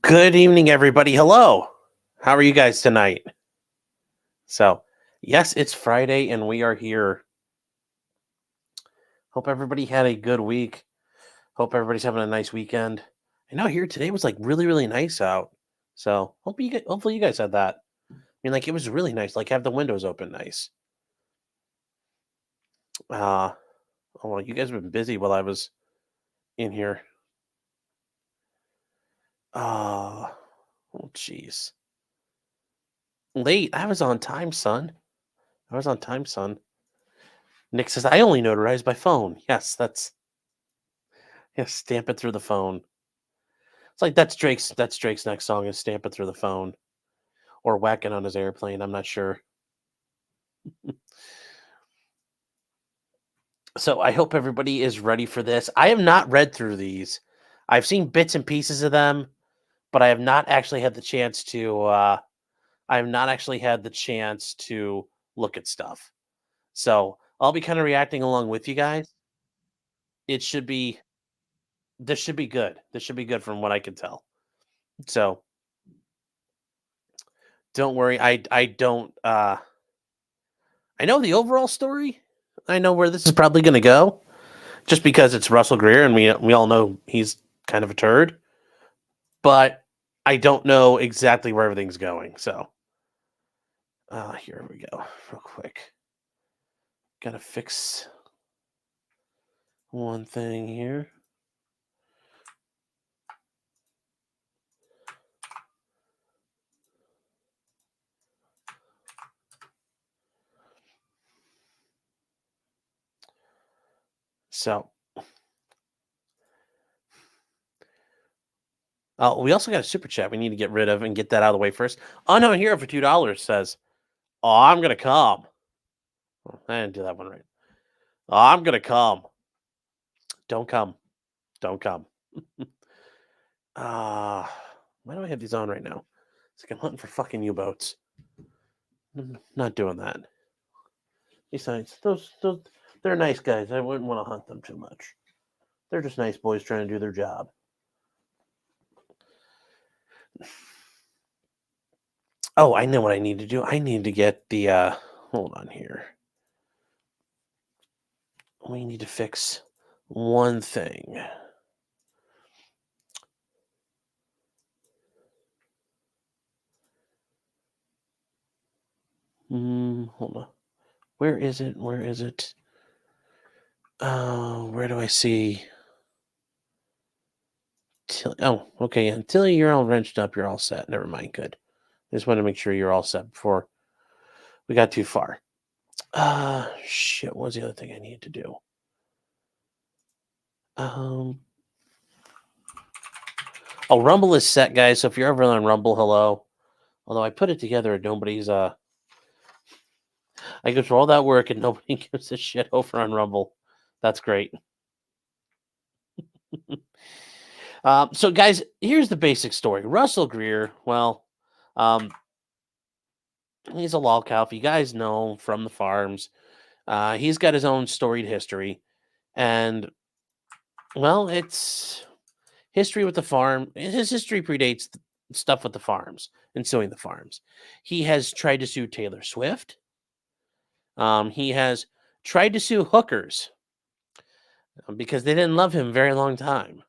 Good evening, everybody. Hello. How are you guys tonight? So, yes, it's Friday and we are here. Hope everybody had a good week. Hope everybody's having a nice weekend. I know here today was like really nice out. So, hopefully you guys had that. I mean, like it was really nice. Like have the windows open nice. Uh, oh, well, you guys have been busy while I was in here. Uh, oh, jeez. Late. I was on time, son. I was on time, son. Nick says I only notarize by phone. Yes, stamp it through the phone. It's like that's Drake's next song is "Stamp It Through the Phone" or "Whacking on His Airplane." I'm not sure. So I hope everybody is ready for this. I have not read through these. I've seen bits and pieces of them, but I have not actually had the chance to. I have not actually had the chance to look at stuff. So I'll be kind of reacting along with you guys. It should be. This should be good. This should be good from what I can tell. So don't worry. I don't. I know the overall story. I know where this is probably going to go, just because it's Russell Greer, and we all know he's kind of a turd. But I don't know exactly where everything's going. So here we go, real quick. Got to fix one thing here. So, we also got a super chat we need to get rid of and get that out of the way first. Unknown Hero for $2 says, "Oh, I'm gonna come." Oh, I didn't do that one right. "Oh, I'm gonna come." Don't come. Don't come. Why do I have these on right now? It's like I'm hunting for fucking U-boats. Not doing that. Besides, those they're nice guys. I wouldn't want to hunt them too much. They're just nice boys trying to do their job. Oh, I know what I need to do. I need to get the hold on here. We need to fix one thing. Hold on. Where is it? Where is it? Where do I see? Oh, okay. Until you're all wrenched up, you're all set. Never mind. Good. I just want to make sure you're all set before we got too far. Shit. What was the other thing I needed to do? Oh, Rumble is set, guys. So if you're ever on Rumble, hello. Although I put it together and nobody's I go through all that work and nobody gives a shit over on Rumble. That's great. So guys, here's the basic story. Russell Greer, well, he's a lolcow. If you guys know from the farms, he's got his own storied history, and well, it's history with the farm. His history predates stuff with the farms and suing the farms. He has tried to sue Taylor Swift. He has tried to sue hookers because they didn't love him very long time.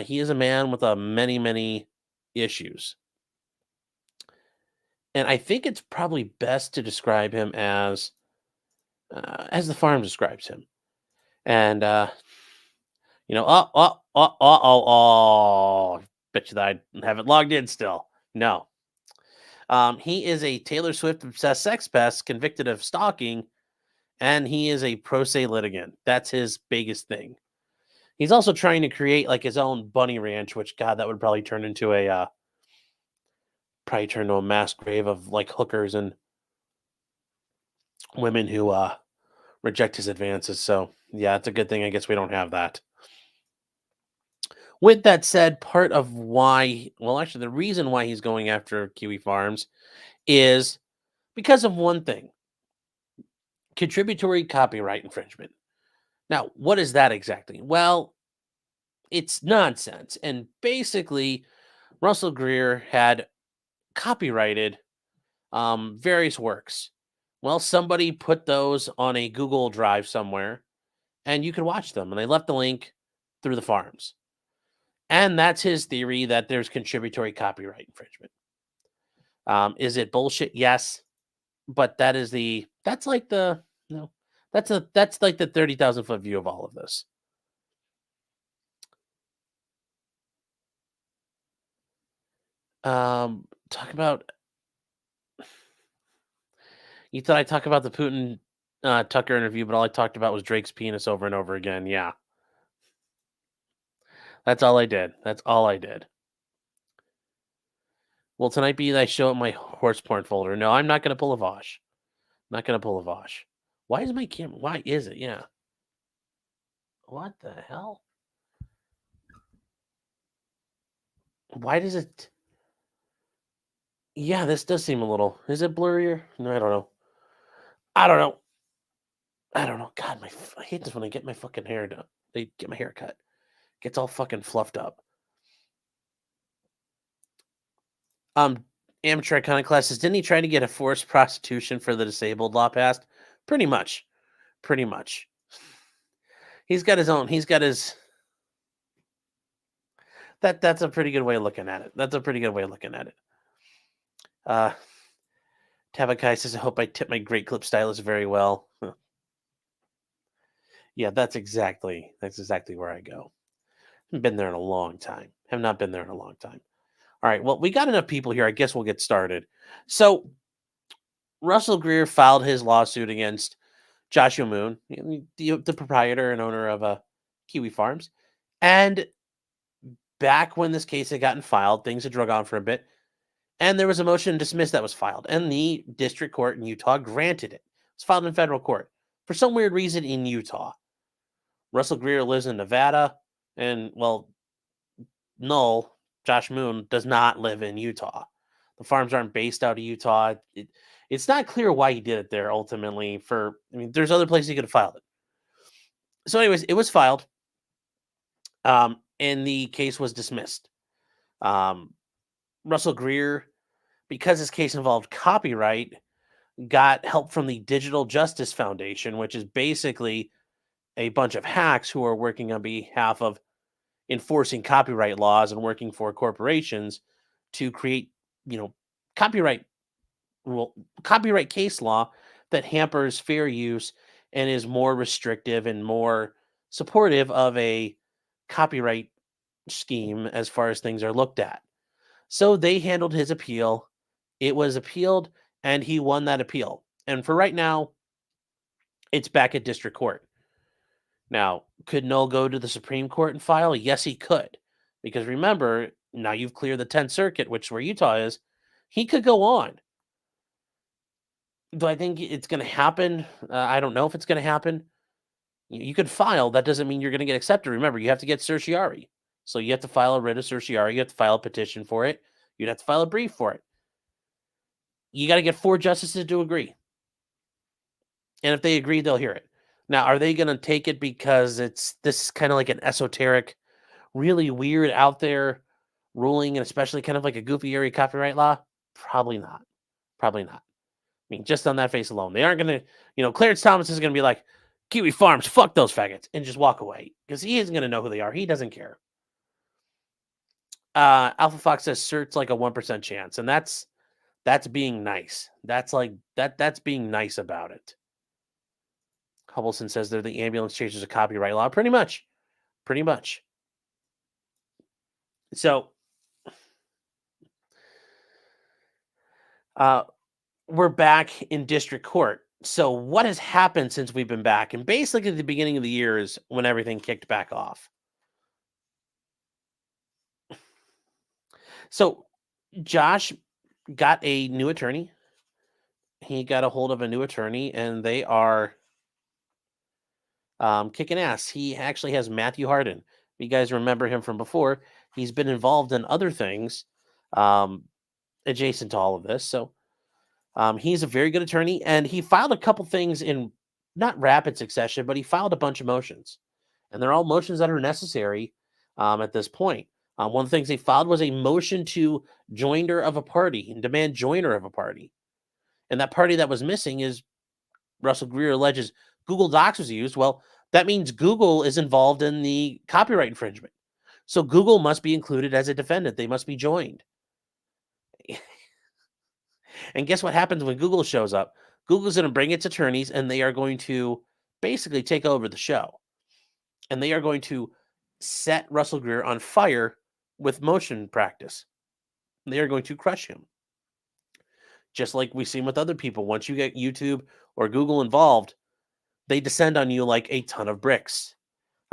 He is a man with many issues. And I think it's probably best to describe him as the farm describes him. And bet you that I haven't logged in still. No. He is a Taylor Swift obsessed sex pest convicted of stalking, and he is a pro se litigant. That's his biggest thing. He's also trying to create like his own bunny ranch, which God, that would probably turn into a mass grave of like hookers and women who reject his advances. So yeah, it's a good thing. I guess we don't have that. With that said, part of why, well, actually, the reason why he's going after Kiwi Farms is because of one thing: contributory copyright infringement. Now, what is that exactly? Well, it's nonsense. And basically, Russell Greer had copyrighted various works. Well, somebody put those on a Google Drive somewhere, and you could watch them. And they left the link through the farms. And that's his theory that there's contributory copyright infringement. Is it bullshit? Yes, but that's like the no, that's like the 30,000 foot view of all of this. Talk about you thought I talk about the Putin Tucker interview, but all I talked about was Drake's penis over and over again. Yeah, that's all I did. That's all I did. Will tonight be that I show up my horse porn folder? No, I'm not going to pull a Vosh. Not going to pull a Vosh. Why is my camera? Why is it? Yeah. What the hell? Why does it? Yeah, this does seem a little. Is it blurrier? No, I don't know. I don't know. I don't know. God, I hate this when I get my fucking hair done. They get my hair cut. Gets all fucking fluffed up. Um, Amateur Iconoclast didn't he try to get a forced prostitution for the disabled law passed? Pretty much. Pretty much. He's got his own. He's got his. That's a pretty good way of looking at it. That's a pretty good way of looking at it. Tabakai says, I hope I tip my great clip stylist very well. Yeah, that's exactly where I go. Haven't been there in a long time. Have not been there in a long time. All right, well, we got enough people here. I guess we'll get started. So Russell Greer filed his lawsuit against Joshua Moon, the proprietor and owner of Kiwi Farms. And back when this case had gotten filed, things had drug on for a bit. And there was a motion to dismiss that was filed. And the district court in Utah granted it. It's filed in federal court for some weird reason in Utah. Russell Greer lives in Nevada. And, well, Null, Josh Moon, does not live in Utah. The farms aren't based out of Utah. It's not clear why he did it there ultimately. There's other places he could have filed it. So, anyways, it was filed. And the case was dismissed. Russell Greer, because his case involved copyright, got help from the Digital Justice Foundation, which is basically a bunch of hacks who are working on behalf of enforcing copyright laws and working for corporations to create, copyright case law that hampers fair use and is more restrictive and more supportive of a copyright scheme as far as things are looked at. So they handled his appeal. It was appealed and he won that appeal. And for right now, it's back at district court. Now, could Noel go to the Supreme Court and file? Yes, he could. Because remember, now you've cleared the 10th Circuit, which is where Utah is. He could go on. Do I think it's going to happen? I don't know if it's going to happen. You could file. That doesn't mean you're going to get accepted. Remember, you have to get certiorari. So you have to file a writ of certiorari. You have to file a petition for it. You'd have to file a brief for it. You got to get 4 justices to agree. And if they agree, they'll hear it. Now, are they going to take it because this is kind of like an esoteric, really weird out there ruling, and especially kind of like a goofy area copyright law? Probably not. Probably not. I mean, just on that face alone, they aren't going to, Clarence Thomas is going to be like, Kiwi Farms, fuck those faggots, and just walk away because he isn't going to know who they are. He doesn't care. Alpha Fox says cert's like a 1% chance, and that's being nice. That's being nice about it. Hubbleson says they're the ambulance chasers of copyright law. Pretty much. So, we're back in district court. So what has happened since we've been back? And basically the beginning of the year is when everything kicked back off. So Josh got a new attorney. He got a hold of a new attorney, and they are kicking ass. He actually has Matthew Harden. You guys remember him from before. He's been involved in other things adjacent to all of this. So he's a very good attorney, and he filed a couple things in not rapid succession, but he filed a bunch of motions, and they're all motions that are necessary at this point. One of the things they filed was a motion to joinder of a party and demand joiner of a party. And that party that was missing is Russell Greer alleges Google Docs was used. Well, that means Google is involved in the copyright infringement. So Google must be included as a defendant. They must be joined. And guess what happens when Google shows up? Google's going to bring its attorneys and they are going to basically take over the show. And they are going to set Russell Greer on fire with motion practice. They are going to crush him. Just like we've seen with other people. Once you get YouTube or Google involved, they descend on you like a ton of bricks.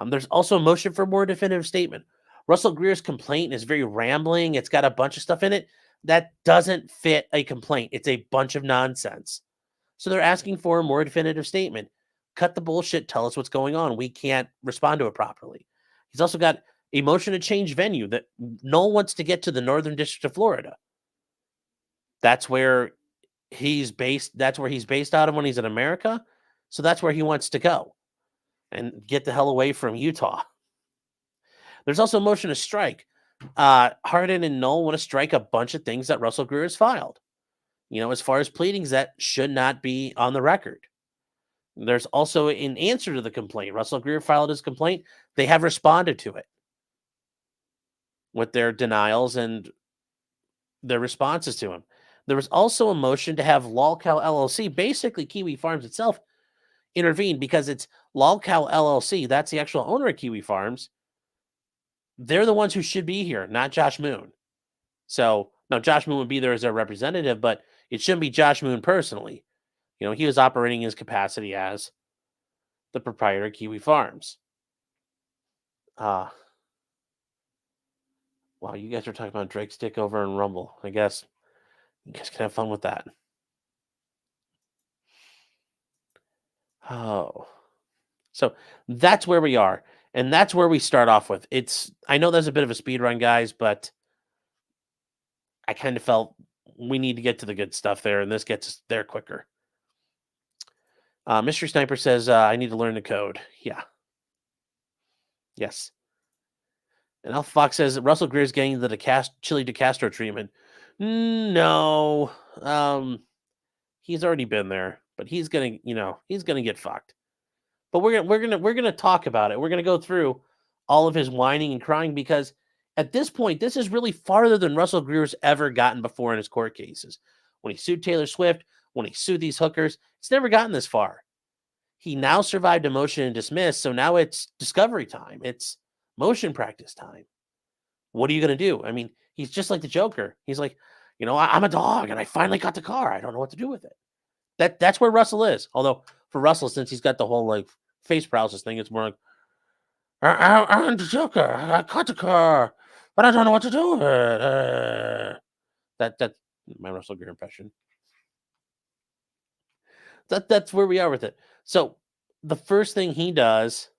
There's also a motion for a more definitive statement. Russell Greer's complaint is very rambling. It's got a bunch of stuff in it that doesn't fit a complaint. It's a bunch of nonsense. So they're asking for a more definitive statement. Cut the bullshit. Tell us what's going on. We can't respond to it properly. He's also got a motion to change venue that no one wants to get to the Northern District of Florida. That's where he's based. That's where he's based out of when he's in America. So that's where he wants to go and get the hell away from Utah. There's also a motion to strike. Hardin and Knoll want to strike a bunch of things that Russell Greer has filed. As far as pleadings that should not be on the record. There's also an answer to the complaint. Russell Greer filed his complaint. They have responded to it with their denials and their responses to him. There was also a motion to have LolCal LLC, basically Kiwi Farms itself, intervene because it's LolCal LLC. That's the actual owner of Kiwi Farms. They're the ones who should be here, not Josh Moon. So, now Josh Moon would be there as their representative, but it shouldn't be Josh Moon personally. He was operating his capacity as the proprietor of Kiwi Farms. Wow, you guys are talking about Drake's dick over in Rumble. I guess you guys can have fun with that. Oh. So that's where we are. And that's where we start off with. I know there's a bit of a speed run, guys, but I kind of felt we need to get to the good stuff there, and this gets us there quicker. Mystery Sniper says, I need to learn the code. Yeah. Yes. And Alpha Fox says Russell Greer's getting the Chili DeCastro treatment. No. He's already been there, but he's gonna get fucked. But we're gonna talk about it. We're gonna go through all of his whining and crying because at this point, this is really farther than Russell Greer's ever gotten before in his court cases. When he sued Taylor Swift, when he sued these hookers, it's never gotten this far. He now survived a motion and dismiss, so now it's discovery time. It's motion practice time. What are you going to do? I mean, he's just like the Joker. He's like, I'm a dog, and I finally got the car. I don't know what to do with it. That's where Russell is. Although, for Russell, since he's got the whole, face paralysis thing, it's more like, I'm the Joker. I got the car, but I don't know what to do with it. That's my Russell Greer impression. That's where we are with it. So the first thing he does,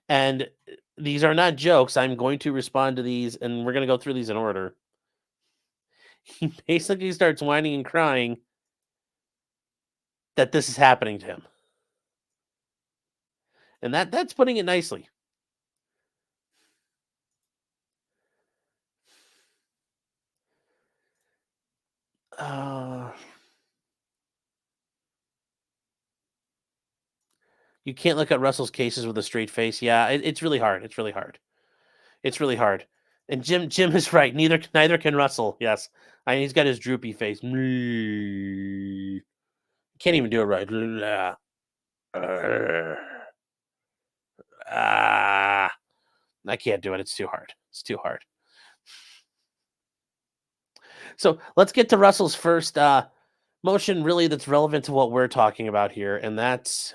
and these are not jokes, I'm going to respond to these, and we're going to go through these in order. He basically starts whining and crying that this is happening to him. And that's putting it nicely. You can't look at Russell's cases with a straight face. Yeah, it's really hard. It's really hard. It's really hard. And Jim is right. Neither can Russell. Yes, he's got his droopy face. Can't even do it right. I can't do it. It's too hard. It's too hard. So let's get to Russell's first motion, really, that's relevant to what we're talking about here, and that's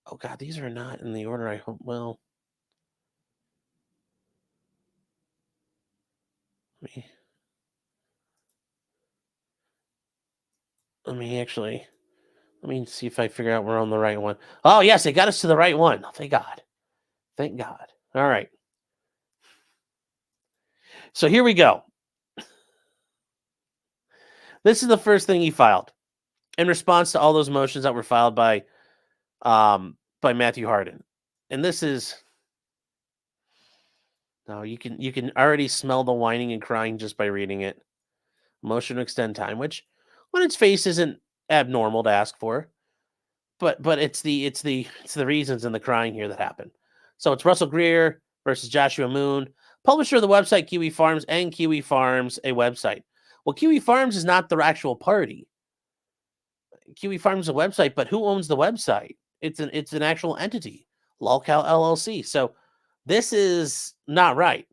oh God, these are not in the order I hope. Well, let me see if I figure out we're on the right one. Oh yes, they got us to the right one. Oh, thank God. Thank God. All right. So here we go. This is the first thing he filed in response to all those motions that were filed by Matthew Hardin. And this is No, you can already smell the whining and crying just by reading it. Motion to extend time, which on its face isn't abnormal to ask for, but it's the reasons and the crying here that happen. So it's Russell Greer versus Joshua Moon, publisher of the website Kiwi Farms and Kiwi Farms, a website. Well, Kiwi Farms is not the actual party. Kiwi Farms is a website, but who owns the website? It's an actual entity, Lolcow LLC. So this is not right.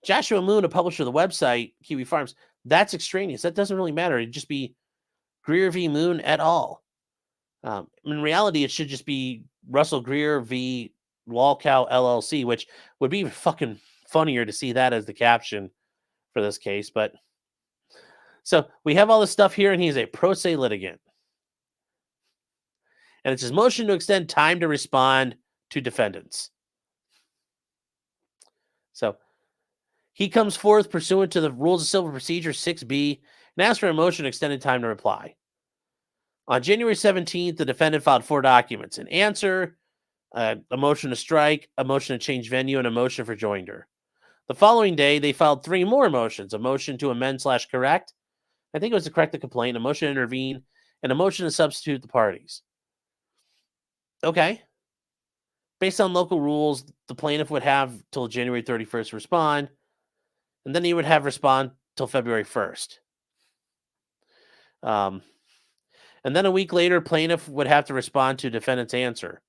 Joshua Moon, a publisher of the website Kiwi Farms, that's extraneous. That doesn't really matter. It'd just be Greer v. Moon et al. In reality, it should just be Russell Greer v. Lolcow LLC, which would be fucking funnier to see that as the caption for this case. But so we have all this stuff here, and he's a pro se litigant. And it's his motion to extend time to respond to defendants. So he comes forth pursuant to the Rules of Civil Procedure 6B and asks for a motion to extended time to reply. On January 17th, the defendant filed 4 documents: an answer, a motion to strike, a motion to change venue, and a motion for joinder. The following day, they filed 3 more motions: a motion to amend/correct, I think it was to correct the complaint, a motion to intervene, and a motion to substitute the parties. Okay. Based on local rules, the plaintiff would have till January 31st to respond, and then he would have respond till February 1st. And then a week later, plaintiff would have to respond to defendant's answer.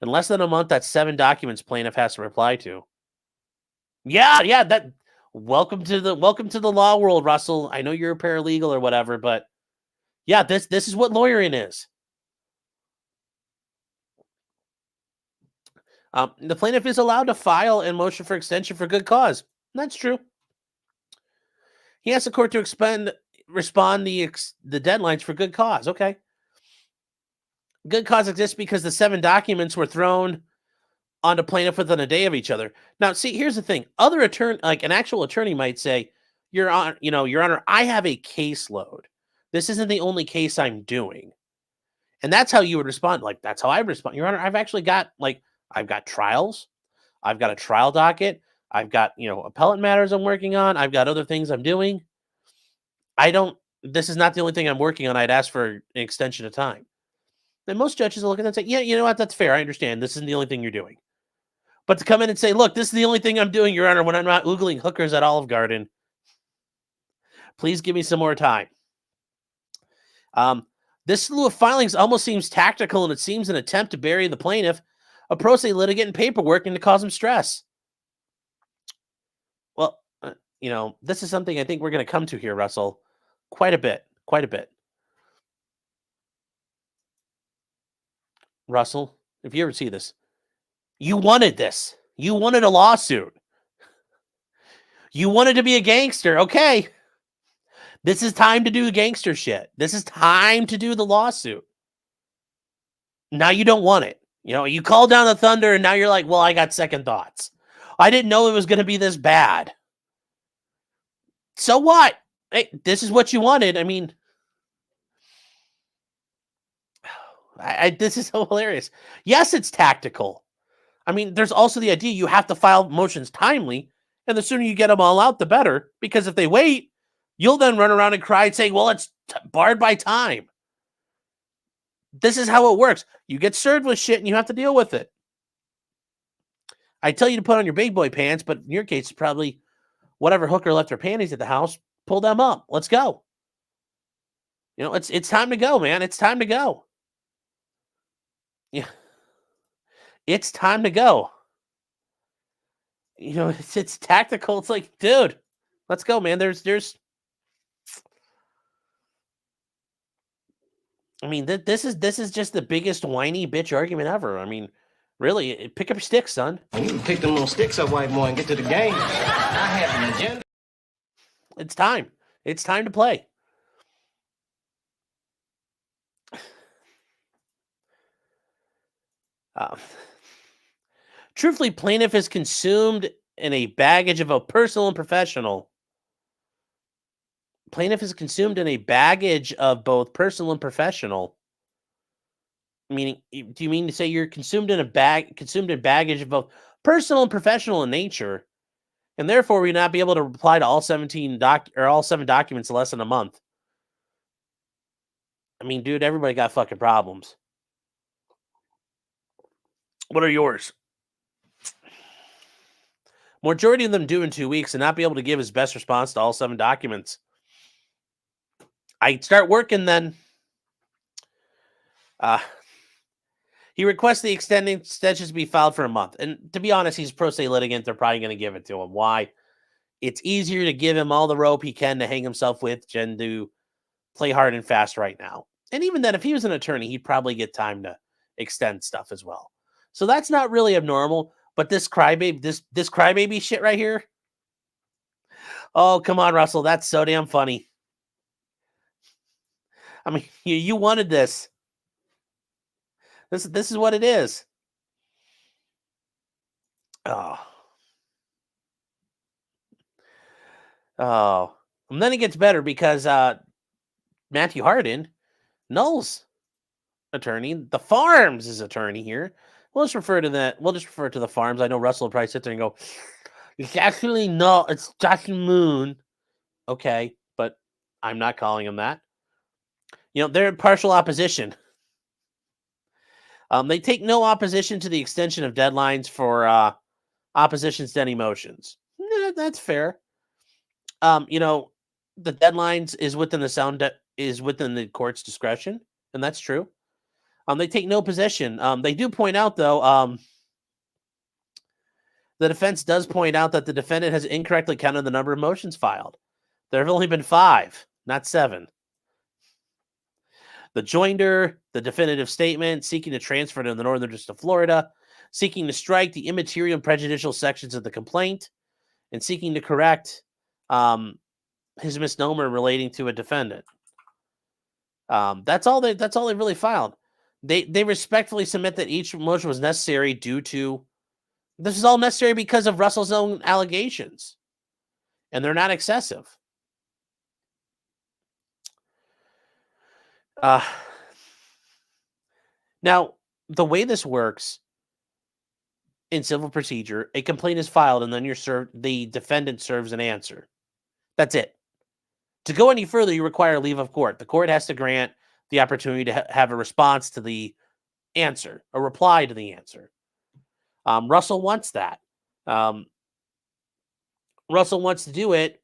In less than a month, that's 7 documents plaintiff has to reply to. Yeah, that welcome to the law world, Russell. I know you're a paralegal or whatever, but yeah, this is what lawyering is. The plaintiff is allowed to file a motion for extension for good cause. That's true. He asks the court to respond the deadlines for good cause. Okay. Good cause exists because the 7 documents were thrown onto plaintiff within a day of each other. Now, see, here's the thing. Other attorney, like an actual attorney, might say, Your Honor, I have a caseload. This isn't the only case I'm doing. And that's how you would respond. Like, that's how I respond. Your Honor, I've actually got, I've got trials. I've got a trial docket. I've got, appellate matters I'm working on. I've got other things I'm doing. This is not the only thing I'm working on. I'd ask for an extension of time. Then most judges will look at that and say, yeah, you know what? That's fair. I understand. This isn't the only thing you're doing. But to come in and say, look, this is the only thing I'm doing, Your Honor, when I'm not oogling hookers at Olive Garden, please give me some more time. This slew of filings almost seems tactical, and it seems an attempt to bury the plaintiff, a pro se litigant, in paperwork and to cause him stress. Well, this is something I think we're going to come to here, Russell, quite a bit. Russell, if you ever see this, you wanted this. You wanted a lawsuit. You wanted to be a gangster. Okay. This is time to do the gangster shit. This is time to do the lawsuit. Now you don't want it. You called down the thunder and now you're like, well, I got second thoughts. I didn't know it was going to be this bad. So what? Hey, this is what you wanted. I mean, this is so hilarious. Yes, it's tactical. I mean, there's also the idea you have to file motions timely, and the sooner you get them all out, the better, because if they wait, you'll then run around and cry saying, well, it's barred by time. This is how it works. You get served with shit and you have to deal with it. I tell you to put on your big boy pants, but in your case, it's probably whatever hooker left her panties at the house, pull them up. Let's go. It's time to go, man. It's time to go. Yeah. It's time to go. It's tactical. It's like, dude, let's go, man. I mean, this is just the biggest whiny bitch argument ever. I mean, really, pick up your sticks, son. You can pick them little sticks up, white boy, and get to the game. I have an agenda. It's time. It's time to play. Truthfully, plaintiff is consumed in a baggage of a personal and professional. Plaintiff is consumed in a baggage of both personal and professional. Meaning, do you mean to say you're consumed in baggage of both personal and professional in nature? and therefore we not be able to reply to all 17 all 7 documents in less than a month. I mean, dude, everybody got fucking problems. What are yours? Majority of them due in 2 weeks and not be able to give his best response to all 7 documents. I start working then. He requests the extensions be filed for a month. And to be honest, he's a pro se litigant. They're probably going to give it to him. Why? It's easier to give him all the rope he can to hang himself with than to play hard and fast right now. And even then, if he was an attorney, he'd probably get time to extend stuff as well. So that's not really abnormal. But this crybaby, this crybaby shit right here. Oh, come on, Russell. That's so damn funny. I mean, you wanted this. This is what it is. Oh. Oh. And then it gets better because Matthew Hardin, Null's attorney, the Farms' is attorney here. We'll just refer to the Farms. I know Russell will probably sit there and go, it's actually Null, it's Josh Moon. Okay, but I'm not calling him that. You know, they're in partial opposition. They take no opposition to the extension of deadlines for oppositions to any motions. That's fair. You know, the deadlines is within the court's discretion, and that's true. They take no position. They do point out, though, the defense does point out that the defendant has incorrectly counted the number of motions filed. There have only been 5, not 7. The joinder, the definitive statement, seeking to transfer to the Northern District of Florida, seeking to strike the immaterial and prejudicial sections of the complaint, and seeking to correct his misnomer relating to a defendant. That's all they really filed. They respectfully submit that each motion was necessary due to this is all necessary because of Russell's own allegations, and they're not excessive. Now, the way this works in civil procedure, a complaint is filed, and then the defendant serves an answer. That's it. To go any further, you require leave of court. The court has to grant the opportunity to have a response to the answer, a reply to the answer. Russell wants that. Russell wants to do it,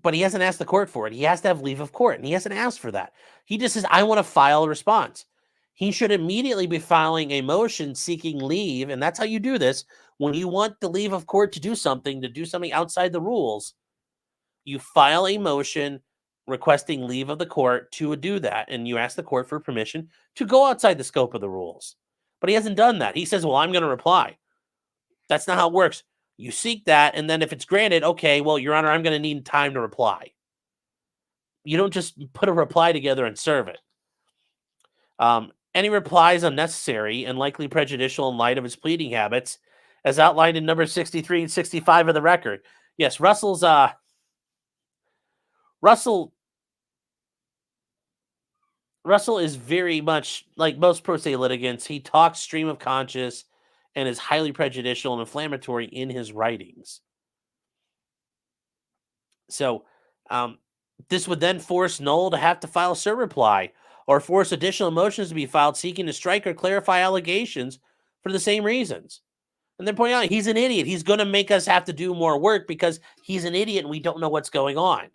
but he hasn't asked the court for it. He has to have leave of court, and he hasn't asked for that. He just says, I want to file a response. He should immediately be filing a motion seeking leave, and that's how you do this. When you want the leave of court to do something outside the rules, you file a motion requesting leave of the court to do that, and you ask the court for permission to go outside the scope of the rules. But he hasn't done that. He says, well, I'm going to reply. That's not how it works. You seek that, and then if it's granted, okay, well, Your Honor, I'm going to need time to reply. You don't just put a reply together and serve it. Any reply is unnecessary and likely prejudicial in light of his pleading habits, as outlined in numbers 63 and 65 of the record. Yes, Russell is very much like most pro se litigants. He talks stream of conscious and is highly prejudicial and inflammatory in his writings. So this would then force Knoll to have to file a cert reply or force additional motions to be filed seeking to strike or clarify allegations for the same reasons. And they're pointing out he's an idiot. He's going to make us have to do more work because he's an idiot and we don't know what's going on.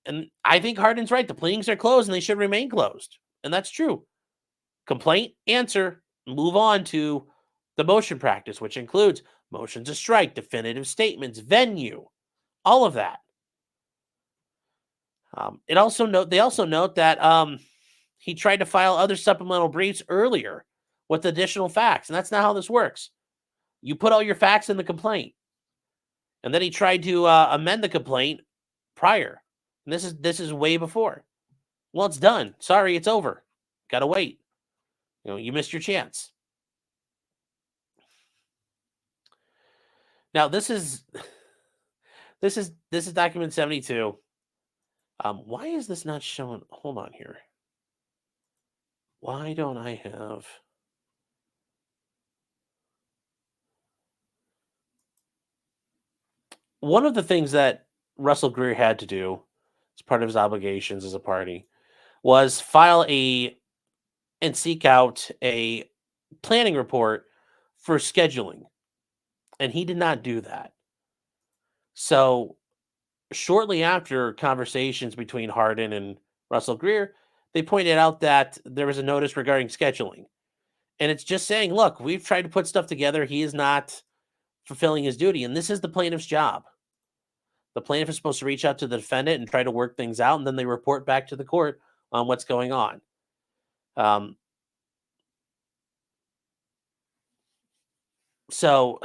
And I think Hardin's right. The pleadings are closed and they should remain closed. And that's true. Complaint, answer, move on to the motion practice, which includes motions to strike, definitive statements, venue, all of that. They also note that he tried to file other supplemental briefs earlier with additional facts, and that's not how this works. You put all your facts in the complaint, and then he tried to amend the complaint prior. And this is way before. Well, it's done. Sorry, it's over. Gotta wait. You missed your chance. Now this is document 72. Why is this not showing? Hold on here. Why don't I have? one of the things that Russell Greer had to do as part of his obligations as a party was file a and seek out a planning report for scheduling, and he did not do that. So shortly after conversations between Hardin and Russell Greer, they pointed out that there was a notice regarding scheduling. And it's just saying, look, we've tried to put stuff together. He is not fulfilling his duty. And this is the plaintiff's job. The plaintiff is supposed to reach out to the defendant and try to work things out. And then they report back to the court on what's going on. Um, so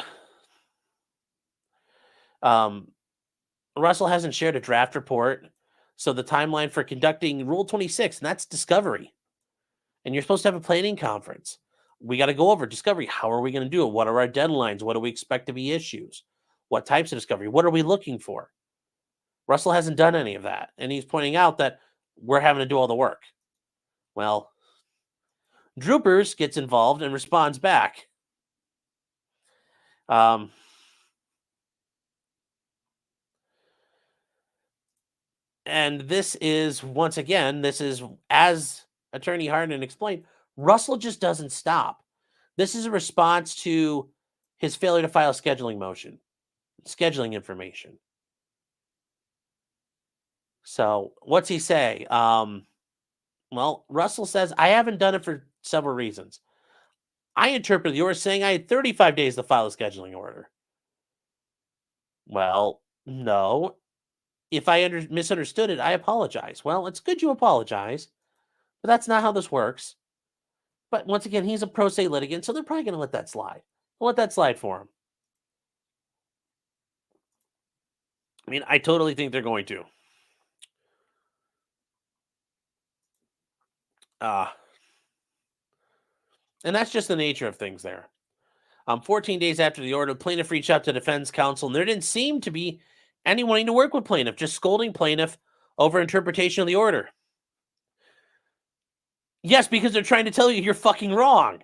Russell hasn't shared a draft report. So the timeline for conducting Rule 26, and that's discovery. And you're supposed to have a planning conference. We got to go over discovery. How are we going to do it? What are our deadlines? What do we expect to be issues? What types of discovery? What are we looking for? Russell hasn't done any of that. And he's pointing out that we're having to do all the work. Well, Droopers gets involved and responds back. And this is, once again, this is, as Attorney Hardin explained, Russell just doesn't stop. This is a response to his failure to file a scheduling motion, scheduling information. So what's he say? Well, Russell says, I haven't done it for several reasons. I interpreted yours saying I had 35 days to file a scheduling order. Well, no. If I misunderstood it, I apologize. Well, it's good you apologize, but that's not how this works. But once again, he's a pro se litigant, so they're probably going to let that slide. They'll let that slide for him. I mean, I totally think they're going to. And that's just the nature of things there. 14 days after the order, the plaintiff reached out to defense counsel, and there didn't seem to be anyone wanting to work with plaintiff, just scolding plaintiff over interpretation of the order. Yes, because they're trying to tell you you're fucking wrong,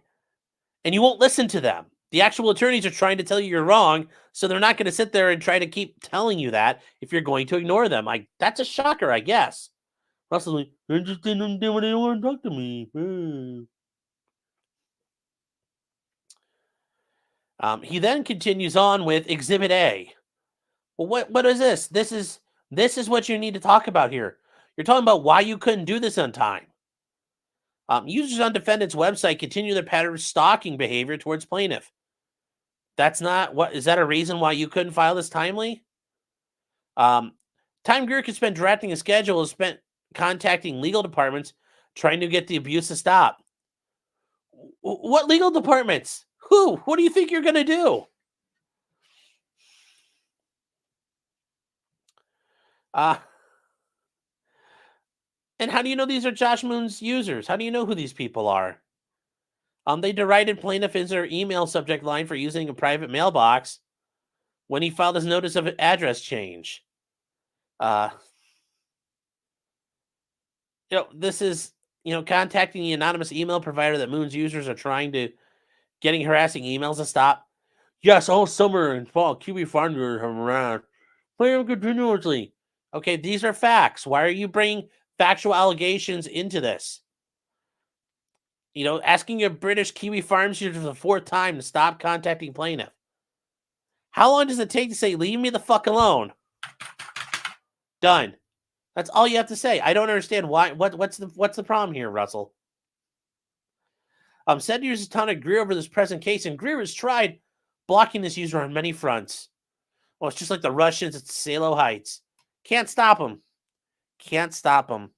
and you won't listen to them. The actual attorneys are trying to tell you you're wrong, so they're not going to sit there and try to keep telling you that if you're going to ignore them. That's a shocker, I guess. Russell's like, I just didn't understand why they don't want to talk to me. He then continues on with Exhibit A. Well, what is this? This is what you need to talk about here. You're talking about why you couldn't do this on time. Users on defendant's website continue their pattern of stalking behavior towards plaintiff. That's not what is that a reason why you couldn't file this timely? Time Greer could spend drafting a schedule is spent contacting legal departments trying to get the abuse to stop. What legal departments? Who? What do you think you're going to do? And how do you know these are Josh Moon's users? How do you know who these people are? They derided plaintiff in their email subject line for using a private mailbox when he filed his notice of address change. This is, contacting the anonymous email provider that Moon's users are trying to getting harassing emails to stop. Yes, all summer and fall, Kiwi Farms are around. Play them continuously. Okay, these are facts. Why are you bringing factual allegations into this? Asking your British Kiwi Farms user for the fourth time to stop contacting plaintiff. How long does it take to say, leave me the fuck alone? Done. That's all you have to say. I don't understand why. What's the problem here, Russell? Said users taunted Greer over this present case, and Greer has tried blocking this user on many fronts. Well, it's just like the Russians at Salo Heights. Can't stop them. Can't stop them.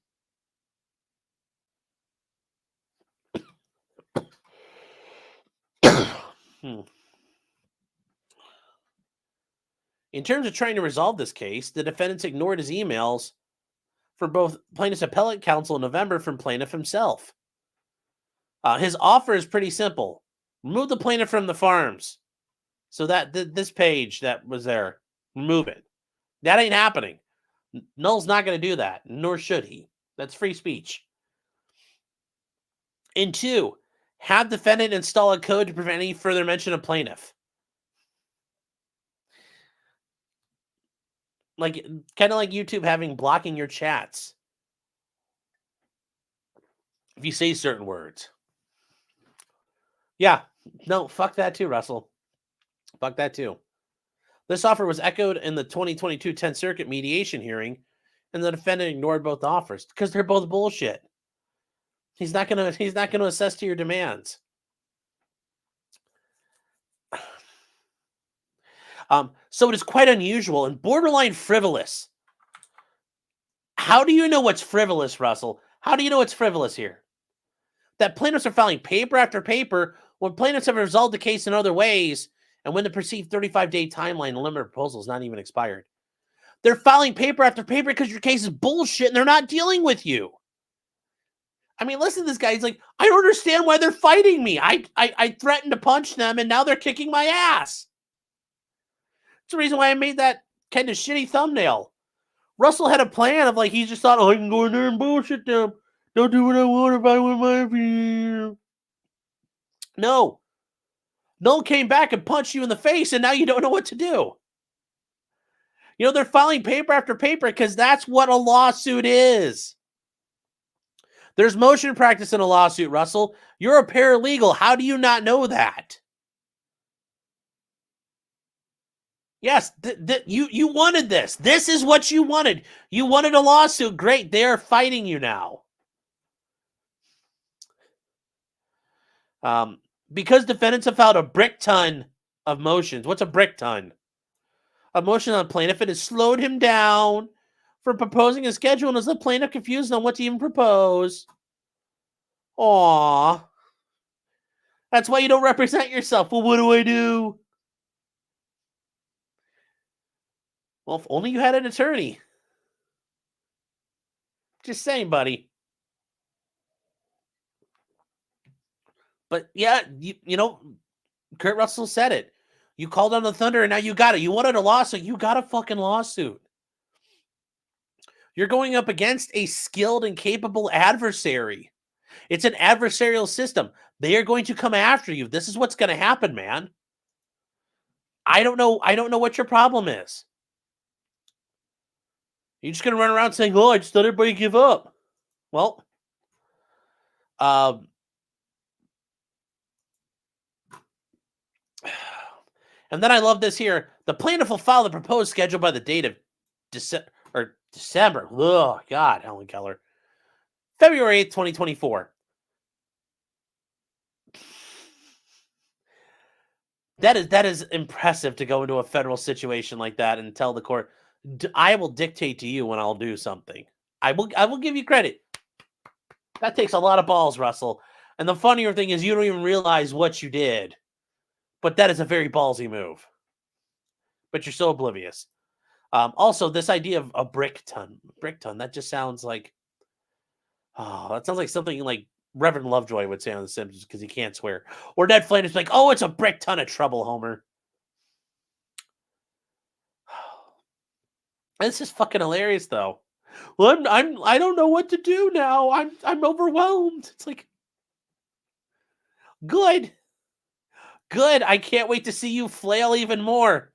In terms of trying to resolve this case, the defendants ignored his emails for both plaintiff's appellate counsel in November from plaintiff himself. His offer is pretty simple. Remove the plaintiff from the farms. So that this page that was there, remove it. That ain't happening. Null's not going to do that, nor should he. That's free speech. And 2, have defendant install a code to prevent any further mention of plaintiff. Like, kind of like YouTube having blocking your chats if you say certain words. Yeah, no, fuck that too, Russell. Fuck that too. This offer was echoed in the 2022 10th Circuit mediation hearing, and the defendant ignored both offers because they're both bullshit. He's not gonna assess to your demands. So it is quite unusual and borderline frivolous. How do you know what's frivolous, Russell? How do you know it's frivolous here? That plaintiffs are filing paper after paper when plaintiffs have resolved the case in other ways, and when the perceived 35-day timeline limit proposal is not even expired. They're filing paper after paper because your case is bullshit and they're not dealing with you. I mean, listen to this guy. He's like, I don't understand why they're fighting me. I threatened to punch them and now they're kicking my ass. It's the reason why I made that kind of shitty thumbnail. Russell had a plan of like, he just thought, oh, I can go in there and bullshit them. Don't do what I want if I want my view. No. Noel came back and punched you in the face, and now you don't know what to do. You know, they're filing paper after paper because that's what a lawsuit is. There's motion practice in a lawsuit, Russell. You're a paralegal. How do you not know that? Yes, you wanted this. This is what you wanted. You wanted a lawsuit. Great. They are fighting you now. Because defendants have filed a brick ton of motions. What's a brick ton? A motion on plaintiff. It has slowed him down from proposing a schedule and is the plaintiff confused on what to even propose. Aww. That's why you don't represent yourself. Well, what do I do? Well, if only you had an attorney. Just saying, buddy. But yeah, you know, Kurt Russell said it. You called on the thunder and now you got it. You wanted a lawsuit. You got a fucking lawsuit. You're going up against a skilled and capable adversary. It's an adversarial system. They are going to come after you. This is what's going to happen, man. I don't know what your problem is. You're just going to run around saying, oh, I just thought everybody give up. Well, and then I love this here. The plaintiff will file the proposed schedule by the date of December. Oh, God, Helen Keller. February 8th, 2024. That is impressive to go into a federal situation like that and tell the court, I will dictate to you when I'll do something. I will give you credit. That takes a lot of balls, Russell. And the funnier thing is you don't even realize what you did. But that is a very ballsy move. But you're so oblivious. Also, this idea of a brick ton, that just sounds like, that sounds like something like Reverend Lovejoy would say on The Simpsons because he can't swear. Or Ned Flanders like, oh, it's a brick ton of trouble, Homer. This is fucking hilarious, though. Well, I don't know what to do now. I'm overwhelmed. It's like, good. I can't wait to see you flail even more.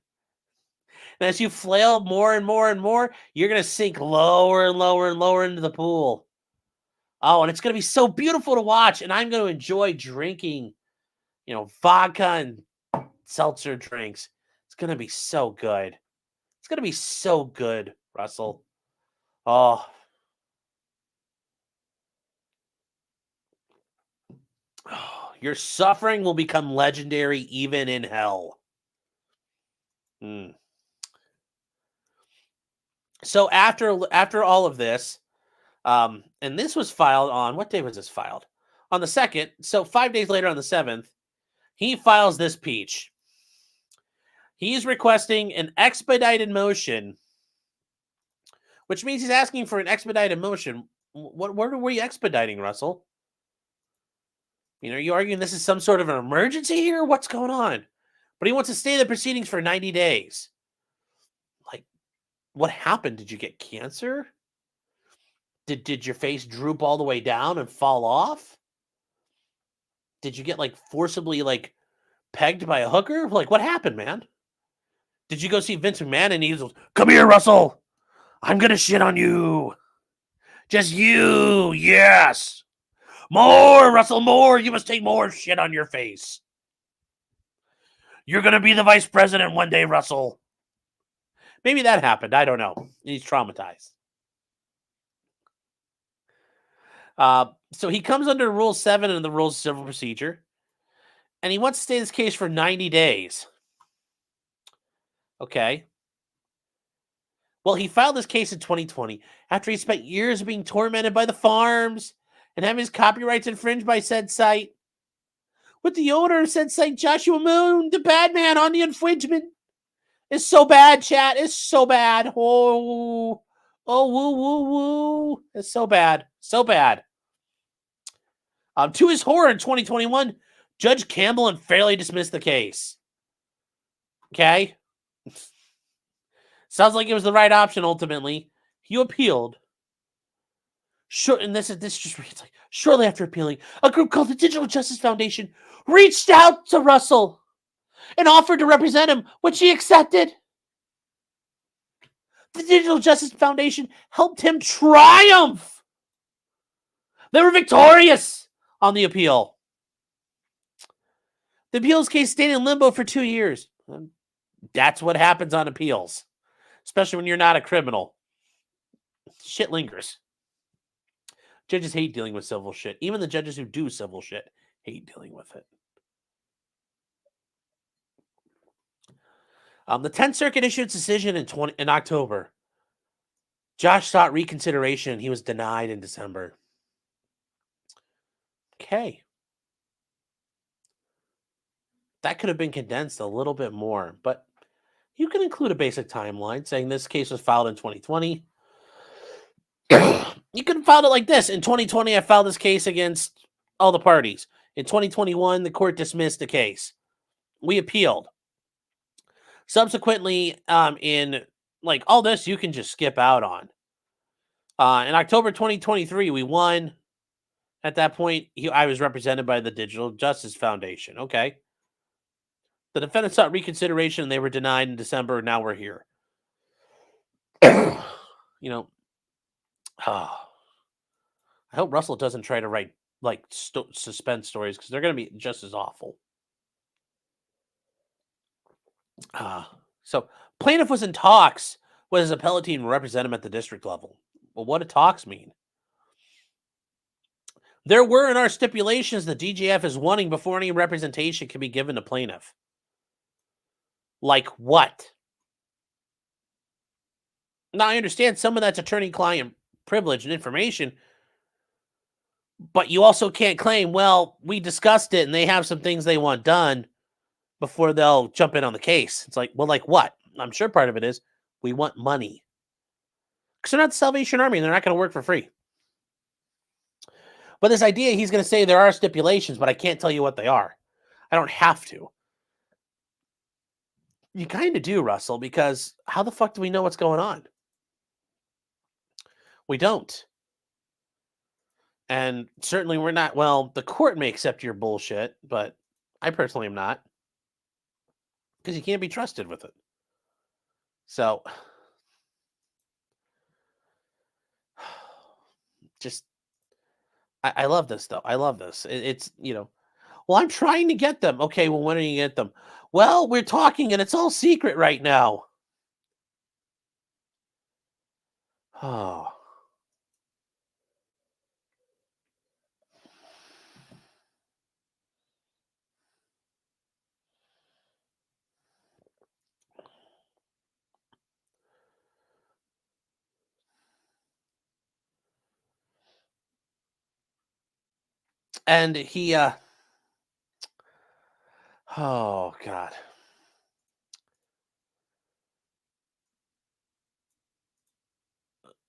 And as you flail more and more and more, you're gonna sink lower and lower and lower into the pool. Oh, and it's gonna be so beautiful to watch. And I'm gonna enjoy drinking, vodka and seltzer drinks. It's gonna be so good. It's gonna be so good, Russell. Oh. Your suffering will become legendary even in hell. So after all of this, and this was filed on, what day was this filed? On the 2nd. So 5 days later on the 7th, he files this peach. He's requesting an expedited motion, which means he's asking for an expedited motion. What were you expediting, Russell? Are you arguing this is some sort of an emergency here? What's going on? But he wants to stay the proceedings for 90 days. Like, what happened? Did you get cancer? Did your face droop all the way down and fall off? Did you get forcibly pegged by a hooker? What happened, man? Did you go see Vince McMahon and he was, come here, Russell. I'm going to shit on you. Just you. Yes. More, Russell, more. You must take more shit on your face. You're going to be the vice president one day, Russell. Maybe that happened. I don't know. He's traumatized. So he comes under Rule 7 in the Rules of Civil Procedure, and he wants to stay in this case for 90 days. Okay. Well, he filed this case in 2020 after he spent years being tormented by the farms and having his copyrights infringed by said site. With the owner of said site, Joshua Moon, the bad man on the infringement. It's so bad, chat. It's so bad. Oh, woo, woo, woo. It's so bad. So bad. To his horror, in 2021, Judge Campbell unfairly dismissed the case. Okay? Sounds like it was the right option ultimately. He appealed. And this just reads like, shortly after appealing, a group called the Digital Justice Foundation reached out to Russell and offered to represent him, which he accepted. The Digital Justice Foundation helped him triumph. They were victorious on the appeal. The appeals case stayed in limbo for 2 years. That's what happens on appeals, especially when you're not a criminal. Shit lingers. Judges hate dealing with civil shit. Even the judges who do civil shit hate dealing with it. The 10th Circuit issued its decision in October. Josh sought reconsideration. He was denied in December. Okay. That could have been condensed a little bit more, but you can include a basic timeline saying this case was filed in 2020. You could have filed it like this. In 2020, I filed this case against all the parties. In 2021, the court dismissed the case. We appealed. Subsequently, in like all this, you can just skip out on. In October 2023, we won. At that point, I was represented by the Digital Justice Foundation. Okay. The defendant sought reconsideration and they were denied in December. Now we're here. You know, I hope Russell doesn't try to write like suspense stories because they're going to be just as awful. So plaintiff was in talks with his appellate team to represent him at the district level. Well, what do talks mean? There were in our stipulations the DJF is wanting before any representation can be given to plaintiff. Like what? Now, I understand some of that's attorney-client privilege and information, but you also can't claim, well, we discussed it and they have some things they want done before they'll jump in on the case. It's like, well, like what? I'm sure part of it is we want money. Because they're not the Salvation Army and they're not going to work for free. But this idea, he's going to say there are stipulations, but I can't tell you what they are. I don't have to. You kind of do, Russell, because how the fuck do we know what's going on? We don't. And certainly we're not, well, the court may accept your bullshit, but I personally am not. Because you can't be trusted with it. So, just, I love this, though. I love this. It's, you know, well, I'm trying to get them. Okay, well, when are you get them? Well, we're talking and it's all secret right now. Oh. And he, oh, God.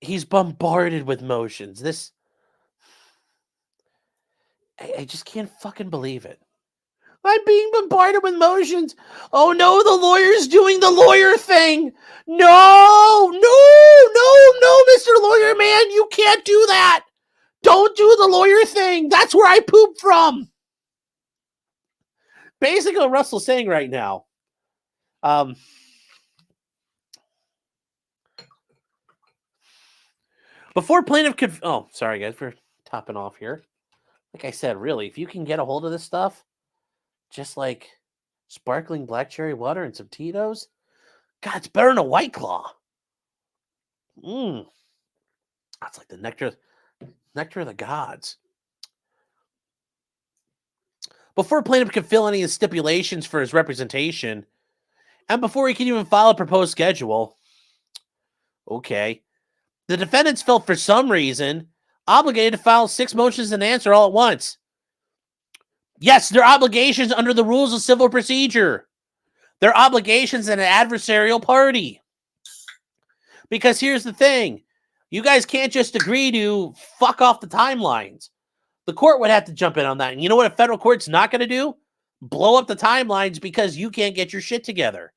He's bombarded with motions. This, I just can't fucking believe it. I'm being bombarded with motions. Oh no, the lawyer's doing the lawyer thing. No, Mr. Lawyer Man, you can't do that. Don't do the lawyer thing. That's where I poop from. Basically, what Russell's saying right now. Before plaintiff could... Oh, sorry, guys, for topping off here. Like I said, really, if you can get a hold of this stuff, just like sparkling black cherry water and some Tito's, God, it's better than a White Claw. That's like the nectar of the gods. Before plaintiff could fill any of the stipulations for his representation, and before he could even file a proposed schedule, okay, the defendants felt for some reason obligated to file 6 motions and answer all at once. Yes, their obligations under the rules of civil procedure. Their obligations in an adversarial party. Because here's the thing. You guys can't just agree to fuck off the timelines. The court would have to jump in on that. And you know what a federal court's not going to do? Blow up the timelines because you can't get your shit together.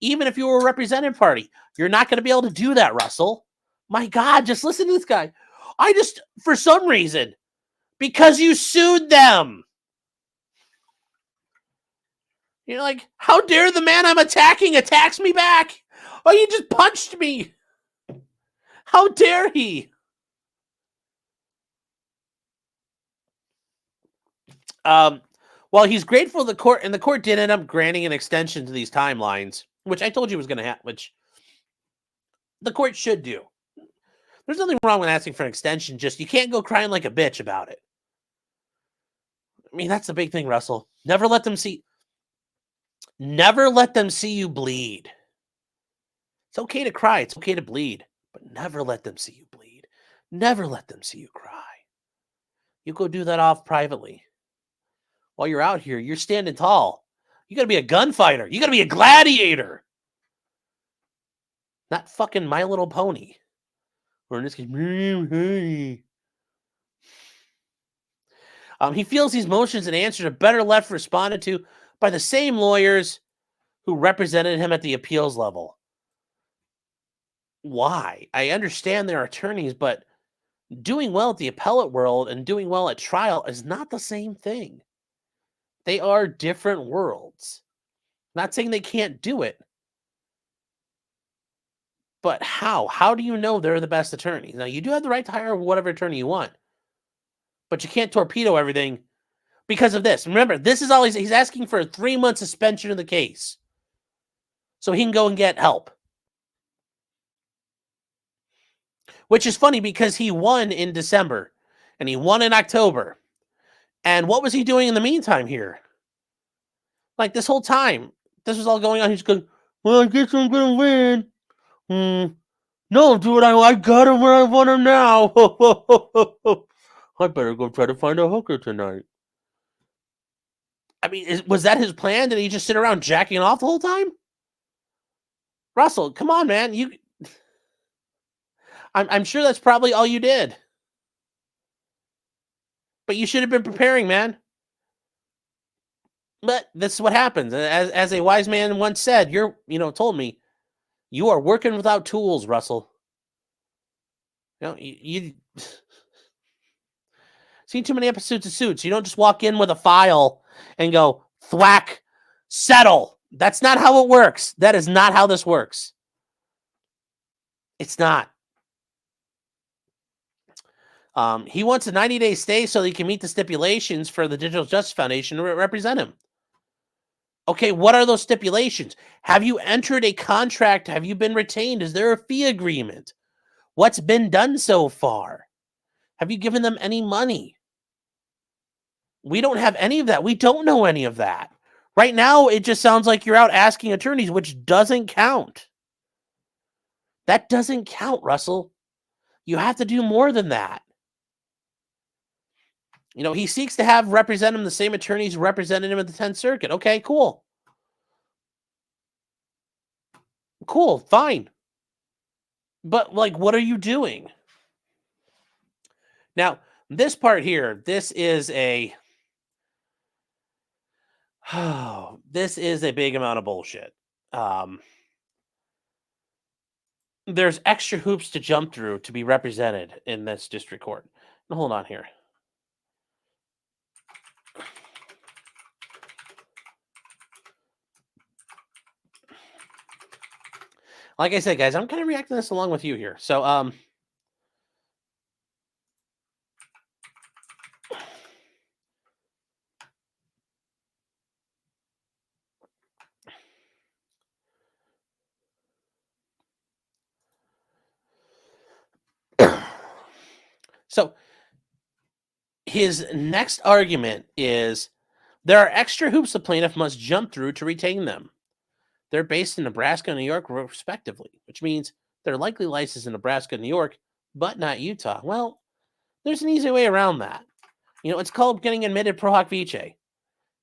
Even if you were a representative party, you're not going to be able to do that, Russell. My God, just listen to this guy. For some reason, because you sued them. You're like, how dare the man I'm attacking attacks me back? Oh, you just punched me. How dare he? Well, he's grateful to the court, and the court did end up granting an extension to these timelines, which I told you was going to happen, which the court should do. There's nothing wrong with asking for an extension, just you can't go crying like a bitch about it. I mean, that's the big thing, Russell. Never let them see you bleed. It's okay to cry. It's okay to bleed, but never let them see you bleed. Never let them see you cry. You go do that off privately. While you're out here, you're standing tall. You got to be a gunfighter. You got to be a gladiator. Not fucking My Little Pony. Or in this case, he feels these motions and answers are better left responded to by the same lawyers who represented him at the appeals level. Why? I understand they're attorneys, but doing well at the appellate world and doing well at trial is not the same thing. They are different worlds. Not saying they can't do it. But how? How do you know they're the best attorneys? Now, you do have the right to hire whatever attorney you want. But you can't torpedo everything because of this. Remember, this is all he's asking for a 3-month suspension of the case. So he can go and get help. Which is funny because he won in December. And he won in October. And what was he doing in the meantime here? Like this whole time, this was all going on. He's going, well, I guess I'm going to win. No, dude, I got him where I want him now. I better go try to find a hooker tonight. I mean, was that his plan? Did he just sit around jacking off the whole time? Russell, come on, man. I'm sure that's probably all you did. But you should have been preparing, man. But this is what happens. As a wise man once said, told me, you are working without tools, Russell. You seen too many episodes of Suits. You don't just walk in with a file and go, thwack, settle. That's not how it works. That is not how this works. It's not. He wants a 90-day stay so that he can meet the stipulations for the Digital Justice Foundation to represent him. Okay, what are those stipulations? Have you entered a contract? Have you been retained? Is there a fee agreement? What's been done so far? Have you given them any money? We don't have any of that. We don't know any of that. Right now, it just sounds like you're out asking attorneys, which doesn't count. That doesn't count, Russell. You have to do more than that. He seeks to have represent him the same attorneys who represented him at the 10th Circuit. Okay, cool. Cool, fine. But, what are you doing? Now, this part here, this is a big amount of bullshit. There's extra hoops to jump through to be represented in this district court. Now, hold on here. Like I said, guys, I'm kind of reacting to this along with you here. So, So his next argument is there are extra hoops the plaintiff must jump through to retain them. They're based in Nebraska and New York, respectively, which means they're likely licensed in Nebraska and New York, but not Utah. Well, there's an easy way around that. It's called getting admitted pro hoc vice.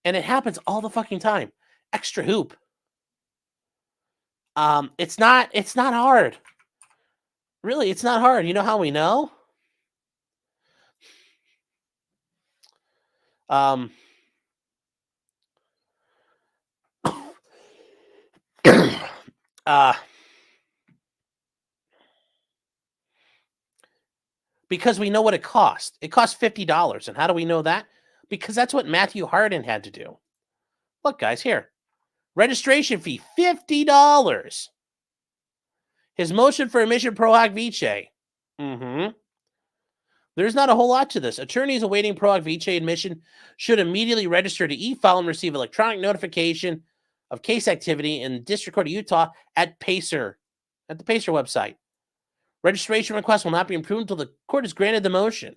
And it happens all the fucking time. Extra hoop. It's not hard. Really, it's not hard. You know how we know? Because we know what it cost. It cost $50. And how do we know that? Because that's what Matthew Hardin had to do. Look, guys, here. Registration fee, $50. His motion for admission pro hoc vice. There's not a whole lot to this. Attorneys awaiting pro hoc vice admission should immediately register to e-file and receive electronic notification of case activity in the District Court of Utah at the Pacer website. Registration requests will not be approved until the court has granted the motion.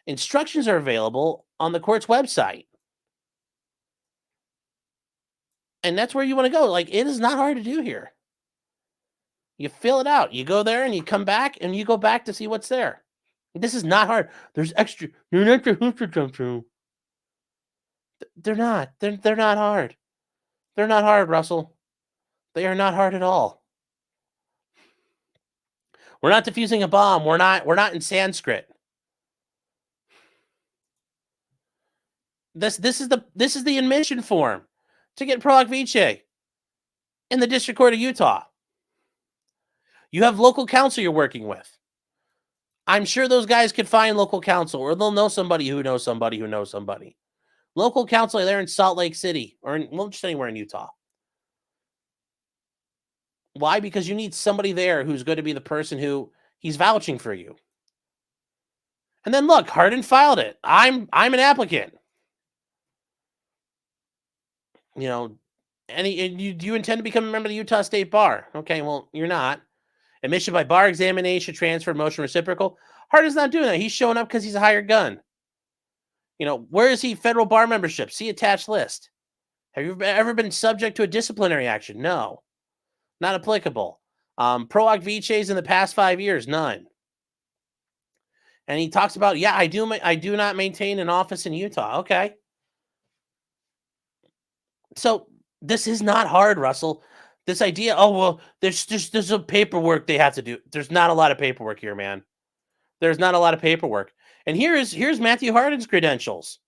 Instructions are available on the court's website. And that's where you want to go. Like, it is not hard to do here. You fill it out. You go there and you come back and you go back to see what's there. This is not hard. There's extra hoops to jump through. They're not. They're not hard. They're not hard, Russell. They are not hard at all. We're not defusing a bomb. We're not in Sanskrit. This is the admission form to get pro hoc vice in the District Court of Utah. You have local counsel you're working with. I'm sure those guys could find local counsel, or they'll know somebody who knows somebody who knows somebody. Local counsel there in Salt Lake City, or just anywhere in Utah. Why? Because you need somebody there who's going to be the person who he's vouching for you. And then look, Hardin filed it. I'm an applicant. Do you intend to become a member of the Utah State Bar? Okay, well, you're not. Admission by bar examination, transfer, motion, reciprocal. Hardin's not doing that. He's showing up because he's a hired gun. Where is he? Federal bar membership. See attached list. Have you ever been subject to a disciplinary action? No. Not applicable. Pro hoc vices in the past 5 years, none. And he talks about, I do not maintain an office in Utah. Okay. So this is not hard, Russell. This idea, there's a paperwork they have to do. There's not a lot of paperwork here, man. There's not a lot of paperwork. And here's Matthew Hardin's credentials.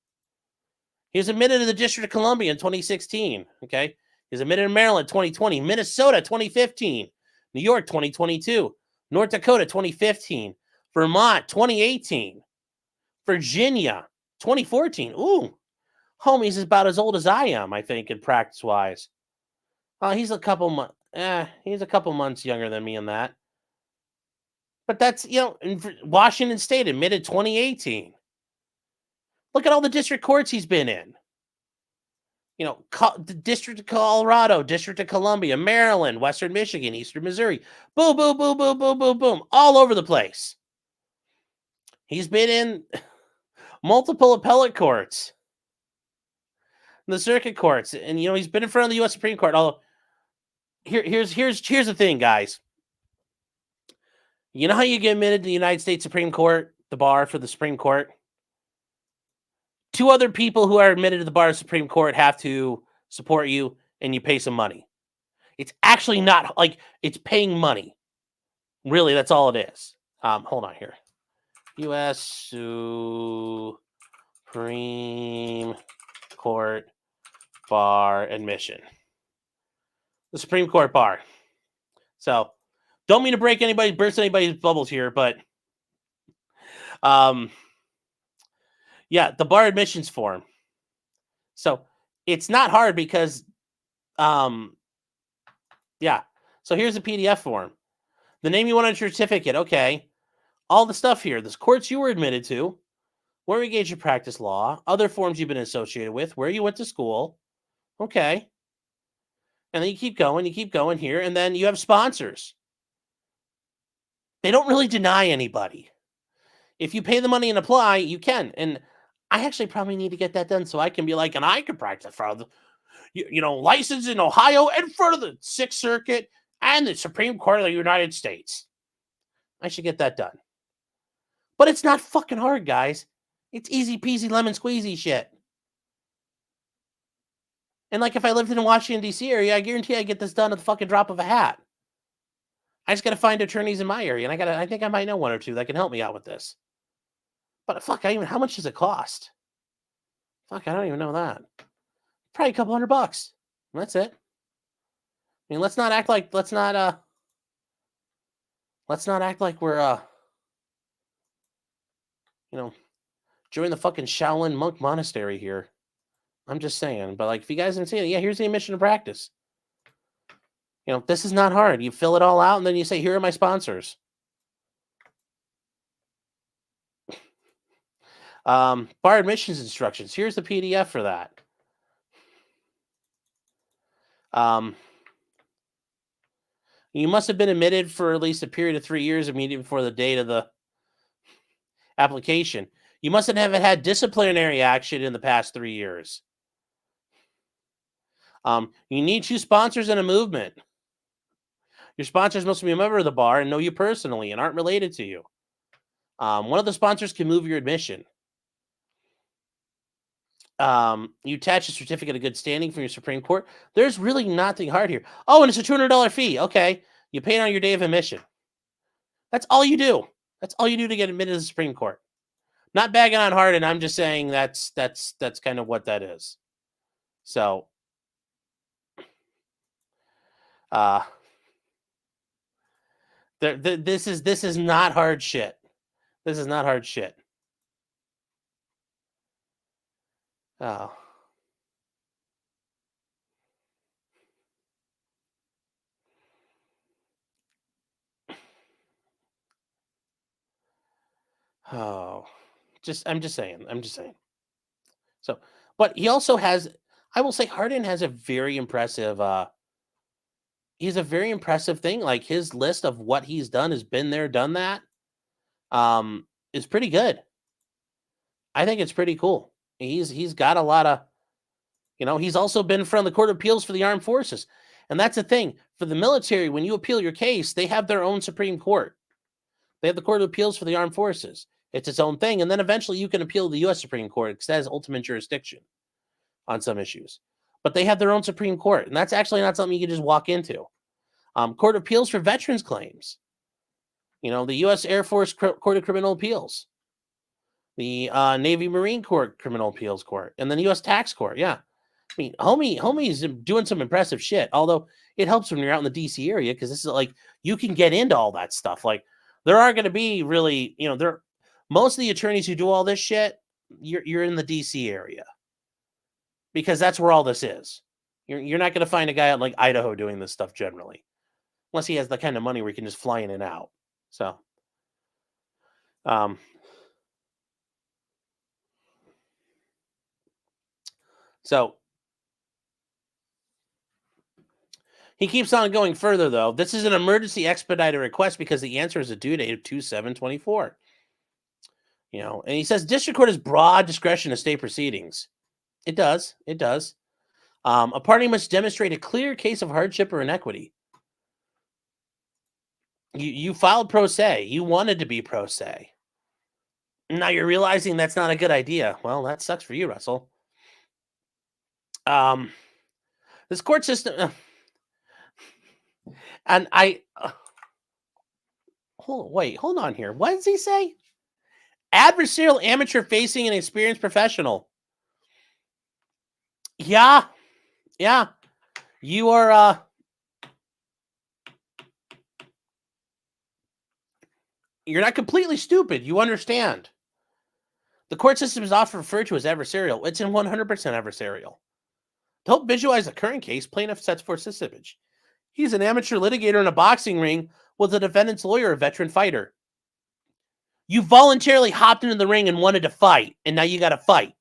He was admitted to the District of Columbia in 2016. Okay. He was admitted in Maryland 2020, Minnesota 2015, New York 2022, North Dakota 2015, Vermont 2018, Virginia 2014. Ooh, homie's about as old as I am, I think, in practice wise. He's a couple months younger than me in that. But that's, in Washington State admitted 2018. Look at all the district courts he's been in. The District of Colorado, District of Columbia, Maryland, Western Michigan, Eastern Missouri. Boom, boom, boom, boom, boom, boom, boom. All over the place. He's been in multiple appellate courts. The circuit courts. And, he's been in front of the U.S. Supreme Court. Although, here's the thing, guys. You know how you get admitted to the United States Supreme Court, the bar for the Supreme Court? 2 other people who are admitted to the bar of the Supreme Court have to support you, and you pay some money. It's actually not like it's paying money. Really, that's all it is. Hold on here. U.S. Supreme Court bar admission. The Supreme Court bar. So, don't mean to burst anybody's bubbles here, but the bar admissions form. So it's not hard because, so here's a PDF form. The name you want on your certificate. Okay. All the stuff here. The courts you were admitted to, where you engaged in practice law, other forms you've been associated with, where you went to school. Okay. And then you keep going here. And then you have sponsors. They don't really deny anybody. If you pay the money and apply, you can. And I actually probably need to get that done so I can be like, and I can practice for the, licensed in Ohio in front of the Sixth Circuit and the Supreme Court of the United States. I should get that done. But it's not fucking hard, guys. It's easy peasy lemon squeezy shit. And like if I lived in the Washington, D.C. area, I guarantee I get this done at the fucking drop of a hat. I just got to find attorneys in my area, and I think I might know one or two that can help me out with this. But fuck, how much does it cost? Fuck, I don't even know that. Probably a couple $100. That's it. I mean, let's not act like we're join the fucking Shaolin monk monastery here. I'm just saying. But like, if you guys didn't see it, yeah, here's the admission to practice. This is not hard. You fill it all out, and then you say, here are my sponsors. Bar admissions instructions. Here's the PDF for that. You must have been admitted for at least a period of 3 years immediately before the date of the application. You mustn't have had disciplinary action in the past 3 years. You need 2 sponsors and a movement. Your sponsors must be a member of the bar and know you personally and aren't related to you. One of the sponsors can move your admission. You attach a certificate of good standing from your Supreme Court. There's really nothing hard here. Oh, and it's a $200 fee. Okay. You pay it on your day of admission. That's all you do. That's all you do to get admitted to the Supreme Court. Not bagging on Hardin. I'm just saying that's kind of what that is. So, this is not hard shit. This is not hard shit. Oh. Oh. I'm just saying. So, but he also has, I will say Hardin has a very impressive he's a very impressive thing. Like his list of what he's done has been there, done that. Is pretty good. I think it's pretty cool. He's got a lot of, he's also been in front of the Court of Appeals for the Armed Forces. And that's the thing. For the military, when you appeal your case, they have their own Supreme Court. They have the Court of Appeals for the Armed Forces. It's its own thing. And then eventually you can appeal to the U.S. Supreme Court because that has ultimate jurisdiction on some issues. But they have their own Supreme Court. And that's actually not something you can just walk into. Court of Appeals for Veterans Claims. The U.S. Air Force Court of Criminal Appeals. The Navy Marine Court Criminal Appeals Court. And then the U.S. Tax Court. Yeah. I mean, homie's doing some impressive shit. Although it helps when you're out in the D.C. area because this is like, you can get into all that stuff. Like, there are going to be really, most of the attorneys who do all this shit, you're in the D.C. area. Because that's where all this is. You're not going to find a guy out like Idaho doing this stuff generally. Unless he has the kind of money where he can just fly in and out. So, he keeps on going further, though. This is an emergency expedited request because the answer is a due date of 2/7/24. And he says district court has broad discretion to stay proceedings. It does. It does. A party must demonstrate a clear case of hardship or inequity. You filed pro se. You wanted to be pro se. Now you're realizing that's not a good idea. Well, that sucks for you, Russell. This court system, and hold on here. What does he say? Adversarial, amateur facing, and experienced professional. Yeah. You are. You're not completely stupid. You understand. The court system is often referred to as adversarial. It's in 100% adversarial. To help visualize the current case, plaintiff sets forth this image. He's an amateur litigator in a boxing ring with a defendant's lawyer, a veteran fighter. You voluntarily hopped into the ring and wanted to fight, and now you got to fight.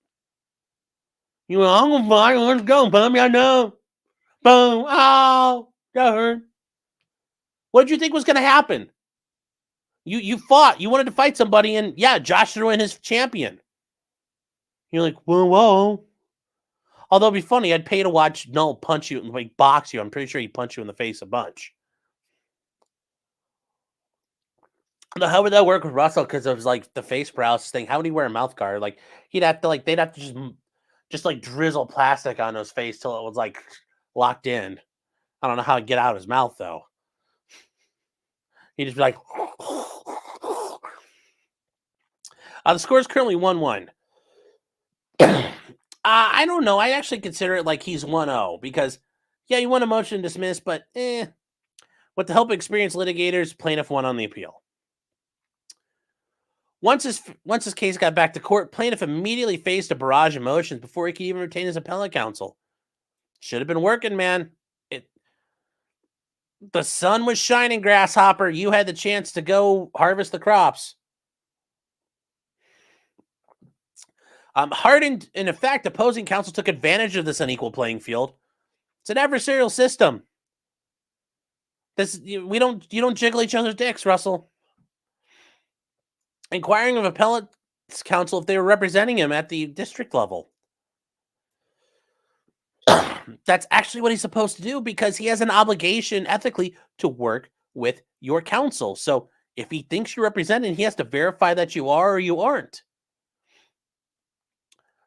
I'm going to fight. Let's go. Bum, I know. Boom. Oh, that hurt. What did you think was going to happen? You fought. You wanted to fight somebody, and yeah, Josh threw in his champion. You're like, whoa. Although it'd be funny, I'd pay to watch Null punch you and like box you. I'm pretty sure he'd punch you in the face a bunch. Now, how would that work with Russell? Because it was like the face paralysis thing. How would he wear a mouth guard? Like he'd have to like they'd have to just like drizzle plastic on his face till it was like locked in. I don't know how he'd get out of his mouth though. He'd just be like. The score is currently 1-1. I don't know. I actually consider it like he's 1-0 because, yeah, he won a motion to dismiss, but with the help of experienced litigators, plaintiff won on the appeal. Once his case got back to court, plaintiff immediately faced a barrage of motions before he could even retain his appellate counsel. Should have been working, man. The sun was shining, Grasshopper. You had the chance to go harvest the crops. Hardened, in effect, opposing counsel took advantage of this unequal playing field. It's an adversarial system. You don't jiggle each other's dicks, Russell. Inquiring of appellate counsel if they were representing him at the district level. That's actually what he's supposed to do because he has an obligation ethically to work with your counsel. So if he thinks you're representing, he has to verify that you are or you aren't.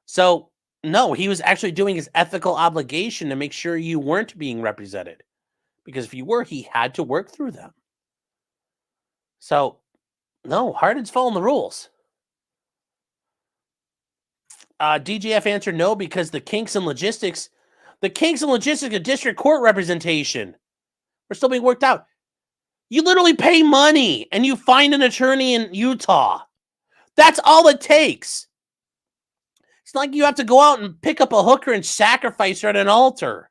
So, no, he was actually doing his ethical obligation to make sure you weren't being represented. Because if you were, he had to work through them. So, no, Harden's following the rules. DGF answered no because the kinks and logistics of district court representation were still being worked out. You literally pay money and you find an attorney in Utah. That's all it takes. It's not like you have to go out and pick up a hooker and sacrifice her at an altar.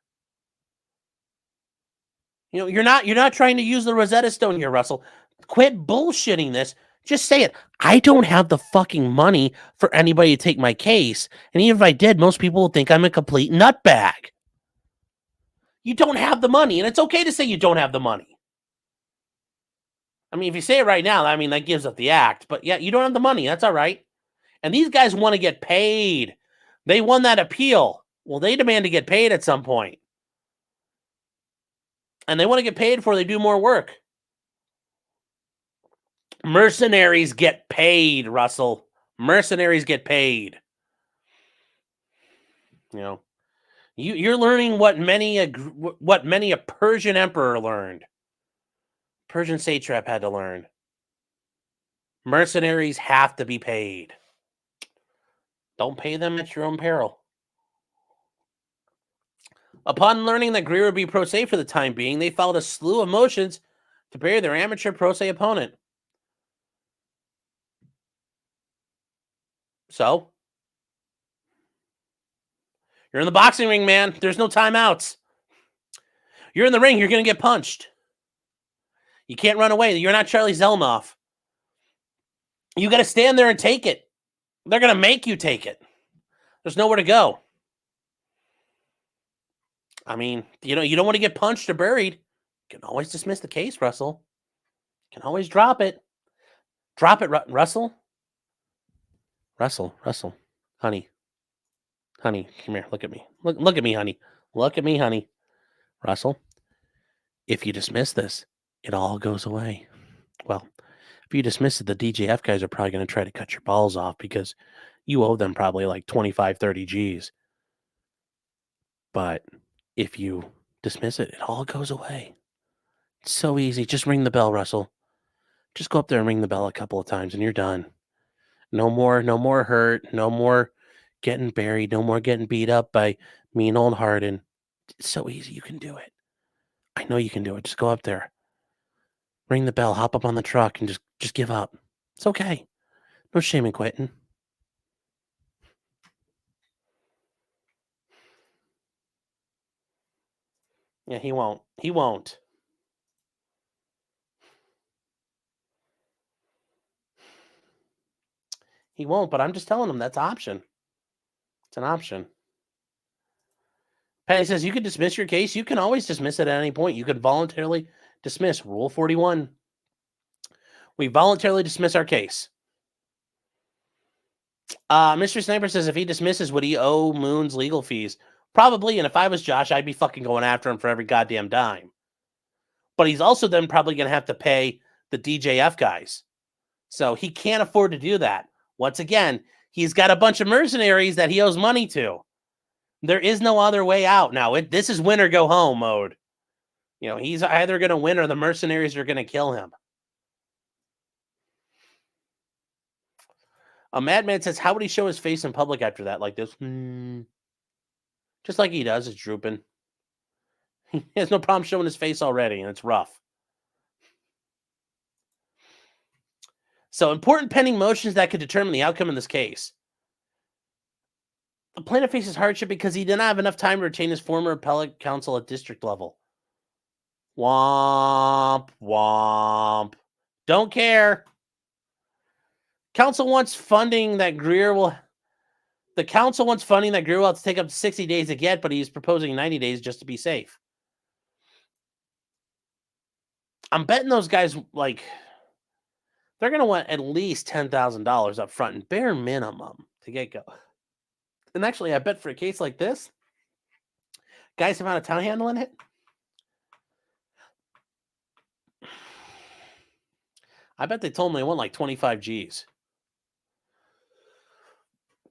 You know, you're not trying to use the Rosetta Stone here, Russell. Quit bullshitting this. Just say it. I don't have the fucking money for anybody to take my case. And even if I did, most people will think I'm a complete nutbag. You don't have the money. And it's okay to say you don't have the money. I mean, if you say it right now, I mean, that gives up the act. But yeah, you don't have the money. That's all right. And these guys want to get paid. They won that appeal. Well, they demand to get paid at some point. And they want to get paid before they do more work. Mercenaries get paid, Russell. Mercenaries get paid. You know, you're learning what many a Persian emperor learned. Persian satrap had to learn. Mercenaries have to be paid. Don't pay them at your own peril. Upon learning that Greer would be pro se for the time being, they filed a slew of motions to bury their amateur pro se opponent. So, you're in the boxing ring, man. There's no timeouts. You're in the ring. You're going to get punched. You can't run away. You're not Charlie Zelnoff. You got to stand there and take it. They're going to make you take it. There's nowhere to go. I mean, you don't want to get punched or buried. You can always dismiss the case, Russell. You can always drop it. Drop it, Russell. Russell. Honey, come here. Look at me. Look at me, honey. Look at me, honey. Russell, if you dismiss this, it all goes away. Well, if you dismiss it, the DJF guys are probably going to try to cut your balls off because you owe them probably like 25, 30 G's. But if you dismiss it, it all goes away. It's so easy. Just ring the bell, Russell. Just go up there and ring the bell a couple of times and you're done. No more hurt. No more getting buried. No more getting beat up by mean old Harden. It's so easy. You can do it. I know you can do it. Just go up there. Ring the bell. Hop up on the truck and just give up. It's okay. No shame in quitting. Yeah, he won't. He won't. He won't, but I'm just telling him that's an option. It's an option. Penny says you can dismiss your case. You can always dismiss it at any point. You can voluntarily dismiss. Rule 41. We voluntarily dismiss our case. Mr. Sniper says if he dismisses, would he owe Moon's legal fees? Probably, and if I was Josh, I'd be fucking going after him for every goddamn dime. But he's also then probably going to have to pay the DJF guys. So he can't afford to do that. Once again, he's got a bunch of mercenaries that he owes money to. There is no other way out. Now, this is win or go home mode. You know, he's either going to win or the mercenaries are going to kill him. A madman says, how would he show his face in public after that? Like this? Just like he does, it's drooping. He has no problem showing his face already, and it's rough. So, important pending motions that could determine the outcome in this case. The plaintiff faces hardship because he did not have enough time to retain his former appellate counsel at district level. Womp, womp. Don't care. Council wants funding that Greer will... The council wants funding that Greer will have to take up to 60 days to get, but he's proposing 90 days just to be safe. I'm betting those guys, like... They're going to want at least $10,000 up front, and bare minimum to get go. And actually, I bet for a case like this, guys from out of town handling it, I bet they told them they want like 25 G's.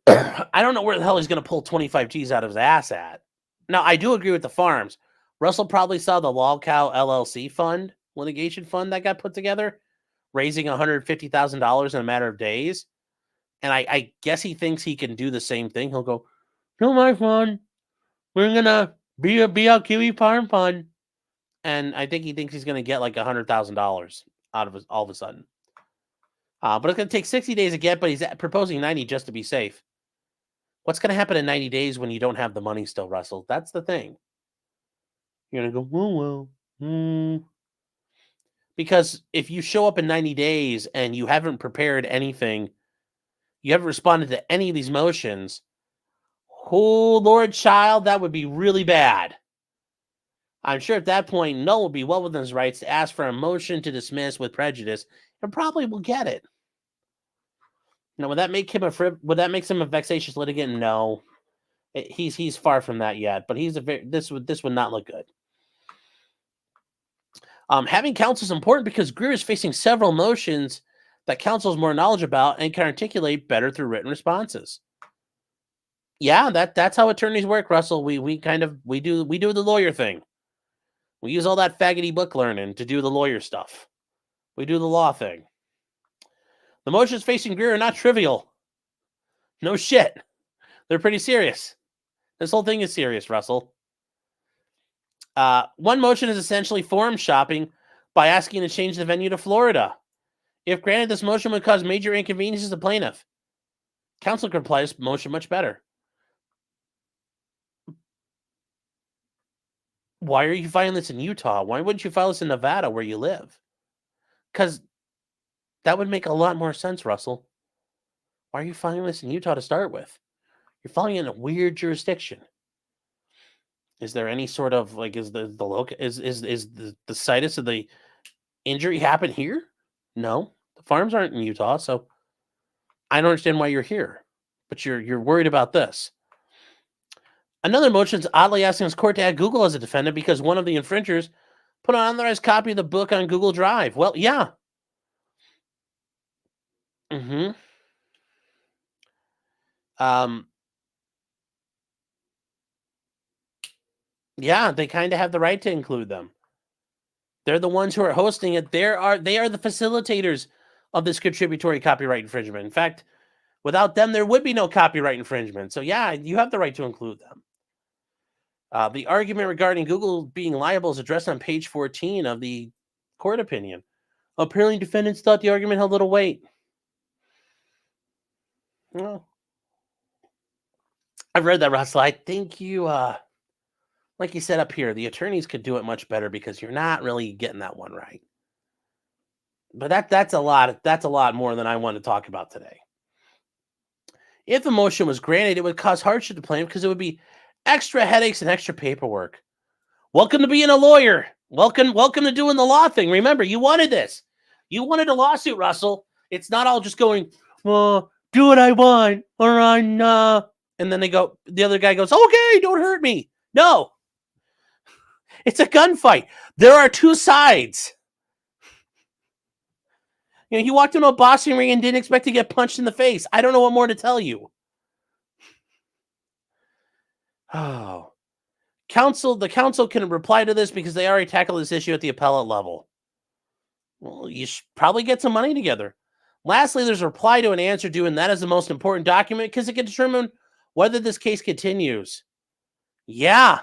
I don't know where the hell he's going to pull 25 G's out of his ass at. Now, I do agree with the farms. Russell probably saw the Log Cow LLC fund, litigation fund that got put together, raising $150,000 in a matter of days. And I guess he thinks he can do the same thing. He'll go, "No, my fun. We're going to be a Kiwi Farm fund." And I think he thinks he's going to get like $100,000 out of it all of a sudden. But it's going to take 60 days to get, but he's proposing 90 just to be safe. What's going to happen in 90 days when you don't have the money still, Russell? That's the thing. You're going to go, well. Because if you show up in 90 days and you haven't prepared anything, you haven't responded to any of these motions, oh, Lord child, that would be really bad. I'm sure at that point, Null will be well within his rights to ask for a motion to dismiss with prejudice, and probably will get it. Now, would that make him a vexatious litigant? No, he's far from that yet. But this would not look good. Having counsel is important because Greer is facing several motions that counsel has more knowledge about and can articulate better through written responses. Yeah, that's how attorneys work, Russell. We do the lawyer thing. We use all that faggoty book learning to do the lawyer stuff. We do the law thing. The motions facing Greer are not trivial. No shit. They're pretty serious. This whole thing is serious, Russell. One motion is essentially forum shopping by asking to change the venue to Florida. If granted, this motion would cause major inconveniences to the plaintiff. Counsel could apply this motion much better. Why are you filing this in Utah? Why wouldn't you file this in Nevada where you live? Because that would make a lot more sense, Russell. Why are you filing this in Utah to start with? You're filing in a weird jurisdiction. Is there any sort of is the situs of the injury happen here? No, the farms aren't in Utah, so I don't understand why you're here. But you're worried about this. Another motion is oddly asking his court to add Google as a defendant because one of the infringers put an unauthorized copy of the book on Google Drive. Well, yeah. Yeah, they kind of have the right to include them. They're the ones who are hosting it. They are the facilitators of this contributory copyright infringement. In fact, without them, there would be no copyright infringement. So yeah, you have the right to include them. The argument regarding Google being liable is addressed on page 14 of the court opinion. Apparently, defendants thought the argument held little weight. Well, I've read that, Russell. I think you, like you said up here, the attorneys could do it much better because you're not really getting that one right. But that's a lot more than I want to talk about today. If the motion was granted, it would cause hardship to plaintiff because it would be extra headaches and extra paperwork. Welcome to being a lawyer. Welcome to doing the law thing. Remember, you wanted this. You wanted a lawsuit, Russell. It's not all just going, well, do what I want, or I'm and then the other guy goes, okay, don't hurt me. No. It's a gunfight. There are two sides. He walked into a boxing ring and didn't expect to get punched in the face. I don't know what more to tell you. Oh. The council can reply to this because they already tackled this issue at the appellate level. Well, you should probably get some money together. Lastly, there's a reply to an answer due, and that is the most important document because it can determine whether this case continues. Yeah.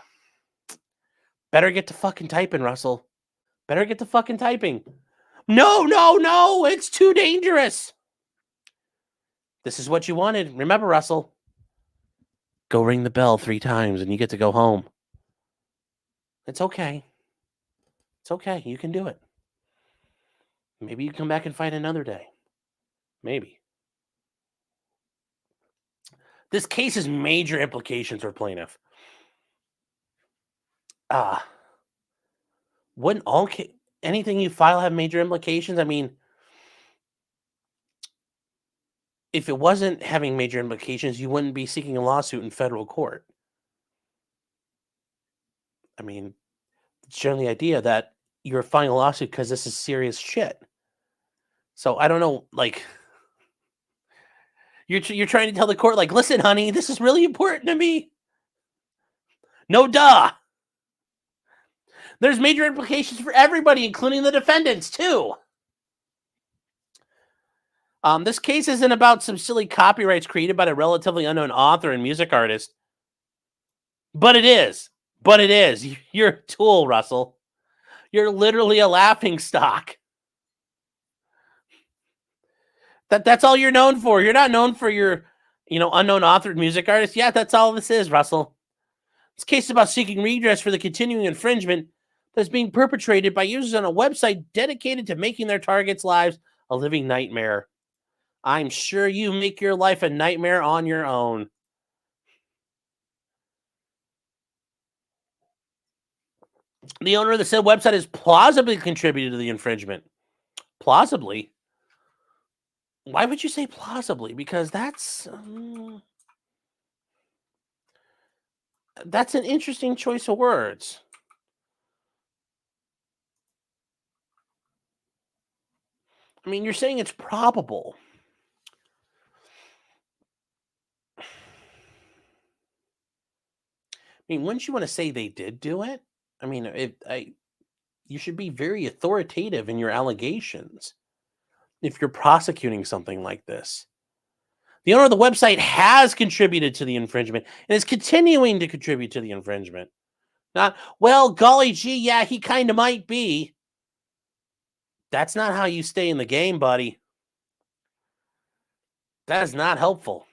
Better get to fucking typing, Russell. Better get to fucking typing. No. It's too dangerous. This is what you wanted. Remember, Russell. Go ring the bell 3 times and you get to go home. It's okay. It's okay. You can do it. Maybe you come back and fight another day. Maybe. This case has major implications for plaintiff. Wouldn't anything you file have major implications? I mean, if it wasn't having major implications, you wouldn't be seeking a lawsuit in federal court. I mean, it's generally the idea that you're filing a lawsuit because this is serious shit. So I don't know, like, you're trying to tell the court, like, listen, honey, this is really important to me. No, duh. There's major implications for everybody, including the defendants, too. This case isn't about some silly copyrights created by a relatively unknown author and music artist. But it is. You're a tool, Russell. You're literally a laughingstock. That's all you're known for. You're not known for your, unknown author and music artist. Yeah, that's all this is, Russell. This case is about seeking redress for the continuing infringement that's being perpetrated by users on a website dedicated to making their targets' lives a living nightmare. I'm sure you make your life a nightmare on your own. The owner of the said website has plausibly contributed to the infringement. Plausibly? Why would you say plausibly? Because that's an interesting choice of words. I mean, you're saying it's probable. I mean, wouldn't you want to say they did do it? I mean, you should be very authoritative in your allegations if you're prosecuting something like this. The owner of the website has contributed to the infringement and is continuing to contribute to the infringement. Not, well, golly gee, yeah, he kind of might be. That's not how you stay in the game, buddy. That is not helpful.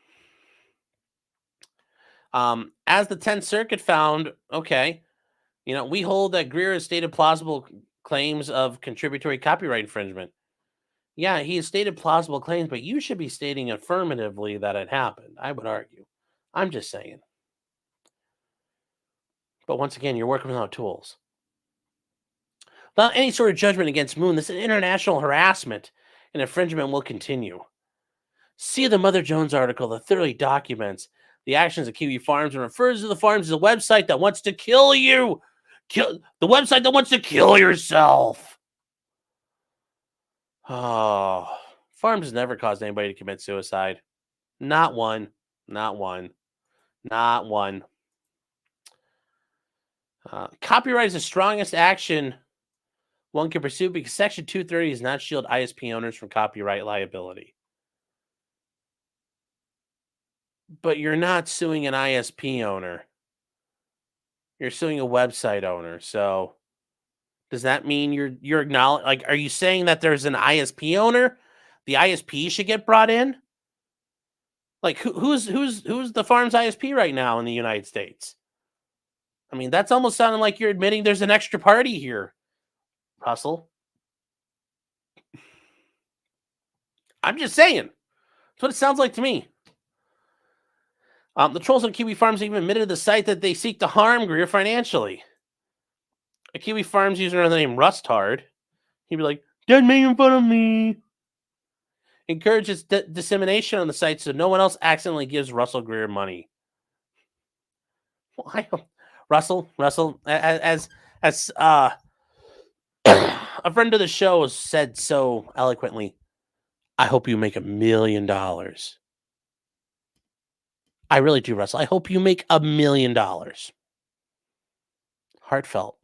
As the 10th Circuit found, okay, we hold that Greer has stated plausible claims of contributory copyright infringement. Yeah, he has stated plausible claims, but you should be stating affirmatively that it happened, I would argue. I'm just saying. But once again, you're working without tools. Without any sort of judgment against Moon, this international harassment and infringement will continue. See the Mother Jones article that thoroughly documents the actions of Kiwi Farms and refers to the farms as a website that wants to kill you. The website that wants to kill yourself. Oh, Farms has never caused anybody to commit suicide. Not one. Copyright is the strongest action one can pursue because Section 230 does not shield ISP owners from copyright liability. But you're not suing an ISP owner. You're suing a website owner. So does that mean you're acknowledging? Like, are you saying that there's an ISP owner? The ISP should get brought in? Like, who's the Farms ISP right now in the United States? I mean, that's almost sounding like you're admitting there's an extra party here, Russell. I'm just saying. That's what it sounds like to me. The trolls on Kiwi Farms even admitted to the site that they seek to harm Greer financially. A Kiwi Farms user under the name Rustard, he'd be like, Don't make fun of me. Encourages dissemination on the site so no one else accidentally gives Russell Greer money. Why, Russell, as a friend of the show said so eloquently, I hope you make $1 million. I really do, Russell. I hope you make $1 million. Heartfelt.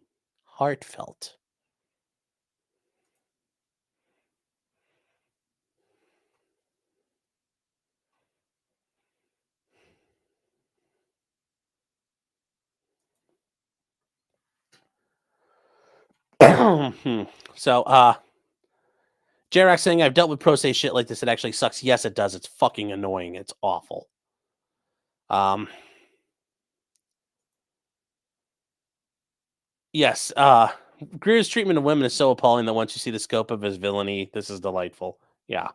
So, J-Rock saying, I've dealt with pro se shit like this. It actually sucks. Yes, it does. It's fucking annoying. It's awful. Yes, Greer's treatment of women is so appalling that once you see the scope of his villainy, this is delightful. Yeah.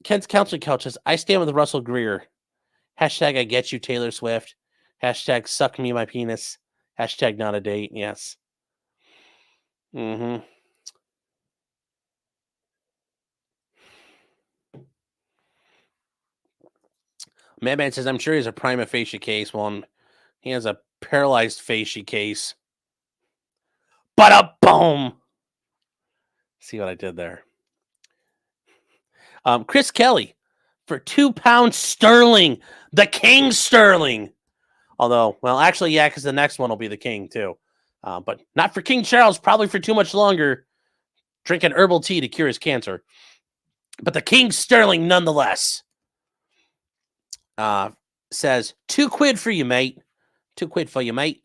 Ken's counseling couch says, I stand with Russell Greer. Hashtag I get you, Taylor Swift. Hashtag suck me my penis. Hashtag not a date. Yes. Mm-hmm. Madman says, I'm sure he has a prima facie case. Well, he has a paralyzed facie case. Ba-da-boom! See what I did there. Chris Kelly for £2 sterling. The King Sterling. Although, well, actually, yeah, because the next one will be the King, too. But not for King Charles, probably for too much longer. Drinking herbal tea to cure his cancer. But the King Sterling, nonetheless, says, £2 for you, mate. £2 for you, mate.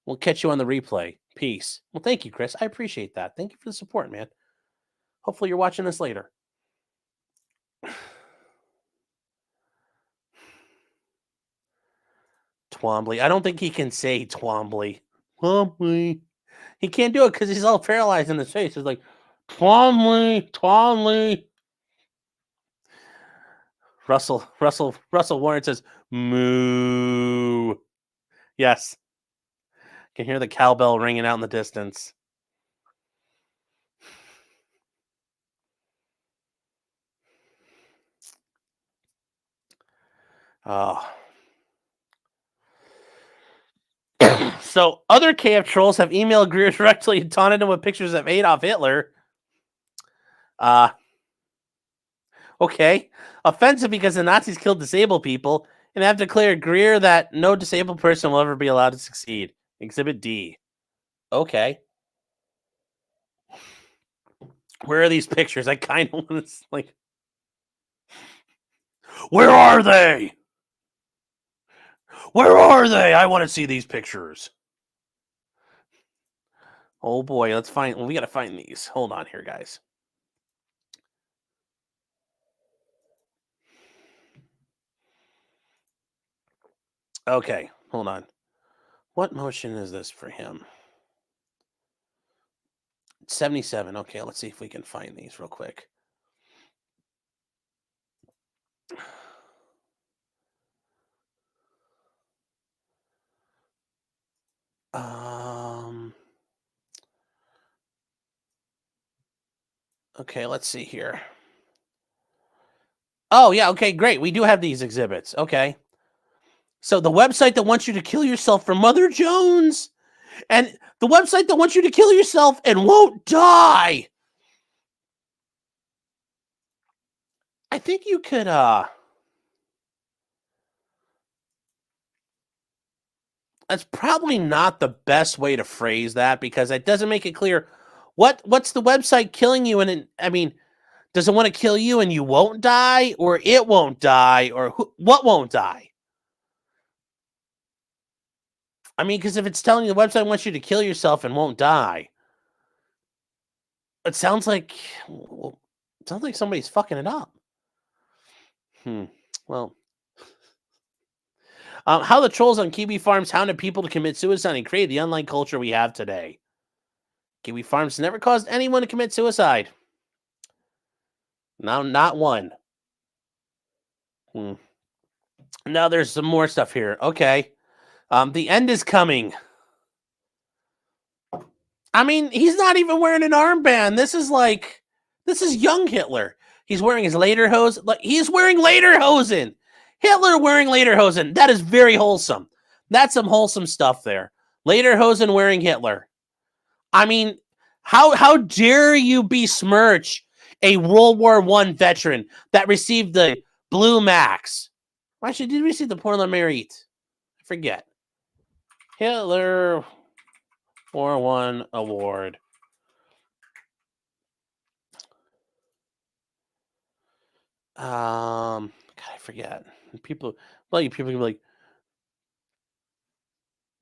We'll catch you on the replay. Peace. Well, thank you, Chris. I appreciate that. Thank you for the support, man. Hopefully you're watching this later. Twombly. I don't think he can say Twombly. Twombly. He can't do it because he's all paralyzed in the face. It's like, Twombly. Russell Warren says, moo. Yes. Can hear the cowbell ringing out in the distance. Oh. So other KF trolls have emailed Greer directly and taunted him with pictures of Adolf Hitler. Okay. Offensive because the Nazis killed disabled people and have declared Greer that no disabled person will ever be allowed to succeed. Exhibit D. Okay. Where are these pictures? I kind of want to, like, where are they? Where are they? I want to see these pictures. Oh boy, let's find. We got to find these. Hold on here, guys. Okay, hold on. What motion is this for him? 77. Okay, let's see if we can find these real quick. Okay, let's see here. Oh, yeah, okay, great. We do have these exhibits. Okay. So the website that wants you to kill yourself from Mother Jones, and the website that wants you to kill yourself and won't die. I think you could that's probably not the best way to phrase that because it doesn't make it clear what's the website killing you, and I mean, does it want to kill you and you won't die, or it won't die, or what won't die? I mean, because if it's telling you the website wants you to kill yourself and won't die, it sounds like somebody's fucking it up. Well, how the trolls on Kiwi Farms hounded people to commit suicide and create the online culture we have today. Kiwi Farms never caused anyone to commit suicide. No, not one. Now there's some more stuff here. Okay. The end is coming. I mean, he's not even wearing an armband. This is young Hitler. He's wearing his lederhosen. Like, he's wearing lederhosen. Hitler wearing lederhosen. That is very wholesome. That's some wholesome stuff there. Lederhosen wearing Hitler. I mean, how dare you besmirch a World War I veteran that received the Blue Max? Actually, did we receive the Portland Merit? I forget. Hitler War I award. God, I forget. People can be like,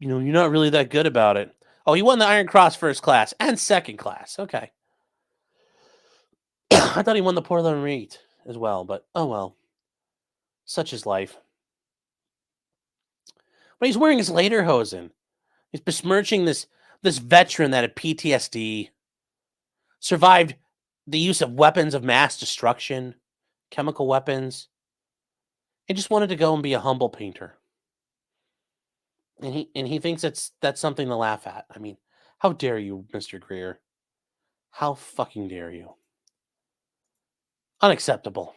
you're not really that good about it. Oh, he won the Iron Cross first class and second class. Okay. I thought he won the Portland Merit as well, but oh well. Such is life. But he's wearing his lederhosen. He's besmirching this veteran that had PTSD, survived the use of weapons of mass destruction, chemical weapons, and just wanted to go and be a humble painter. And he thinks that's something to laugh at. I mean, how dare you, Mr. Greer? How fucking dare you? Unacceptable.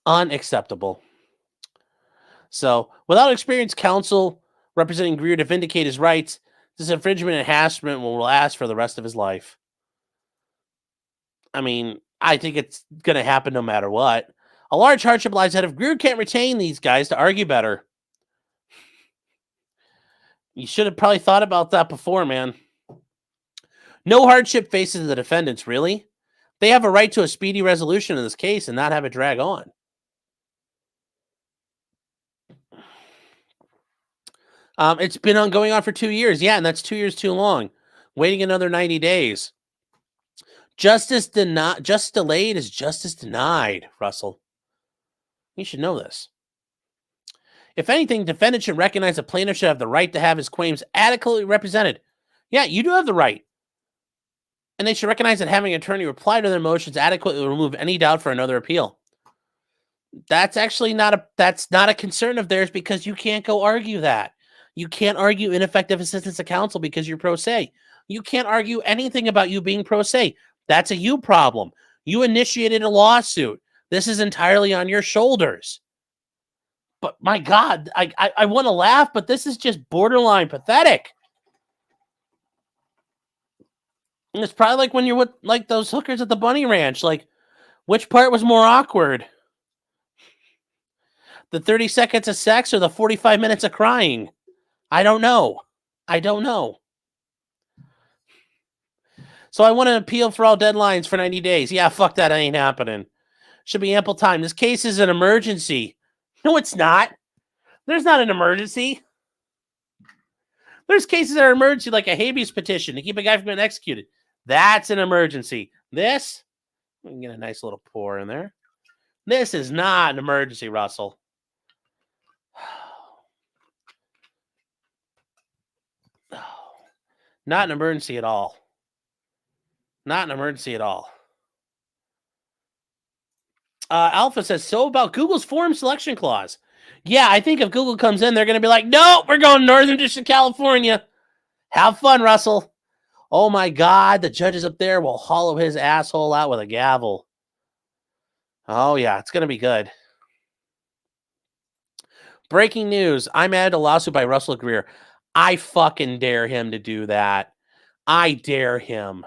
Unacceptable. So, without experienced counsel representing Greer to vindicate his rights, this infringement and harassment will last for the rest of his life. I mean, I think it's going to happen no matter what. A large hardship lies ahead if Greer can't retain these guys to argue better. You should have probably thought about that before, man. No hardship faces the defendants, really. They have a right to a speedy resolution in this case and not have it drag on. It's been going on for 2 years. Yeah, and that's 2 years too long. Waiting another 90 days. Justice delayed is justice denied, Russell. You should know this. If anything, defendant should recognize the plaintiff should have the right to have his claims adequately represented. Yeah, you do have the right. And they should recognize that having an attorney reply to their motions adequately will remove any doubt for another appeal. That's actually not a concern of theirs because you can't go argue that. You can't argue ineffective assistance of counsel because you're pro se. You can't argue anything about you being pro se. That's a you problem. You initiated a lawsuit. This is entirely on your shoulders. But my God, I want to laugh, but this is just borderline pathetic. And it's probably like when you're with like those hookers at the Bunny Ranch. Like, which part was more awkward? The 30 seconds of sex or the 45 minutes of crying? I don't know. So I want to appeal for all deadlines for 90 days. Yeah, fuck that. Ain't happening. Should be ample time. This case is an emergency. No, it's not. There's not an emergency. There's cases that are emergency, like a habeas petition to keep a guy from being executed. That's an emergency. This, we can get a nice little pour in there. This is not an emergency, Russell. Not an emergency at all. Not an emergency at all. Alpha says, so about Google's forum selection clause. Yeah, I think if Google comes in, they're going to be like, no, we're going Northern District of California. Have fun, Russell. Oh, my God. The judges up there will hollow his asshole out with a gavel. Oh, yeah. It's going to be good. Breaking news. I'm added a lawsuit by Russell Greer. I fucking dare him to do that. I dare him.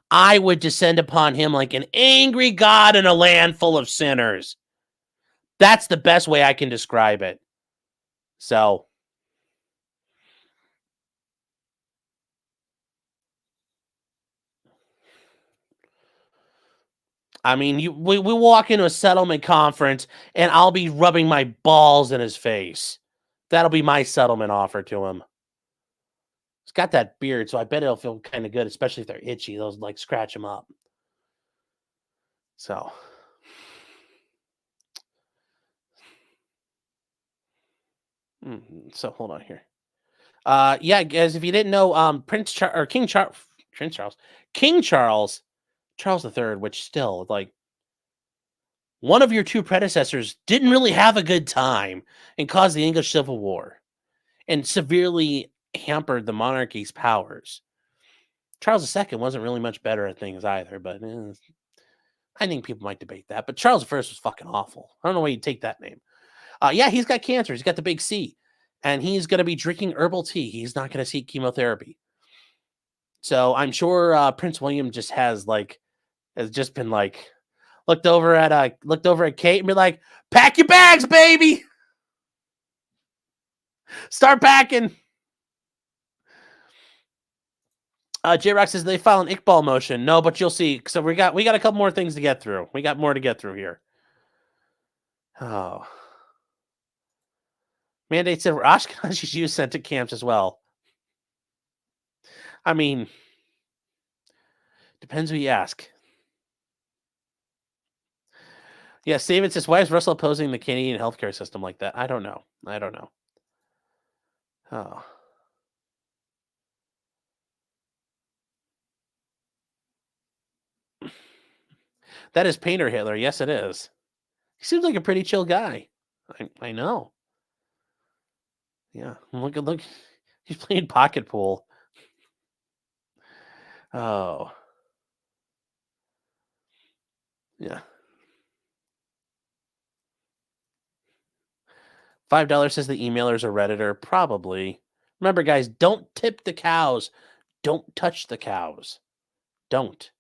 I would descend upon him like an angry God in a land full of sinners. That's the best way I can describe it. So, I mean, we walk into a settlement conference and I'll be rubbing my balls in his face. That'll be my settlement offer to him. He's got that beard, so I bet it'll feel kind of good, especially if they're itchy. Those like scratch him up. So, hold on here. Yeah, guys, if you didn't know, King Charles III, which still like one of your two predecessors didn't really have a good time and caused the English Civil War. and severely hampered the monarchy's powers. Charles II wasn't really much better at things either, but I think people might debate that. But Charles I was fucking awful. I don't know why you'd take that name. Yeah, he's got cancer. He's got the big C, and he's going to be drinking herbal tea. He's not going to seek chemotherapy. So I'm sure Prince William has just been looked over at Kate and be like, "Pack your bags, baby. Start packing." J-Rock says they file an Iqbal motion. No, but you'll see. So we got a couple more things to get through. We got more to get through here. Oh. Mandate said Ashkenazis use sent to camps as well. I mean, depends who you ask. Yeah, Steven says, why is Russell opposing the Canadian healthcare system like that? I don't know. Oh. That is Painter Hitler. Yes, it is. He seems like a pretty chill guy. I know. Yeah. Look. He's playing pocket pool. Oh. Yeah. $5 says the emailer's a Redditor. Probably. Remember, guys, don't tip the cows. Don't touch the cows. Don't.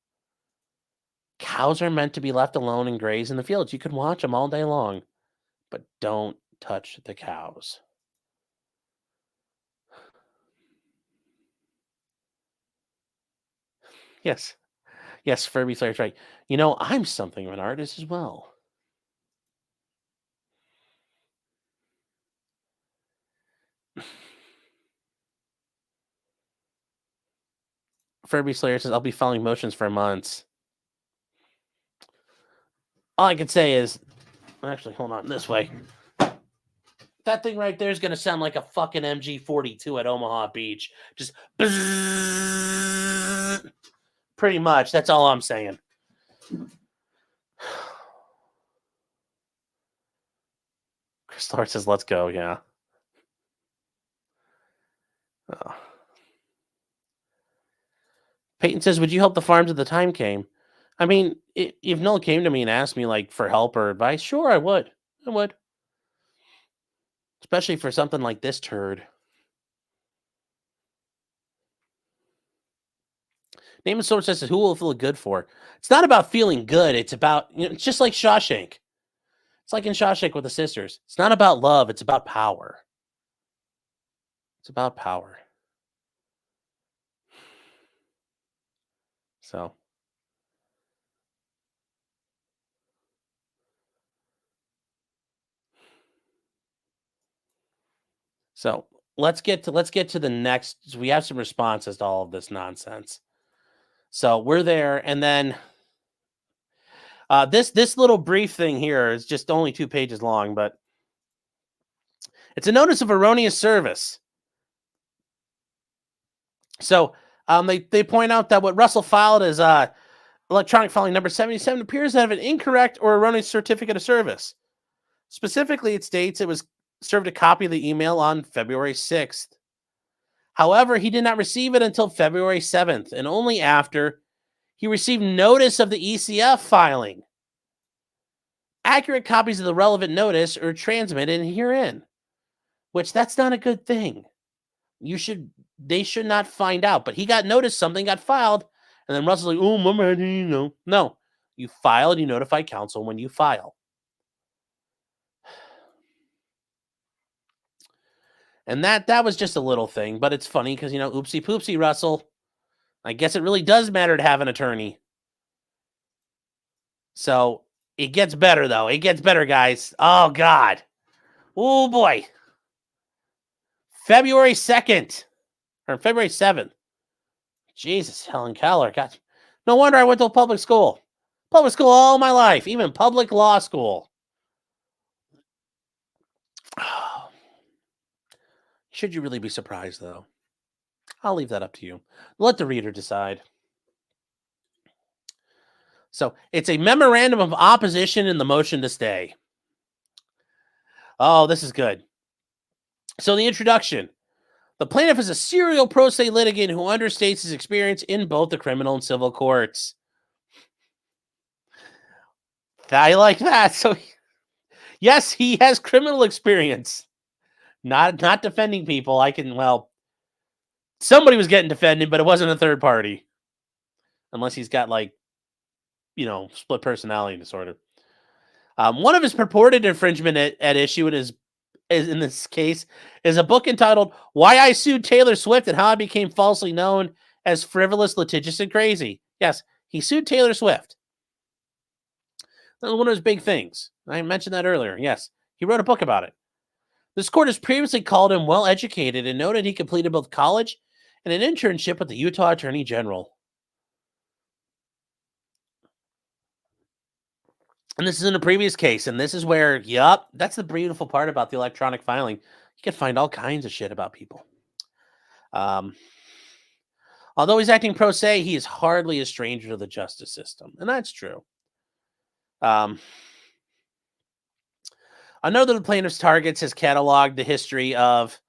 Cows are meant to be left alone and graze in the fields. You can watch them all day long, but don't touch the cows. Yes. Yes, Furby Slayer's right. You know, I'm something of an artist as well. Furby Slayer says, I'll be filing motions for months. All I can say is, actually, hold on, this way. That thing right there is going to sound like a fucking MG42 at Omaha Beach. Just bzzz. Pretty much. That's all I'm saying. Chris Lord says, let's go. Yeah. Oh. Peyton says, would you help the farms if the time came? I mean, if Noel came to me and asked me for help or advice, sure, I would. Especially for something like this turd. Name and Source says, who will feel good for? It's not about feeling good. It's about, it's just like Shawshank. It's like in Shawshank with the sisters. It's not about love. It's about power. It's about power. So let's get to the next. We have some responses to all of this nonsense. So we're there, and then this little brief thing here is just only 2 pages long, but it's a notice of erroneous service. So they point out that what Russell filed as electronic filing number 77 appears to have an incorrect or erroneous certificate of service. Specifically, it states it was served a copy of the email on February 6th. However, he did not receive it until February 7th, and only after he received notice of the ECF filing. Accurate copies of the relevant notice are transmitted herein, which that's not a good thing. They should not find out, but he got notice something got filed, and then Russell's like, oh, my man, No, you file and you notify counsel when you file. And that was just a little thing, but it's funny because, oopsie poopsie, Russell. I guess it really does matter to have an attorney. So it gets better, though. It gets better, guys. Oh, God. Oh, boy. February 2nd. Or February 7th. Jesus, Helen Keller. God. No wonder I went to public school. Public school all my life. Even public law school. Should you really be surprised, though? I'll leave that up to you. Let the reader decide. So it's a memorandum of opposition in the motion to stay. Oh, this is good. So the introduction. The plaintiff is a serial pro se litigant who understates his experience in both the criminal and civil courts. I like that. So, yes, he has criminal experience. Not defending people. Somebody was getting defended, but it wasn't a third party. Unless he's got split personality disorder. One of his purported infringement at issue in this case is a book entitled "Why I Sued Taylor Swift and How I Became Falsely Known as Frivolous, Litigious, and Crazy." Yes, he sued Taylor Swift. That was one of his big things. I mentioned that earlier. Yes, he wrote a book about it. This court has previously called him well-educated and noted he completed both college and an internship with the Utah Attorney General. And this is in a previous case, and this is where, that's the beautiful part about the electronic filing. You can find all kinds of shit about people. Although he's acting pro se, he is hardly a stranger to the justice system, and that's true. Another of the plaintiff's targets has cataloged the history of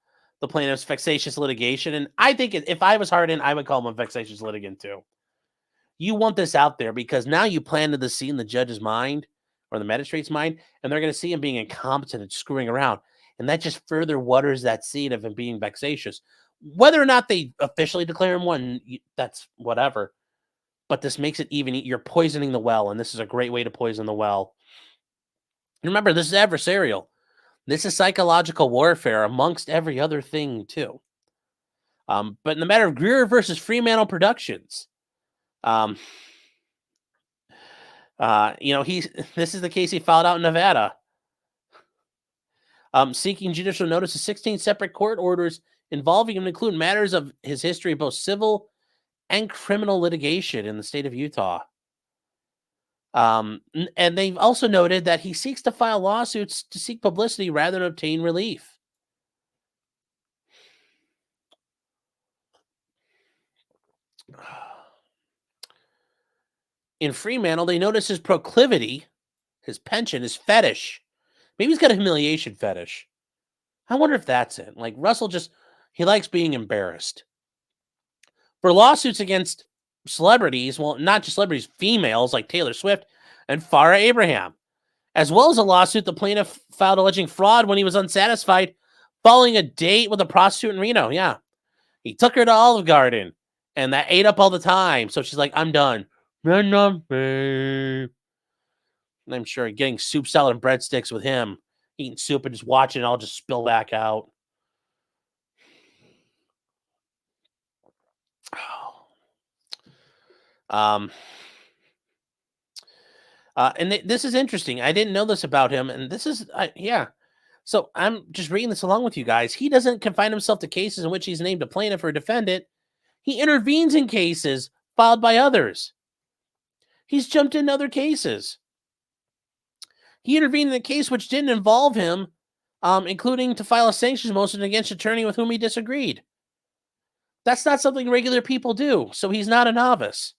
the plaintiff's vexatious litigation, and I think if I was Hardin, I would call him a vexatious litigant too. You want this out there because now you planted the seed in the judge's mind or the magistrate's mind, and they're going to see him being incompetent and screwing around, and that just further waters that seed of him being vexatious. Whether or not they officially declare him one, that's whatever. But this makes it even. You're poisoning the well, and this is a great way to poison the well. Remember, this is adversarial. This is psychological warfare amongst every other thing, too. But in the matter of Greer versus Fremantle Productions, this is the case he filed out in Nevada. Seeking judicial notice of 16 separate court orders involving him, include matters of his history of both civil and criminal litigation in the state of Utah. And they've also noted that he seeks to file lawsuits to seek publicity rather than obtain relief. In Fremantle, they notice his proclivity, his penchant, his fetish. Maybe he's got a humiliation fetish. I wonder if that's it. Like Russell he likes being embarrassed. For lawsuits against celebrities, well, not just celebrities, females like Taylor Swift and Farrah Abraham, as well as a lawsuit the plaintiff filed alleging fraud when he was unsatisfied following a date with a prostitute in Reno. Yeah. He took her to Olive Garden, and that ate up all the time. So she's like, I'm done. And I'm sure getting soup, salad, and breadsticks with him, eating soup and just watching it all just spill back out. And this is interesting. I didn't know this about him, and this is, So I'm just reading this along with you guys. He doesn't confine himself to cases in which he's named a plaintiff or a defendant. He intervenes in cases filed by others. He's jumped in other cases. He intervened in a case which didn't involve him, including to file a sanctions motion against an attorney with whom he disagreed. That's not something regular people do, so he's not a novice.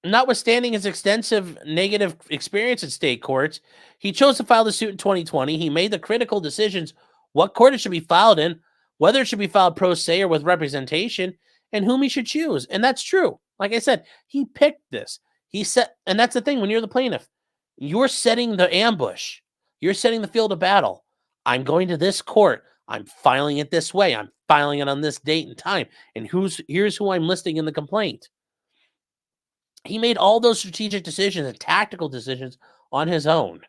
Notwithstanding his extensive negative experience in state courts, he chose to file the suit in 2020. He made the critical decisions what court it should be filed in, whether it should be filed pro se or with representation, and whom he should choose. And that's true. Like I said, he picked this. And that's the thing, when you're the plaintiff, you're setting the ambush. You're setting the field of battle. I'm going to this court. I'm filing it this way. I'm filing it on this date and time. And here's who I'm listing in the complaint. He made all those strategic decisions and tactical decisions on his own.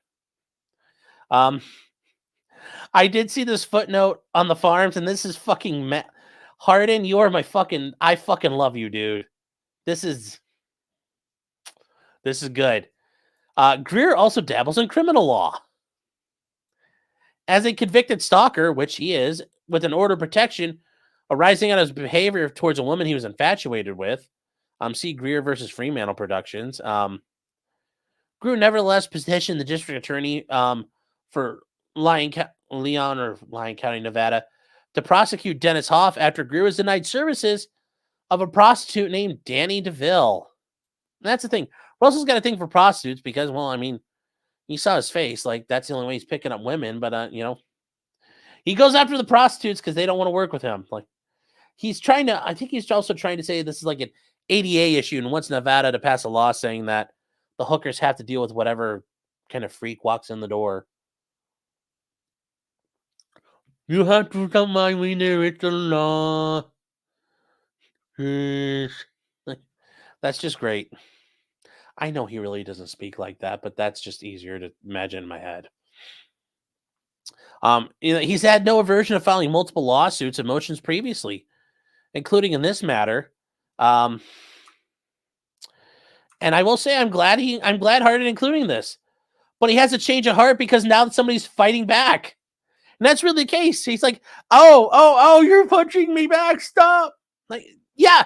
I did see this footnote on the Farms, and this is fucking Hardin. You are I fucking love you, dude. This is good. Greer also dabbles in criminal law. As a convicted stalker, which he is, with an order of protection arising out of his behavior towards a woman he was infatuated with, see Greer versus Fremantle Productions. Greer nevertheless petitioned the district attorney for Lyon County, Nevada, to prosecute Dennis Hoff after Greer was denied services of a prostitute named Danny DeVille. And that's the thing. Russell's got a thing for prostitutes because, well, I mean, you saw his face. Like, that's the only way he's picking up women. But, He goes after the prostitutes because they don't want to work with him. Like he's trying to. I think he's also trying to say this is like an ADA issue and wants Nevada to pass a law saying that the hookers have to deal with whatever kind of freak walks in the door. You have to come my way there. It's a law. Yes. Like, that's just great. I know he really doesn't speak like that, but that's just easier to imagine in my head. He's had no aversion of filing multiple lawsuits and motions previously, including in this matter. And I will say I'm glad hearted including this. But he has a change of heart because now that somebody's fighting back. And that's really the case. He's like, oh, you're punching me back. Stop. Like, yeah,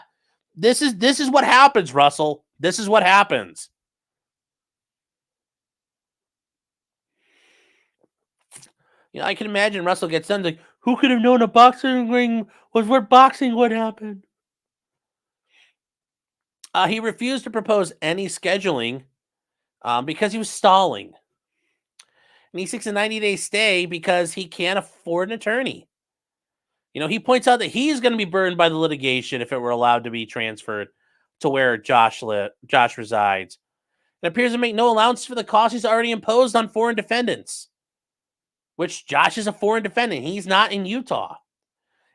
this is what happens, Russell. This is what happens. I can imagine Russell gets done like, who could have known a boxing ring was where boxing would happen? He refused to propose any scheduling because he was stalling. And he seeks a 90-day stay because he can't afford an attorney. He points out that he's going to be burned by the litigation if it were allowed to be transferred to where Josh resides. It appears to make no allowance for the costs he's already imposed on foreign defendants, which Josh is a foreign defendant. He's not in Utah.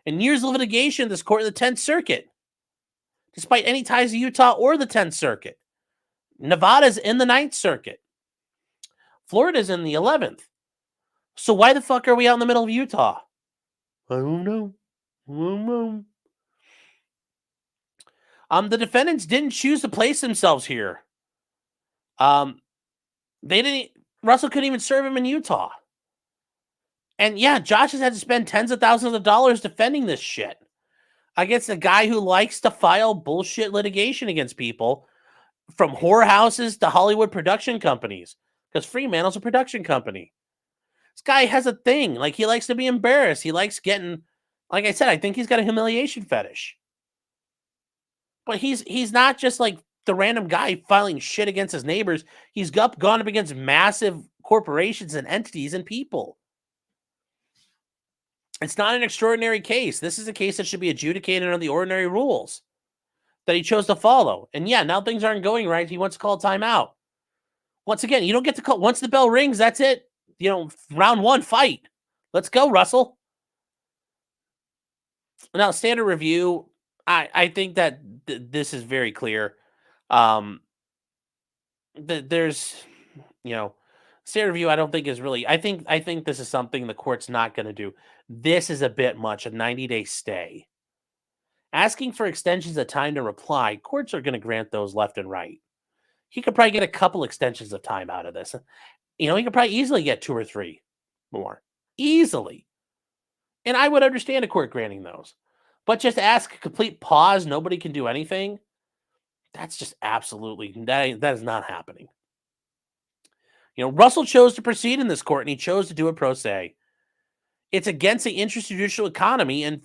And years of litigation, this court in the 10th Circuit, despite any ties to Utah or the 10th Circuit. Nevada's in the 9th Circuit. Florida's in the 11th. So why the fuck are we out in the middle of Utah? I don't know. The defendants didn't choose to place themselves here. Russell couldn't even serve him in Utah. And yeah, Josh has had to spend tens of thousands of dollars defending this shit against a guy who likes to file bullshit litigation against people from whorehouses to Hollywood production companies, because Fremantle's a production company. This guy has a thing. Like, he likes to be embarrassed. He likes getting, like I said, I think he's got a humiliation fetish. But he's not just like the random guy filing shit against his neighbors. He's gone up against massive corporations and entities and people. It's not an extraordinary case. This is a case that should be adjudicated under the ordinary rules that he chose to follow. And yeah, now things aren't going right. He wants to call timeout. Once again, you don't get to call. Once the bell rings, that's it. Round one, fight. Let's go, Russell. Now, standard review, I think that this is very clear. There's, standard review, I don't think is really. I think this is something the court's not going to do. This is a bit much, a 90-day stay. Asking for extensions of time to reply, courts are going to grant those left and right. He could probably get a couple extensions of time out of this. He could probably easily get 2 or 3 more. Easily. And I would understand a court granting those. But just ask a complete pause, nobody can do anything. That's just absolutely, that is not happening. Russell chose to proceed in this court, and he chose to do it pro se. It's against the interjudicial economy and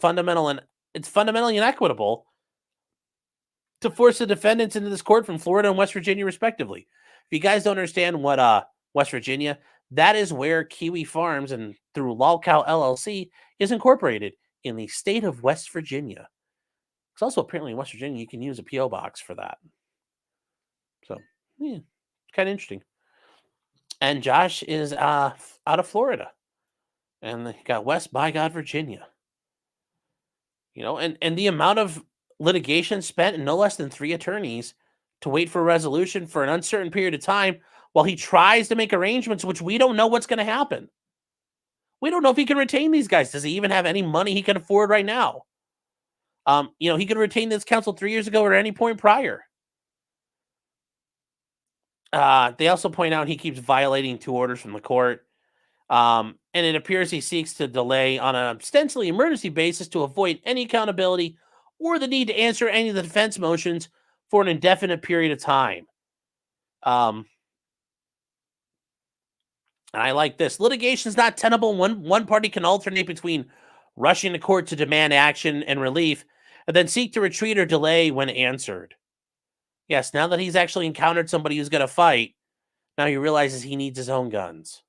it's fundamentally inequitable to force the defendants into this court from Florida and West Virginia, respectively. If you guys don't understand what West Virginia, that is where Kiwi Farms and through LolCow LLC is incorporated in the state of West Virginia. It's also apparently in West Virginia you can use a P.O. box for that. So, yeah, kind of interesting. And Josh is out of Florida. And he got West by God, Virginia. And the amount of litigation spent in no less than 3 attorneys to wait for a resolution for an uncertain period of time while he tries to make arrangements, which we don't know what's going to happen. We don't know if he can retain these guys. Does he even have any money he can afford right now? He could retain this counsel 3 years ago or at any point prior. They also point out he keeps violating 2 orders from the court. And it appears he seeks to delay on an ostensibly emergency basis to avoid any accountability or the need to answer any of the defense motions for an indefinite period of time. And I like this. Litigation is not tenable. One party can alternate between rushing to court to demand action and relief, and then seek to retreat or delay when answered. Yes, now that he's actually encountered somebody who's going to fight, now he realizes he needs his own guns.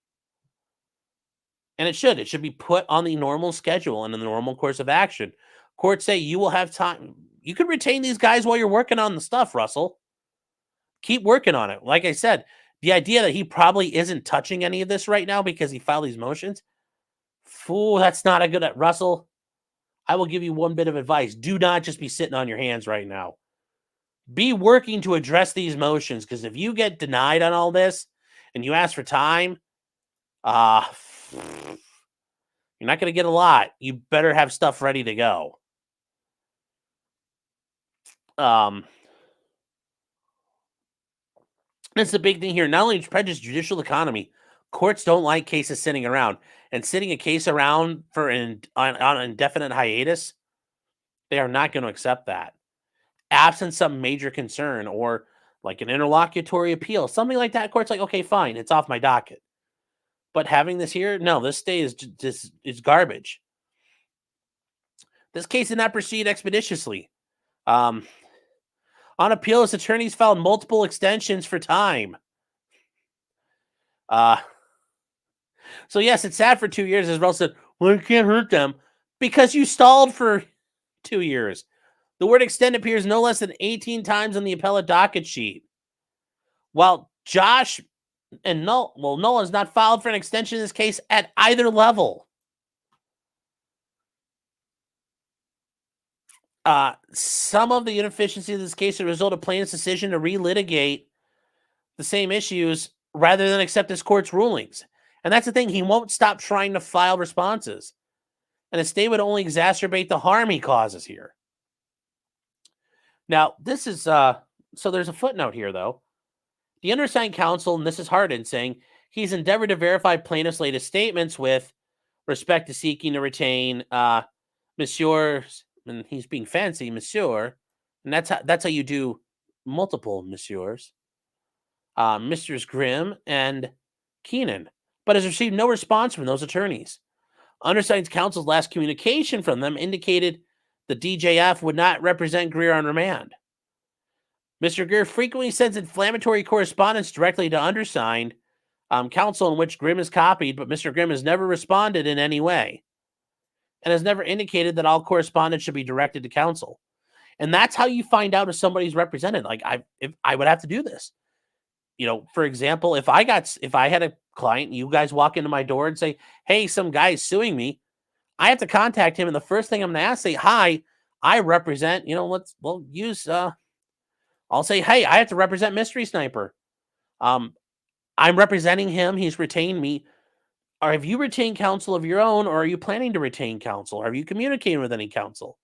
And it should be put on the normal schedule and in the normal course of action. Courts say you will have time. You can retain these guys while you're working on the stuff, Russell. Keep working on it. Like I said, the idea that he probably isn't touching any of this right now because he filed these motions, fool, that's not a good at Russell. I will give you one bit of advice. Do not just be sitting on your hands right now. Be working to address these motions, because if you get denied on all this and you ask for time, you're not going to get a lot. You better have stuff ready to go. That's the big thing here. Not only prejudice judicial economy, courts don't like cases sitting around. And sitting a case around for on an indefinite hiatus, they are not going to accept that. Absent some major concern or like an interlocutory appeal, something like that, court's like, okay, fine, it's off my docket. But having this here, no, this stay is garbage. This case did not proceed expeditiously. On appeal, his attorneys filed multiple extensions for time. So yes, it's sad for 2 years, as Russell said, well, it can't hurt them because you stalled for 2 years. The word extend appears no less than 18 times on the appellate docket sheet. While Josh and Nolan's not filed for an extension in this case at either level. Some of the inefficiency of this case is a result of plaintiff's decision to relitigate the same issues rather than accept this court's rulings. And that's the thing. He won't stop trying to file responses. And a stay would only exacerbate the harm he causes here. Now, this is, so there's a footnote here, though. The undersigned counsel, and this is Hardin, saying he's endeavored to verify plaintiff's latest statements with respect to seeking to retain Monsieur, and he's being fancy, Monsieur, and that's how you do multiple Messieurs, Messrs. Grimm and Keenan, but has received no response from those attorneys. Undersigned counsel's last communication from them indicated the DJF would not represent Greer on remand. Mr. Greer frequently sends inflammatory correspondence directly to undersigned counsel in which Grimm is copied, but Mr. Grimm has never responded in any way and has never indicated that all correspondence should be directed to counsel. And that's how you find out if somebody's represented. Like if I would have to do this. You know, for example, if I had a client, you guys walk into my door and say, hey, some guy is suing me, I have to contact him. And the first thing I'm going to ask, say, hi, I represent, I'll say, hey, I have to represent Mystery Sniper. I'm representing him. He's retained me. Or have you retained counsel of your own, or are you planning to retain counsel? Are you communicating with any counsel?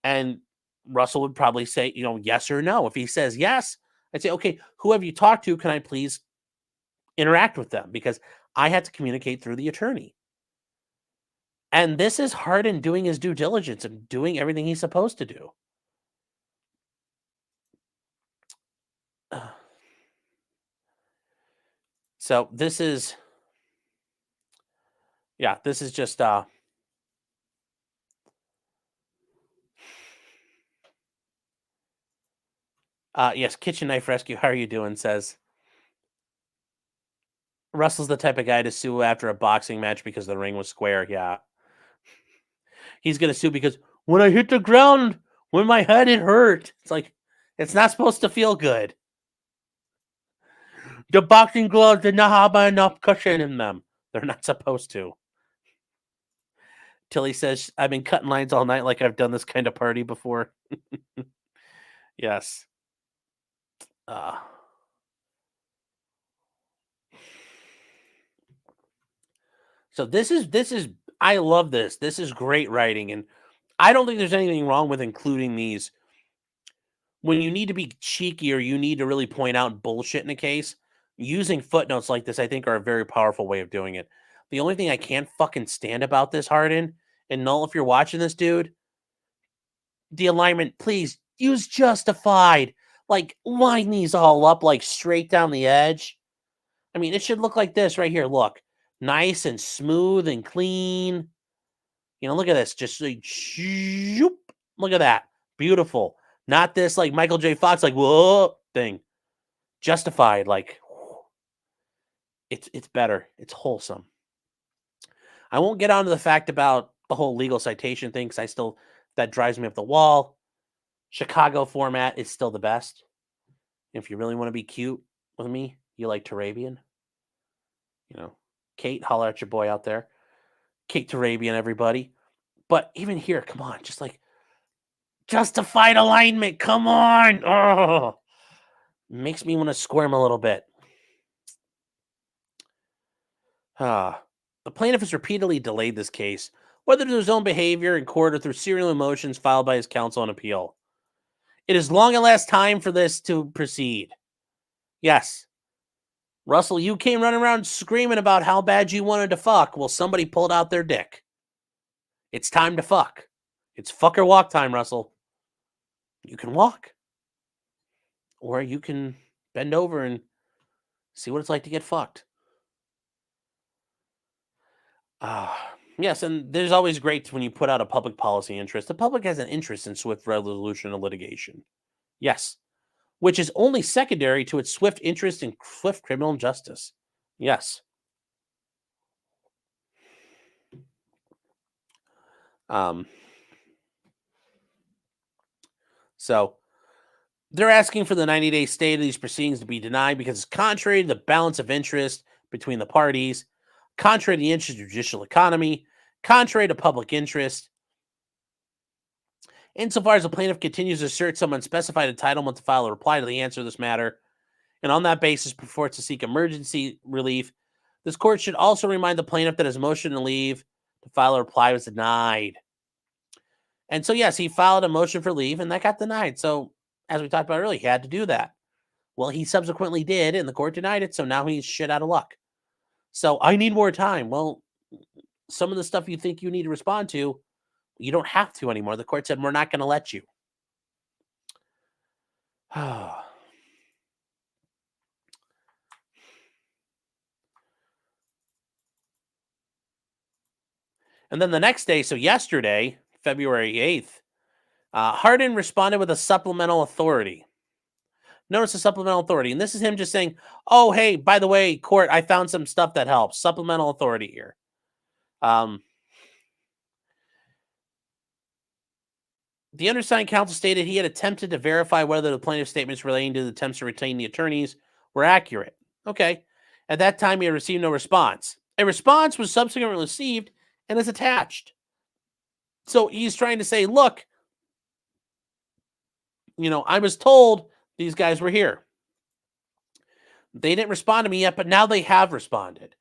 And Russell would probably say, yes or no. If he says yes, I'd say, okay, who have you talked to? Can I please interact with them? Because I had to communicate through the attorney. And this is Hardin doing his due diligence and doing everything he's supposed to do. So this is just yes, Kitchen Knife Rescue, how are you doing? Says Russell's the type of guy to sue after a boxing match because the ring was square. Yeah. He's gonna sue because when I hit the ground, when my head it hurt. It's like, it's not supposed to feel good. The boxing gloves did not have enough cushion in them. They're not supposed to. Tilly says, I've been cutting lines all night like I've done this kind of party before. Yes. So this is I love this. This is great writing, and I don't think there's anything wrong with including these when you need to be cheeky or you need to really point out bullshit in a case. Using footnotes like this, I think, are a very powerful way of doing it. The only thing I can't fucking stand about this, Hardin, and Null, if you're watching this, dude, the alignment, please use justified. Like, line these all up, like, straight down the edge. I mean, it should look like this right here. Look, nice and smooth and clean. Look at this. Just like, shoop. Look at that. Beautiful. Not this, like, Michael J. Fox, like, whoa, thing. Justified, like, it's better. It's wholesome. I won't get onto the fact about the whole legal citation thing because that drives me up the wall. Chicago format is still the best. If you really want to be cute with me, you like Turabian. Kate, holler at your boy out there. Kate Turabian, everybody. But even here, come on, just like justified alignment. Come on. Oh, makes me want to squirm a little bit. The plaintiff has repeatedly delayed this case, whether through his own behavior in court or through serial motions filed by his counsel on appeal. It is long at last time for this to proceed. Yes. Russell, you came running around screaming about how bad you wanted to fuck. Well, somebody pulled out their dick. It's time to fuck. It's fuck or walk time, Russell. You can walk. Or you can bend over and see what it's like to get fucked. Yes, and there's always great when you put out a public policy interest. The public has an interest in swift resolution of litigation. Yes, which is only secondary to its swift interest in swift criminal justice. Yes. So they're asking for the 90-day stay of these proceedings to be denied because it's contrary to the balance of interest between the parties, contrary to the interest of the judicial economy, contrary to public interest. Insofar as the plaintiff continues to assert some unspecified entitlement to file a reply to the answer to this matter, and on that basis purports to seek emergency relief, this court should also remind the plaintiff that his motion to leave to file a reply was denied. And so, yes, he filed a motion for leave, and that got denied. So, as we talked about earlier, he had to do that. Well, he subsequently did, and the court denied it, so now he's shit out of luck. So, I need more time. Well, some of the stuff you think you need to respond to, you don't have to anymore. The court said, we're not going to let you. And then the next day, so yesterday, February 8th, Hardin responded with a supplemental authority. Notice the supplemental authority. And this is him just saying, oh, hey, by the way, court, I found some stuff that helps. Supplemental authority here. The undersigned counsel stated he had attempted to verify whether the plaintiff's statements relating to the attempts to retain the attorneys were accurate. Okay. At that time, he had received no response. A response was subsequently received and is attached. So he's trying to say, look, I was told these guys were here. They didn't respond to me yet, but now they have responded.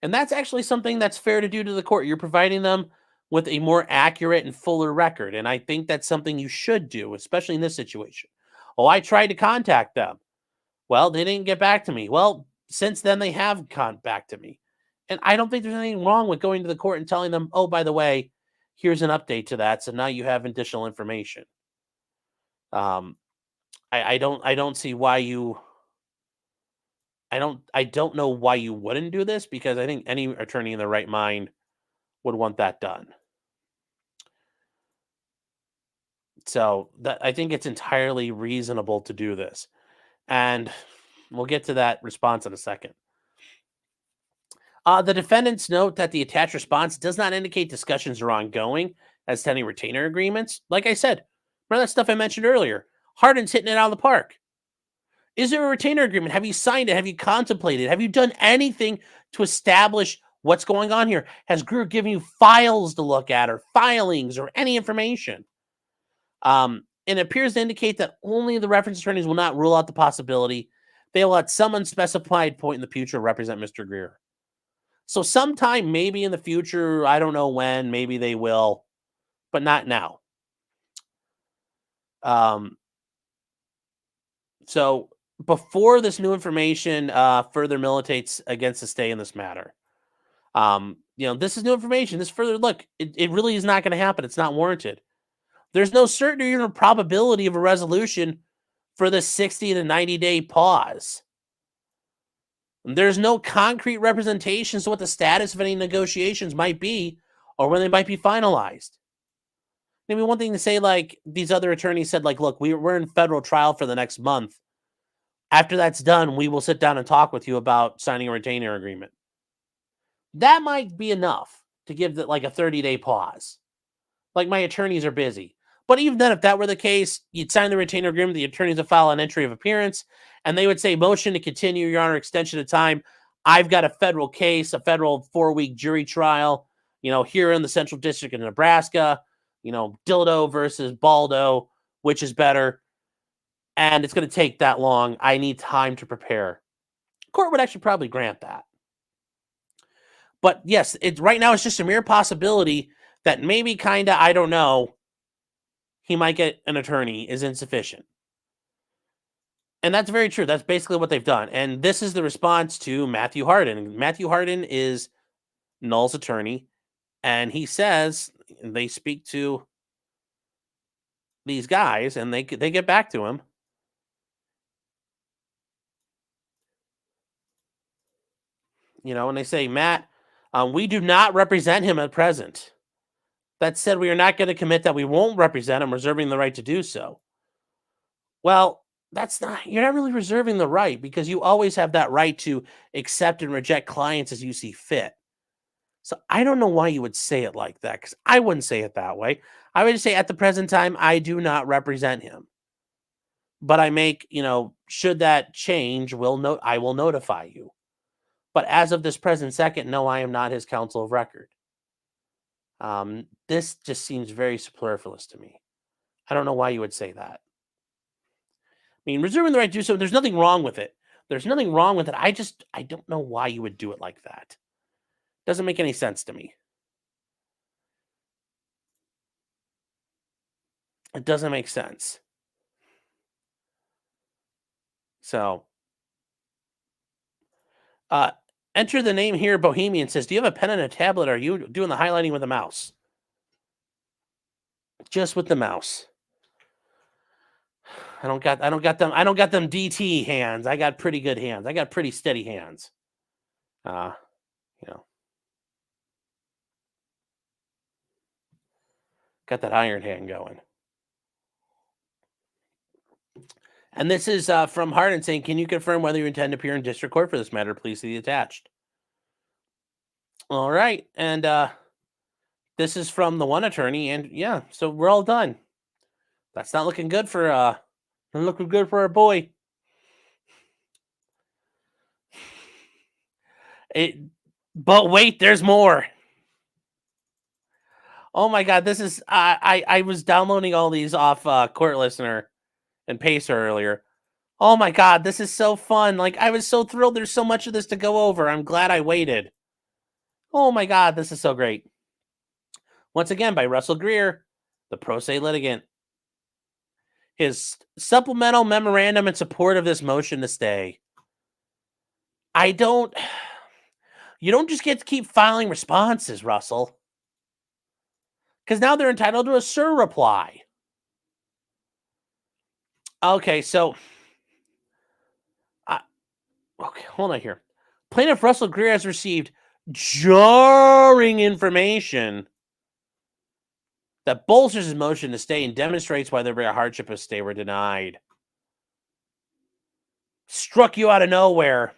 And that's actually something that's fair to do to the court. You're providing them with a more accurate and fuller record. And I think that's something you should do, especially in this situation. Oh, I tried to contact them. Well, they didn't get back to me. Well, since then, they have gotten back to me. And I don't think there's anything wrong with going to the court and telling them, oh, by the way, here's an update to that. So now you have additional information. I don't see why you... I don't know why you wouldn't do this, because I think any attorney in their right mind would want that done. So I think it's entirely reasonable to do this. And we'll get to that response in a second. The defendants note that the attached response does not indicate discussions are ongoing as to any retainer agreements. Like I said, remember that stuff I mentioned earlier? Hardin's hitting it out of the park. Is there a retainer agreement? Have you signed it? Have you contemplated? Have you done anything to establish what's going on here? Has Greer given you files to look at, or filings, or any information? It appears to indicate that only the reference attorneys will not rule out the possibility they will at some unspecified point in the future represent Mr. Greer. So sometime maybe in the future, I don't know when, maybe they will, but not now. So before this new information further militates against the stay in this matter, this is new information. This further look, it really is not going to happen. It's not warranted. There's no certainty or probability of a resolution for the 60 to 90-day pause. There's no concrete representations to what the status of any negotiations might be or when they might be finalized. Maybe one thing to say, like these other attorneys said, like, look, we're in federal trial for the next month. After that's done, we will sit down and talk with you about signing a retainer agreement. That might be enough. to give like a 30-day pause. Like, my attorneys are busy. But even then, if that were the case, you'd sign the retainer agreement, the attorneys would file an entry of appearance, and they would say, motion to continue, Your Honor, extension of time. I've got a federal case, a federal 4-week jury trial, here in the Central District of Nebraska, dildo versus baldo, which is better? And it's going to take that long. I need time to prepare. Court would actually probably grant that. But yes, right now it's just a mere possibility that maybe I don't know, he might get an attorney is insufficient. And that's very true. That's basically what they've done. And this is the response to Matthew Hardin. Matthew Hardin is Null's attorney. And he says they speak to these guys and they get back to him. And they say, Matt, we do not represent him at present. That said, we are not going to commit that we won't represent him, reserving the right to do so. Well, you're not really reserving the right, because you always have that right to accept and reject clients as you see fit. So I don't know why you would say it like that, because I wouldn't say it that way. I would just say, at the present time, I do not represent him. But I make, should that change, I will notify you. But as of this present second, no, I am not his counsel of record. This just seems very superfluous to me. I don't know why you would say that. I mean, reserving the right to do so, there's nothing wrong with it. There's nothing wrong with it. I don't know why you would do it like that. Doesn't make any sense to me. It doesn't make sense. So, enter the name here, Bohemian says, do you have a pen and a tablet? Or are you doing the highlighting with a mouse? Just with the mouse. I don't got them DT hands. I got pretty good hands. I got pretty steady hands. Got that iron hand going. And this is from Hardin saying, can you confirm whether you intend to appear in district court for this matter? Please see the attached. All right. And this is from the one attorney. And yeah, so we're all done. That's not looking good for our boy. But wait, there's more. Oh my God, this is I was downloading all these off Court Listener and Pacer earlier. Oh my God, this is so fun. Like, I was so thrilled. There's so much of this to go over. I'm glad I waited. Oh my God, this is so great. Once again, by Russell Greer, the pro se litigant. His supplemental memorandum in support of this motion to stay. You don't just get to keep filing responses, Russell. Because now they're entitled to a sir reply. Okay, so... okay, hold on here. Plaintiff Russell Greer has received jarring information that bolsters his motion to stay and demonstrates why the hardship of stay were denied. Struck you out of nowhere.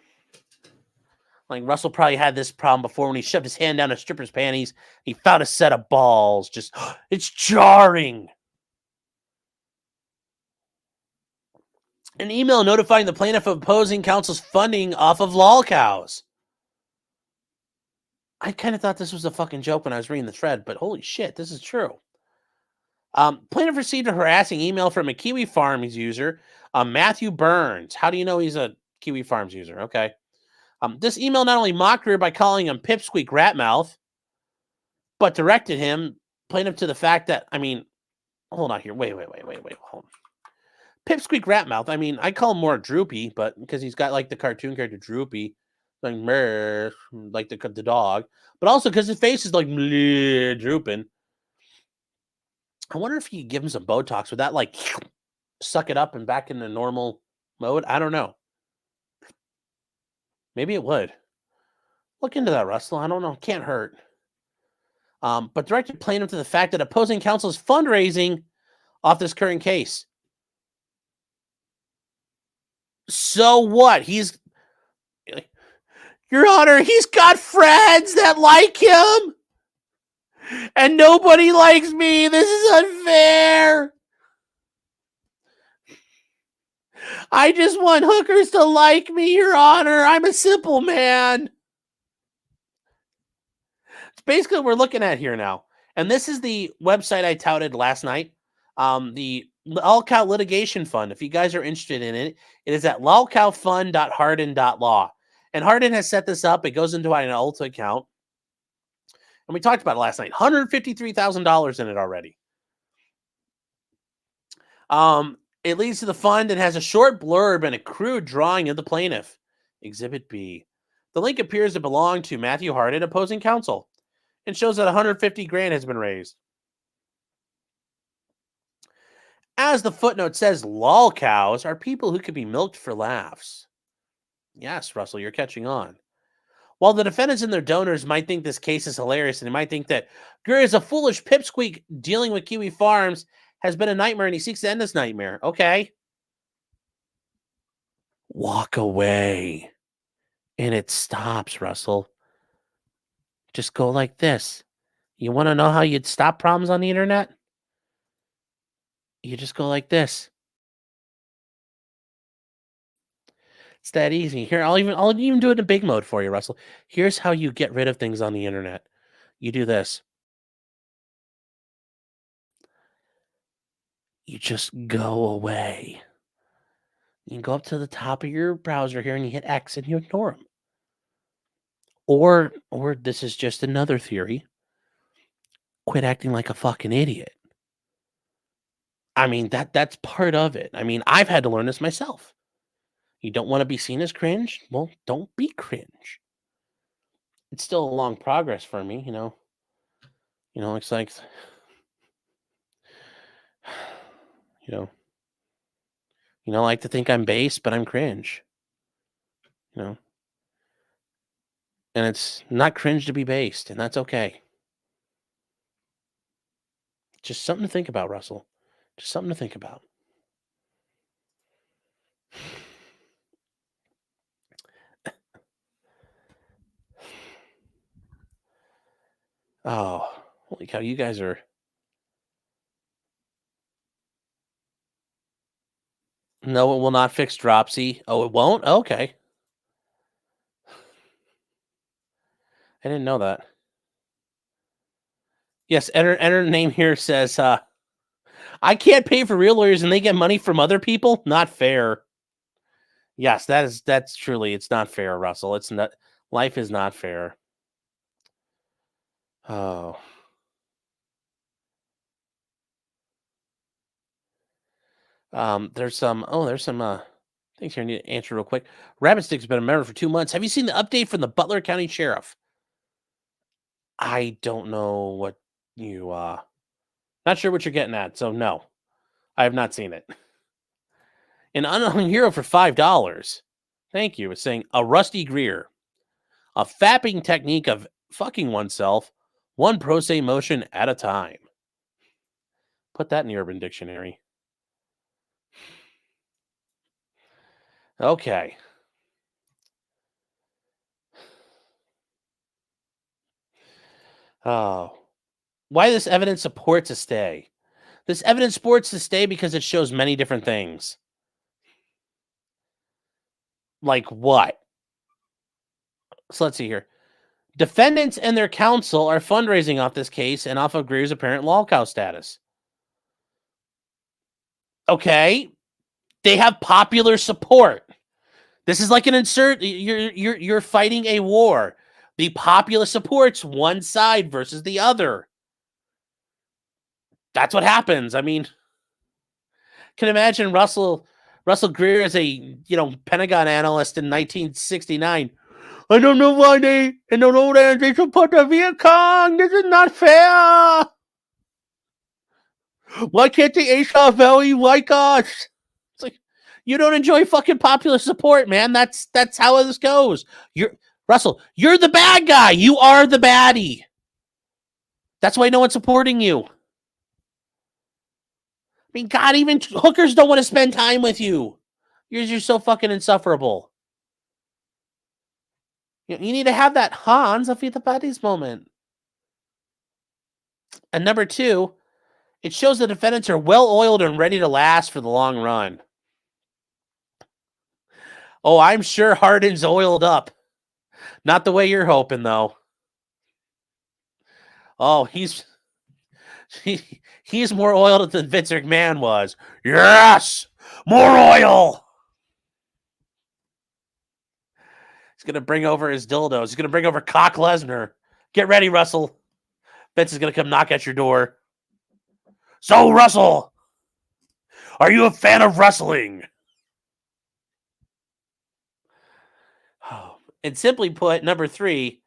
Like, Russell probably had this problem before when he shoved his hand down a stripper's panties. He found a set of balls. Just, it's jarring. An email notifying the plaintiff of opposing counsel's funding off of lol cows. I kind of thought this was a fucking joke when I was reading the thread, but holy shit, this is true. Plaintiff received a harassing email from a Kiwi Farms user, Matthew Burns. How do you know he's a Kiwi Farms user? Okay. This email not only mocked her by calling him pipsqueak ratmouth, but directed him, plaintiff, to the fact that, hold on here. Wait, hold on. Pipsqueak ratmouth. I call him more Droopy, but because he's got like the cartoon character Droopy, like meh, like the dog, but also because his face is like bleh, drooping. I wonder if you could give him some Botox. Would that like suck it up and back into normal mode? I don't know. Maybe it would. Look into that, Russell. I don't know. Can't hurt. But directed plaintiff to the fact that opposing counsel is fundraising off this current case. So what? Your Honor, he's got friends that like him. And nobody likes me. This is unfair. I just want hookers to like me, Your Honor. I'm a simple man. It's basically what we're looking at here now. And this is the website I touted last night. The Lolcow Litigation Fund. If you guys are interested in it, it is at lolcowfund.hardin.law. And Hardin has set this up. It goes into an Ulta account. And we talked about it last night. $153,000 in it already. It leads to the fund and has a short blurb and a crude drawing of the plaintiff. Exhibit B. The link appears to belong to Matthew Hardin, opposing counsel, and shows that 150 grand has been raised. As the footnote says, lol cows are people who could be milked for laughs. Yes, Russell, you're catching on. While the defendants and their donors might think this case is hilarious, and they might think that Greer is a foolish pipsqueak dealing with Kiwi Farms has been a nightmare, and he seeks to end this nightmare. Okay. Walk away. And it stops, Russell. Just go like this. You want to know how you'd stop problems on the internet? You just go like this. It's that easy. Here, I'll even do it in big mode for you, Russell. Here's how you get rid of things on the internet. You do this. You just go away. You can go up to the top of your browser here and you hit X and you ignore them. Or this is just another theory. Quit acting like a fucking idiot. I mean, that's part of it. I mean, I've had to learn this myself. You don't want to be seen as cringe? Well, don't be cringe. It's still a long progress for me, you know. It's like, I like to think I'm base, but I'm cringe. And it's not cringe to be based, and that's okay. Just something to think about, Russell. Just something to think about. Oh, holy cow, you guys are... No, it will not fix dropsy. Oh, it won't? Okay. I didn't know that. Yes, enter name here says, I can't pay for real lawyers and they get money from other people? Not fair. Yes, that's truly, it's not fair, Russell. It's not, life is not fair. Oh. There's some things here I need to answer real quick. Rabbit Stick's been a member for 2 months. Have you seen the update from the Butler County Sheriff? I don't know what you, not sure what you're getting at, so no. I have not seen it. An unknown hero for $5. Thank you. It's saying a rusty Greer. A fapping technique of fucking oneself, one pro se motion at a time. Put that in the Urban Dictionary. Okay. Oh. Why this evidence supports a stay? This evidence supports the stay because it shows many different things. Like what? So let's see here. Defendants and their counsel are fundraising off this case and off of Greer's apparent lolcow status. Okay. They have popular support. This is like an insert. You're fighting a war. The populace supports one side versus the other. That's what happens. I mean, can imagine Russell Greer as a Pentagon analyst in 1969. I don't know why they support the Viet Cong. This is not fair. Why can't the Asia Valley like us? It's like, you don't enjoy fucking popular support, man. That's how this goes. Russell, you're the bad guy. You are the baddie. That's why no one's supporting you. I mean, God, even hookers don't want to spend time with you. You're so fucking insufferable. You need to have that Hans of the Buddies moment. And number 2, it shows the defendants are well-oiled and ready to last for the long run. Oh, I'm sure Harden's oiled up. Not the way you're hoping, though. Oh, he's more oiled than Vince McMahon was. Yes! More oil! He's going to bring over his dildos. He's going to bring over Cock Lesnar. Get ready, Russell. Vince is going to come knock at your door. So, Russell, are you a fan of wrestling? And simply put, number 3,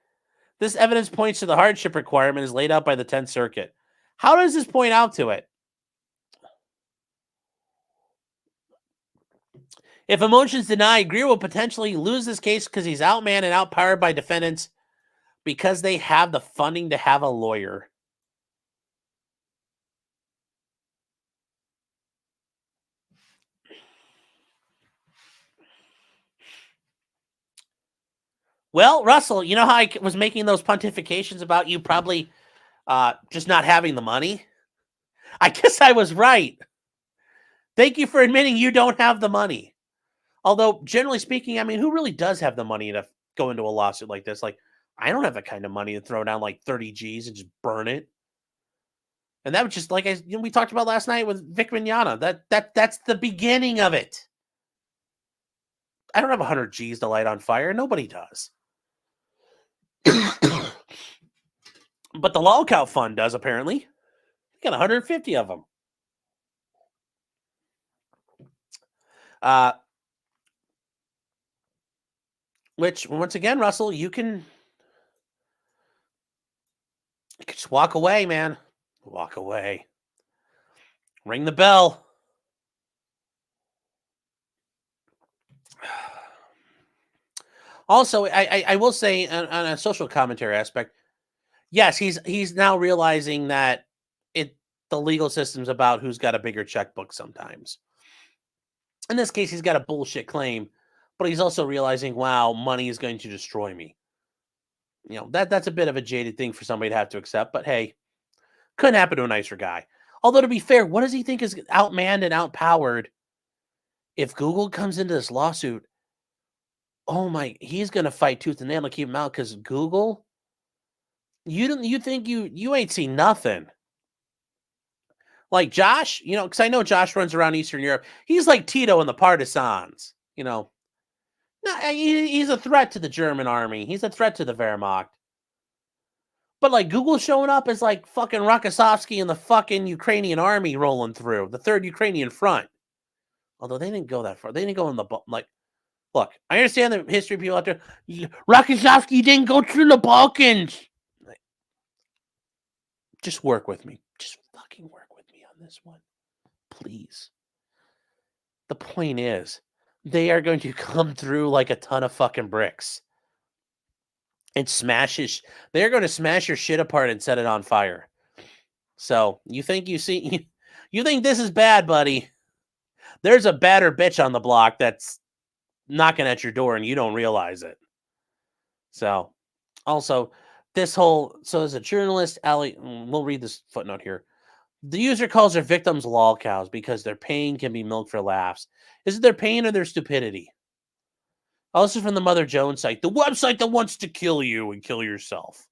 this evidence points to the hardship requirement as laid out by the 10th Circuit. How does this point out to it? If a motion is denied, Greer will potentially lose this case because he's outmanned and outpowered by defendants because they have the funding to have a lawyer. Well, Russell, you know how I was making those pontifications about you probably just not having the money? I guess I was right. Thank you for admitting you don't have the money. Although, generally speaking, I mean, who really does have the money to go into a lawsuit like this? Like, I don't have the kind of money to throw down like 30 G's and just burn it. And that was just like we talked about last night with Vic Mignogna. That's the beginning of it. I don't have 100 G's to light on fire. Nobody does. But the Lolcout Fund does, apparently. We got 150 of them. Which, once again, Russell, you can just walk away, man. Walk away. Ring the bell. Also, I will say on a social commentary aspect, yes, he's now realizing that the legal system's about who's got a bigger checkbook sometimes. In this case, he's got a bullshit claim, but he's also realizing, wow, money is going to destroy me. You know, that's a bit of a jaded thing for somebody to have to accept, but hey, couldn't happen to a nicer guy. Although, to be fair, what does he think is outmanned and outpowered? If Google comes into this lawsuit, oh my, he's going to fight tooth and nail to keep him out because Google, you think you ain't seen nothing. Like Josh, you know, because I know Josh runs around Eastern Europe. He's like Tito in the Partisans, you know. No, he's a threat to the German army. He's a threat to the Wehrmacht. But like Google showing up as like fucking Rokossovsky and the fucking Ukrainian army rolling through the 3rd Ukrainian front. Although they didn't go that far. They didn't go in the like. Look, I understand the history people out there. Rokossovsky didn't go through the Balkans. Like, just work with me. Just fucking work with me on this one, please. The point is, they are going to come through like a ton of fucking bricks and they're going to smash your shit apart and set it on fire. So you think you think this is bad, buddy? There's a badder bitch on the block that's knocking at your door and you don't realize it. So also so as a journalist, Allie, we'll read this footnote here. The user calls their victims lol cows because their pain can be milked for laughs. Is it their pain or their stupidity? Also from the Mother Jones site, the website that wants to kill you and kill yourself.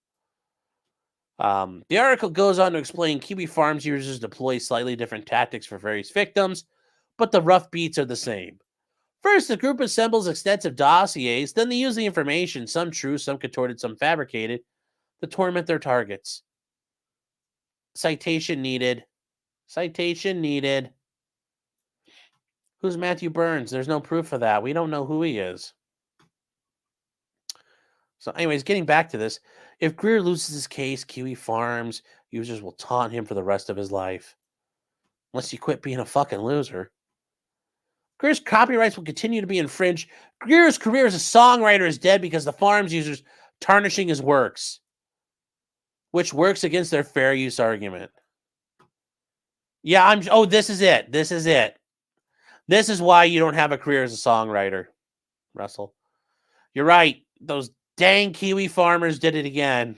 The article goes on to explain Kiwi Farms users deploy slightly different tactics for various victims, but the rough beats are the same. First, the group assembles extensive dossiers, then they use the information, some true, some contorted, some fabricated, to torment their targets. Citation needed. Citation needed. Who's Matthew Burns? There's no proof of that. We don't know who he is. So anyways, getting back to this, if Greer loses his case, Kiwi Farms users will taunt him for the rest of his life. Unless you quit being a fucking loser. Greer's copyrights will continue to be infringed. Greer's career as a songwriter is dead because the Farms users tarnishing his works, which works against their fair use argument. Yeah, this is it. This is it. This is why you don't have a career as a songwriter, Russell. You're right. Those dang Kiwi farmers did it again.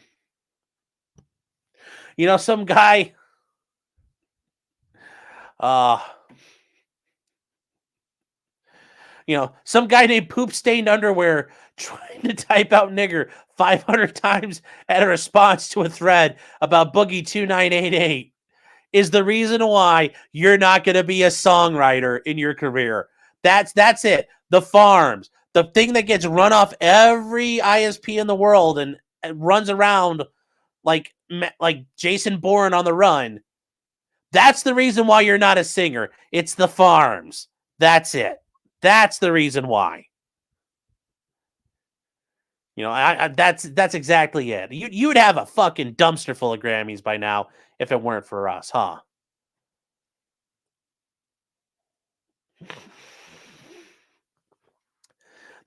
some guy. Some guy named Poop Stained Underwear trying to type out nigger 500 times at a response to a thread about Boogie 2988 is the reason why you're not going to be a songwriter in your career. That's it. The Farms, the thing that gets run off every ISP in the world and runs around like Jason Bourne on the run. That's the reason why you're not a singer. It's the Farms. That's it. That's the reason why. That's exactly it. You would have a fucking dumpster full of Grammys by now if it weren't for us, huh?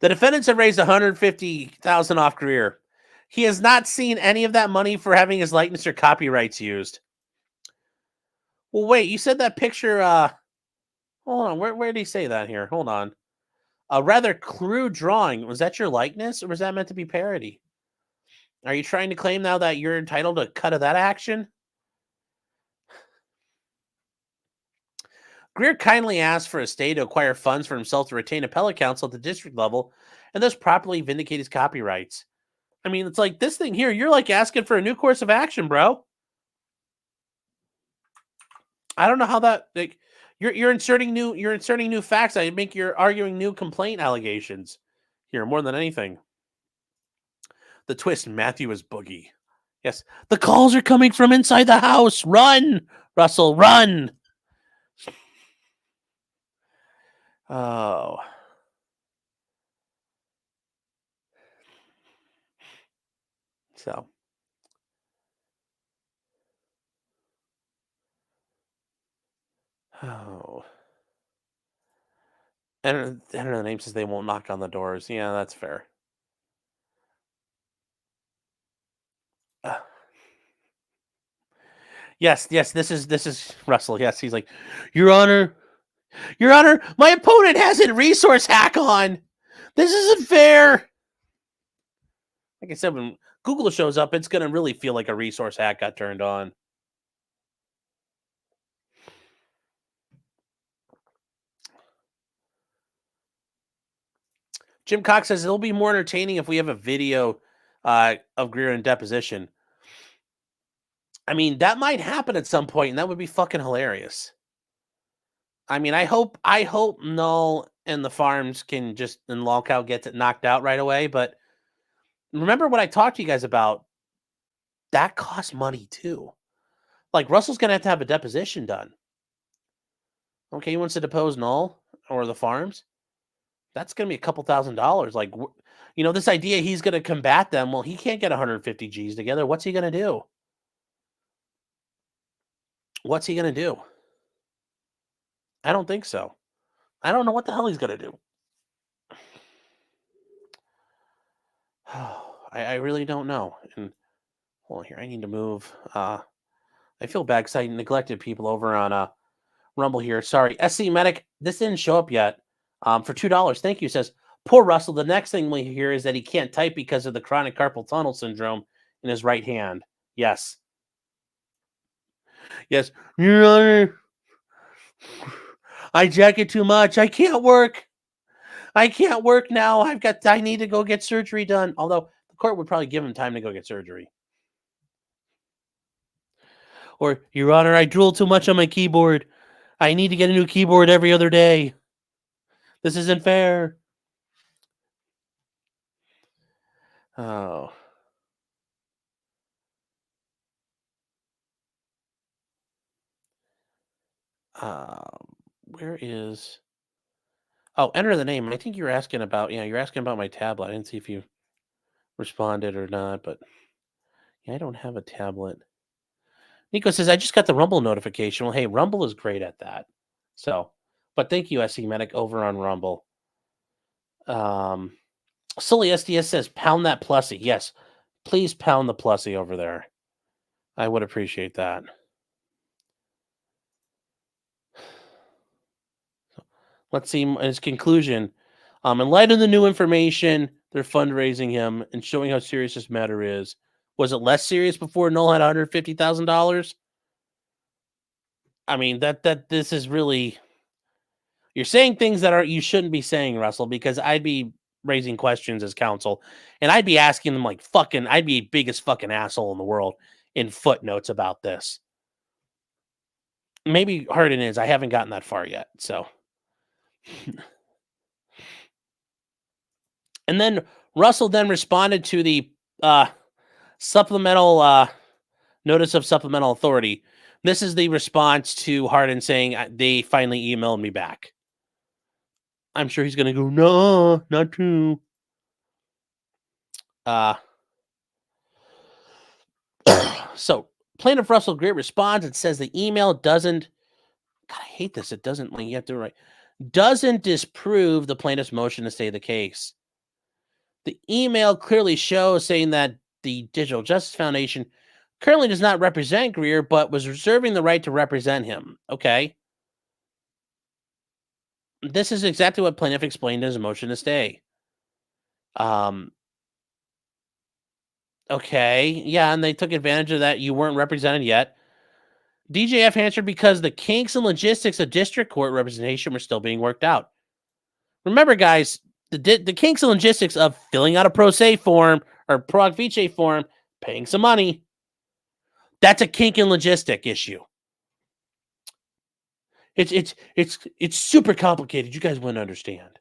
The defendants have raised $150,000 off Greer. He has not seen any of that money for having his likeness or copyrights used. Well, wait, you said that picture. Hold on, where did he say that here? Hold on. A rather crude drawing. Was that your likeness, or was that meant to be parody? Are you trying to claim now that you're entitled to a cut of that action? Greer kindly asked for a stay to acquire funds for himself to retain appellate counsel at the district level and thus properly vindicate his copyrights. I mean, it's like this thing here. You're like asking for a new course of action, bro. I don't know how that you're inserting new facts. I think you're arguing new complaint allegations here more than anything. The twist, Matthew is Boogie. Yes, the calls are coming from inside the house. Run, Russell, run. Oh. So. Oh. And the name says they won't knock on the doors. Yeah, that's fair. Yes, this is Russell. Yes, he's like, Your Honor, my opponent has a resource hack on. This isn't fair. Like I said, when Google shows up, it's gonna really feel like a resource hack got turned on. Jim Cox says it'll be more entertaining if we have a video of Greer in deposition. I mean, that might happen at some point, and that would be fucking hilarious. I mean, I hope Null and the Farms can just and Lolcow gets it knocked out right away. But remember what I talked to you guys about? That costs money too. Like Russell's gonna have a deposition done. Okay, he wants to depose Null or the Farms. That's gonna be a couple $1,000s. Like, this idea he's gonna combat them. Well, he can't get 150 G's together. What's he gonna do? What's he gonna do? I don't think so. I don't know what the hell he's gonna do. I really don't know. And hold on here, I need to move. I feel bad because I neglected people over on Rumble here. Sorry, SC Medic. This didn't show up yet. For $2, thank you. Says poor Russell. The next thing we hear is that he can't type because of the chronic carpal tunnel syndrome in his right hand. Yes. Yes, Your Honor. I jack it too much. I can't work. I can't work now. I need to go get surgery done. Although the court would probably give him time to go get surgery. Or, Your Honor, I drool too much on my keyboard. I need to get a new keyboard every other day. This isn't fair. Oh. Where is... Oh, enter the name. I think you're asking about... Yeah, you're asking about my tablet. I didn't see if you responded or not, but... Yeah, I don't have a tablet. Nico says, I just got the Rumble notification. Well, hey, Rumble is great at that. So, but thank you, SC Medic, over on Rumble. Sully SDS says, pound that plussy. Yes, please pound the plussy over there. I would appreciate that. Let's see his conclusion. In light of the new information, they're fundraising him and showing how serious this matter is. Was it less serious before Noel had $150,000? I mean, this is really, you're saying things that you shouldn't be saying, Russell, because I'd be raising questions as counsel, and I'd be asking them like I'd be biggest fucking asshole in the world in footnotes about this. Maybe Hardin is. I haven't gotten that far yet, so. And then Russell then responded to the supplemental notice of supplemental authority. This is the response to Hardin saying they finally emailed me back. I'm sure he's going to go, no, not true. So plaintiff Russell Greer responds and says the email doesn't, God, I hate this. It doesn't, like, you have to write, doesn't disprove the plaintiff's motion to stay the case. The email clearly shows saying that the Digital Justice Foundation currently does not represent Greer, but was reserving the right to represent him. Okay. This is exactly what plaintiff explained in his motion to stay. Okay. Yeah, and they took advantage of that. You weren't represented yet. DJF answered because the kinks and logistics of district court representation were still being worked out. Remember, guys, the kinks and logistics of filling out a pro se form or pro hoc vice form, paying some money, that's a kink and logistic issue. It's super complicated. You guys wouldn't understand.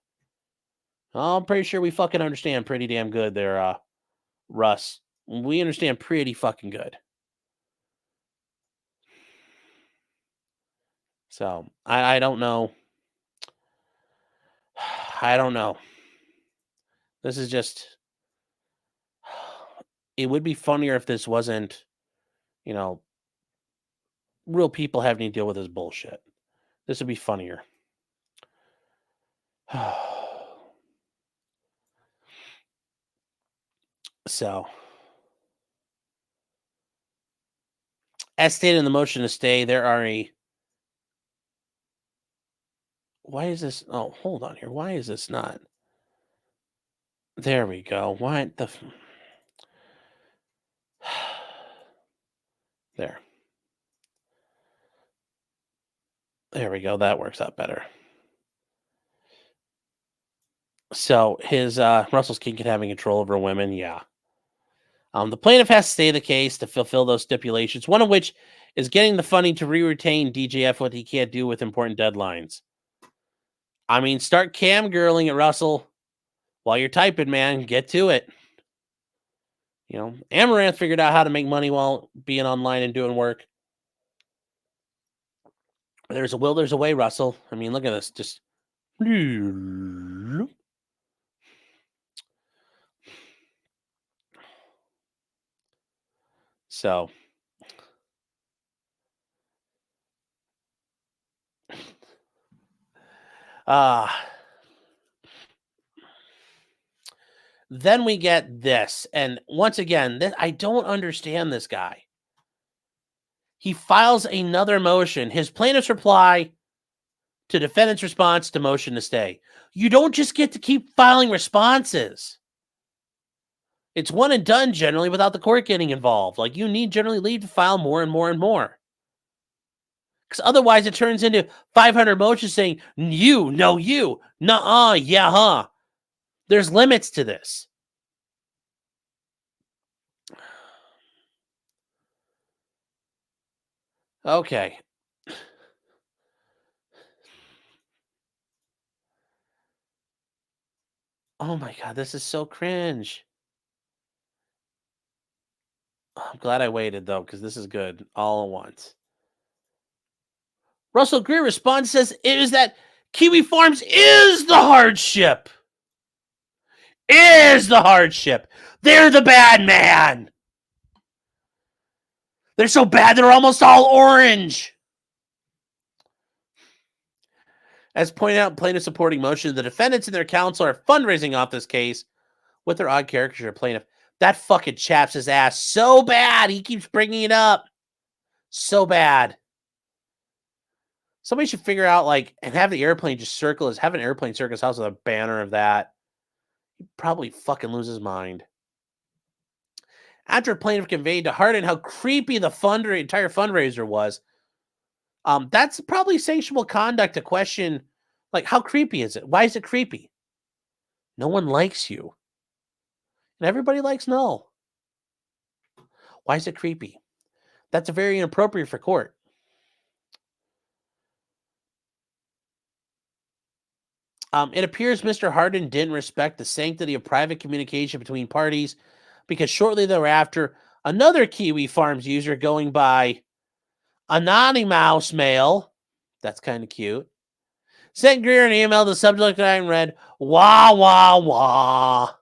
I'm pretty sure we fucking understand pretty damn good there, Russ. We understand pretty fucking good. So I don't know. I don't know. This is just. It would be funnier if this wasn't, real people having to deal with this bullshit. This would be funnier. So, as stated in the motion to stay, there are why is this? Oh, hold on here. Why is this not? There we go. Why the? There. There we go. That works out better. So his Russell's kink at having control over women, yeah. The plaintiff has to stay the case to fulfill those stipulations, one of which is getting the funding to re-retain DJF what he can't do with important deadlines. I mean, start cam girling at Russell while you're typing, man. Get to it. Amaranth figured out how to make money while being online and doing work. There's a will, there's a way, Russell. I mean, look at this. Just. So. Then we get this. And once again, I don't understand this guy. He files another motion. His plaintiff's reply to defendant's response to motion to stay. You don't just get to keep filing responses. It's one and done generally without the court getting involved. Like, you need generally leave to file more and more and more. Because otherwise it turns into 500 motions saying, you, no, you, nuh-uh, yeah, huh. There's limits to this. Okay. Oh my God, this is so cringe. I'm glad I waited, though, because this is good all at once. Russell Greer responds, says, it is that Kiwi Farms is the hardship. Is the hardship. They're the bad man. They're so bad they're almost all orange. As pointed out in plaintiff supporting motion, the defendants and their counsel are fundraising off this case with their odd caricature of plaintiff. That fucking chaps his ass so bad. He keeps bringing it up. So bad. Somebody should figure out, and have the airplane just have an airplane circle his house with a banner of that. He'd probably fucking lose his mind. After plaintiff conveyed to Hardin how creepy the entire fundraiser was, that's probably sanctionable conduct to question, like, how creepy is it? Why is it creepy? No one likes you. And everybody likes Null. Why is it creepy? That's very inappropriate for court. It appears Mr. Hardin didn't respect the sanctity of private communication between parties because shortly thereafter, another Kiwi Farms user going by Anonymous Mail, that's kind of cute, sent Greer an email. The subject line read, "Wah, wah, wah.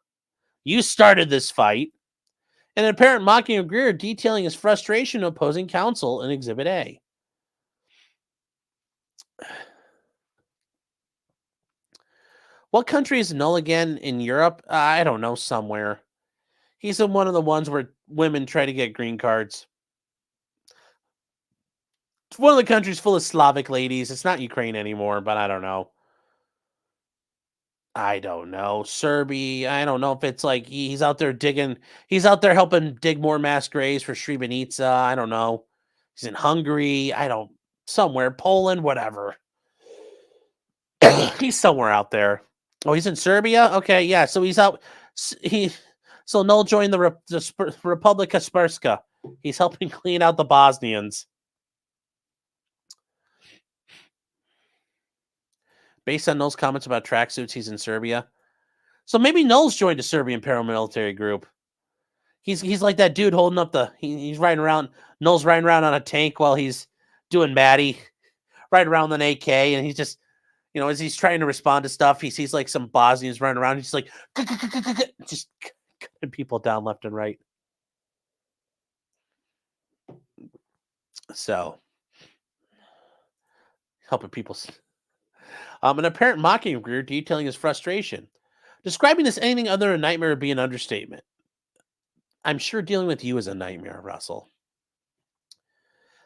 You started this fight." And an apparent mocking of Greer, detailing his frustration opposing counsel in Exhibit A. What country is Null again in Europe? I don't know, somewhere. He's in one of the ones where women try to get green cards. It's one of the countries full of Slavic ladies. It's not Ukraine anymore, but I don't know. I don't know. Serbia. I don't know if it's like he's out there digging. He's out there helping dig more mass graves for Srebrenica. I don't know. He's in Hungary. Somewhere. Poland, whatever. He's somewhere out there. Oh, he's in Serbia? Okay, yeah. So he's out. So Null joined the Republika Srpska. He's helping clean out the Bosnians. Based on Null's comments about tracksuits, he's in Serbia. So maybe Null's joined a Serbian paramilitary group. He's like that dude holding up he's riding around. Null's riding around on a tank while he's doing Maddie, riding around with an AK, and he's just, as he's trying to respond to stuff, he sees like some Bosnians running around. He's like, just cutting people down left and right. So, helping people. An apparent mocking of Greer, detailing his frustration. Describing this anything other than a nightmare would be an understatement. I'm sure dealing with you is a nightmare, Russell.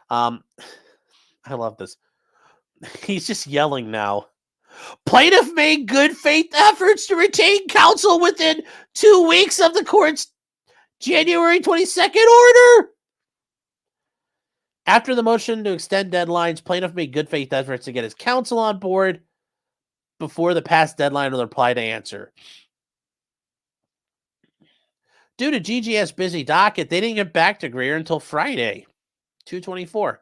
I love this. He's just yelling now. Plaintiff made good faith efforts to retain counsel within 2 weeks of the court's January 22nd order. After the motion to extend deadlines, plaintiff made good faith efforts to get his counsel on board before the past deadline of the reply to answer. Due to GGS busy docket, they didn't get back to Greer until Friday, 2/24.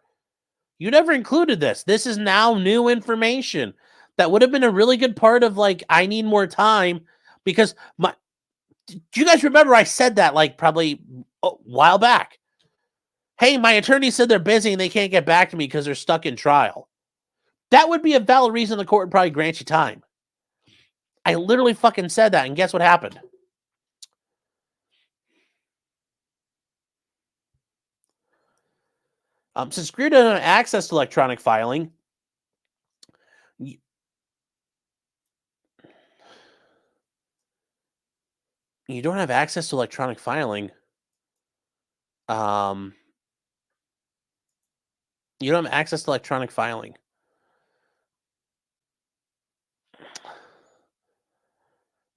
You never included this. This is now new information. That would have been a really good part of, like, I need more time, because do you guys remember I said that, like, probably a while back? Hey, my attorney said they're busy and they can't get back to me because they're stuck in trial. That would be a valid reason the court would probably grant you time. I literally fucking said that, and guess what happened? Since Greer doesn't have access to electronic filing, you don't have access to electronic filing. You don't have access to electronic filing.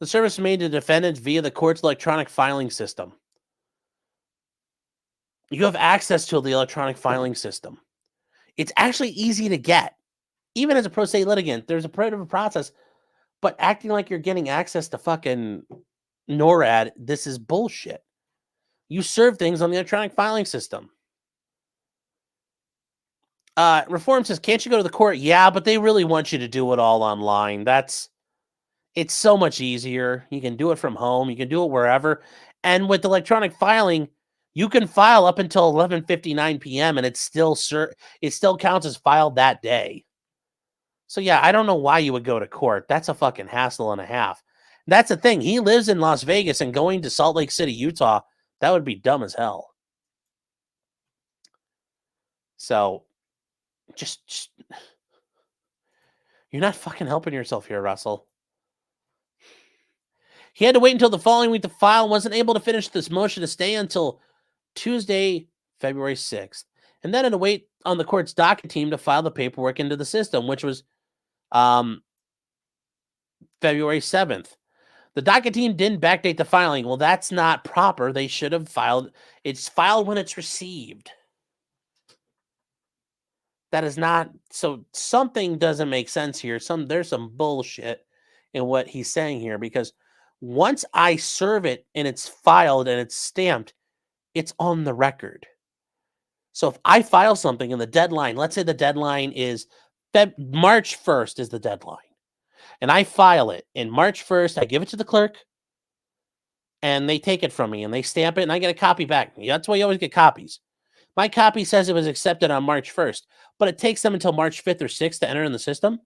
The service made to defendants via the court's electronic filing system. You have access to the electronic filing system. It's actually easy to get. Even as a pro se litigant, there's a bit of a process, but acting like you're getting access to fucking NORAD, this is bullshit. You serve things on the electronic filing system. Reform says, can't you go to the court? Yeah, but they really want you to do it all online. It's so much easier. You can do it from home. You can do it wherever. And with electronic filing, you can file up until 11:59 p.m. and it still counts as filed that day. So yeah, I don't know why you would go to court. That's a fucking hassle and a half. That's the thing. He lives in Las Vegas, and going to Salt Lake City, Utah, that would be dumb as hell. So just you're not fucking helping yourself here, Russell. He had to wait until the following week to file and wasn't able to finish this motion to stay until Tuesday, February 6th. And then had to wait on the court's docket team to file the paperwork into the system, which was February 7th. The docket team didn't backdate the filing. Well, that's not proper. They should have filed. It's filed when it's received. That is not. So something doesn't make sense here. There's some bullshit in what he's saying here, because once I serve it and it's filed and it's stamped, it's on the record. So if I file something and the deadline, let's say the deadline is March 1st is the deadline, and I file it in March 1st, I give it to the clerk, and they take it from me and they stamp it, and I get a copy back. That's why you always get copies. My copy says it was accepted on March 1st, but it takes them until March 5th or 6th to enter in the system.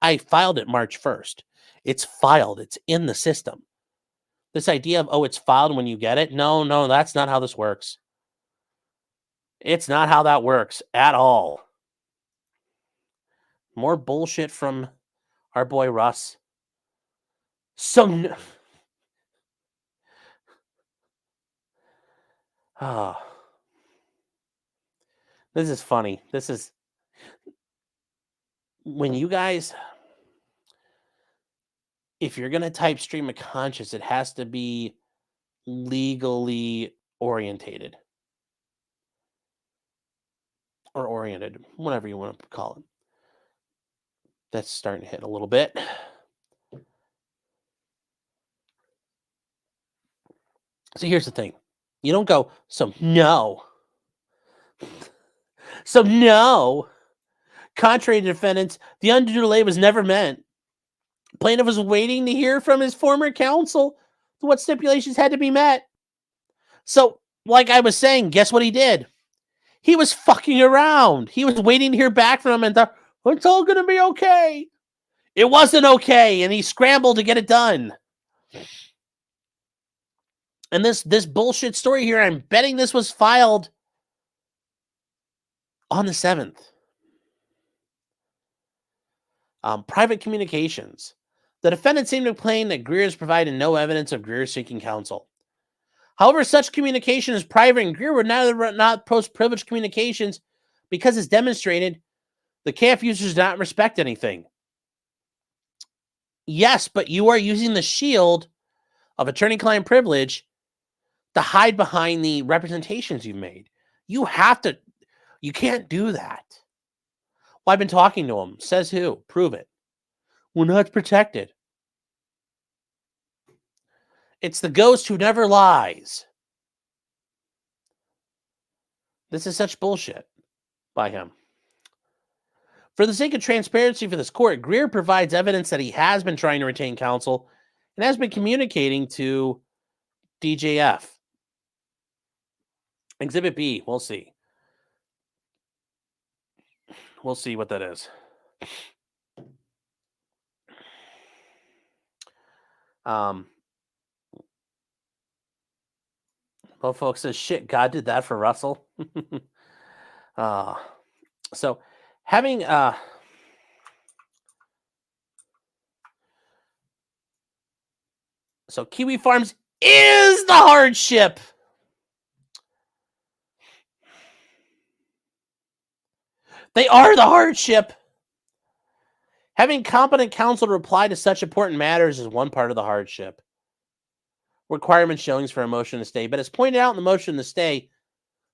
I filed it March 1st. It's filed. It's in the system. This idea of, oh, it's filed when you get it. No, that's not how this works. It's not how that works at all. More bullshit from our boy Russ. This is funny. This is when you guys, if you're going to type stream of conscious, it has to be legally orientated or oriented, whatever you want to call it. That's starting to hit a little bit. So here's the thing. You don't go, so no. Contrary to defendants, the undue delay was never meant. Plaintiff was waiting to hear from his former counsel what stipulations had to be met. So, like I was saying, guess what he did? He was fucking around. He was waiting to hear back from him and thought, it's all going to be okay. It wasn't okay, and he scrambled to get it done. And this bullshit story here, I'm betting this was filed on the 7th. Private communications. The defendant seemed to claim that Greer has provided no evidence of Greer seeking counsel. However, such communication is private, and Greer would not post privileged communications because, as demonstrated, the CAF users do not respect anything. Yes, but you are using the shield of attorney-client privilege to hide behind the representations you've made. You can't do that. Well, I've been talking to him. Says who? Prove it. We're not protected. It's the ghost who never lies. This is such bullshit by him. For the sake of transparency for this court, Greer provides evidence that he has been trying to retain counsel and has been communicating to DJF. Exhibit B, we'll see. We'll see what that is. Well, folks says, shit, God did that for Russell. So having so Kiwi Farms is the hardship. They are the hardship. Having competent counsel to reply to such important matters is one part of the hardship. Requirement showings for a motion to stay. But as pointed out in the motion to stay,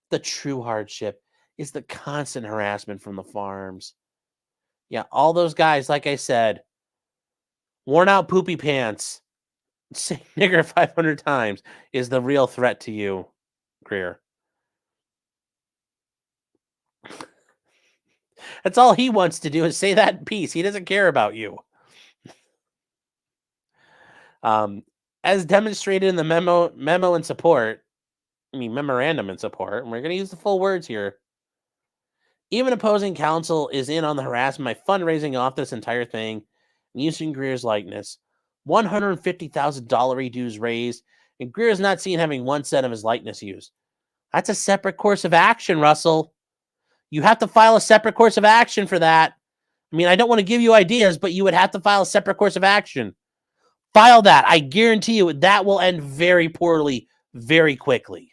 the true hardship is the constant harassment from the farms. Yeah, all those guys, like I said, worn out poopy pants, say nigger 500 times, is the real threat to you, Greer. That's all he wants to do is say that in peace. He doesn't care about you. As demonstrated in the memorandum in support, and we're going to use the full words here. Even opposing counsel is in on the harassment by fundraising off this entire thing and using Greer's likeness. $150,000 dues raised, and Greer is not seen having 1 cent of his likeness used. That's a separate course of action, Russell. You have to file a separate course of action for that. I mean, I don't want to give you ideas, but you would have to file a separate course of action. File that. I guarantee you that will end very poorly, very quickly.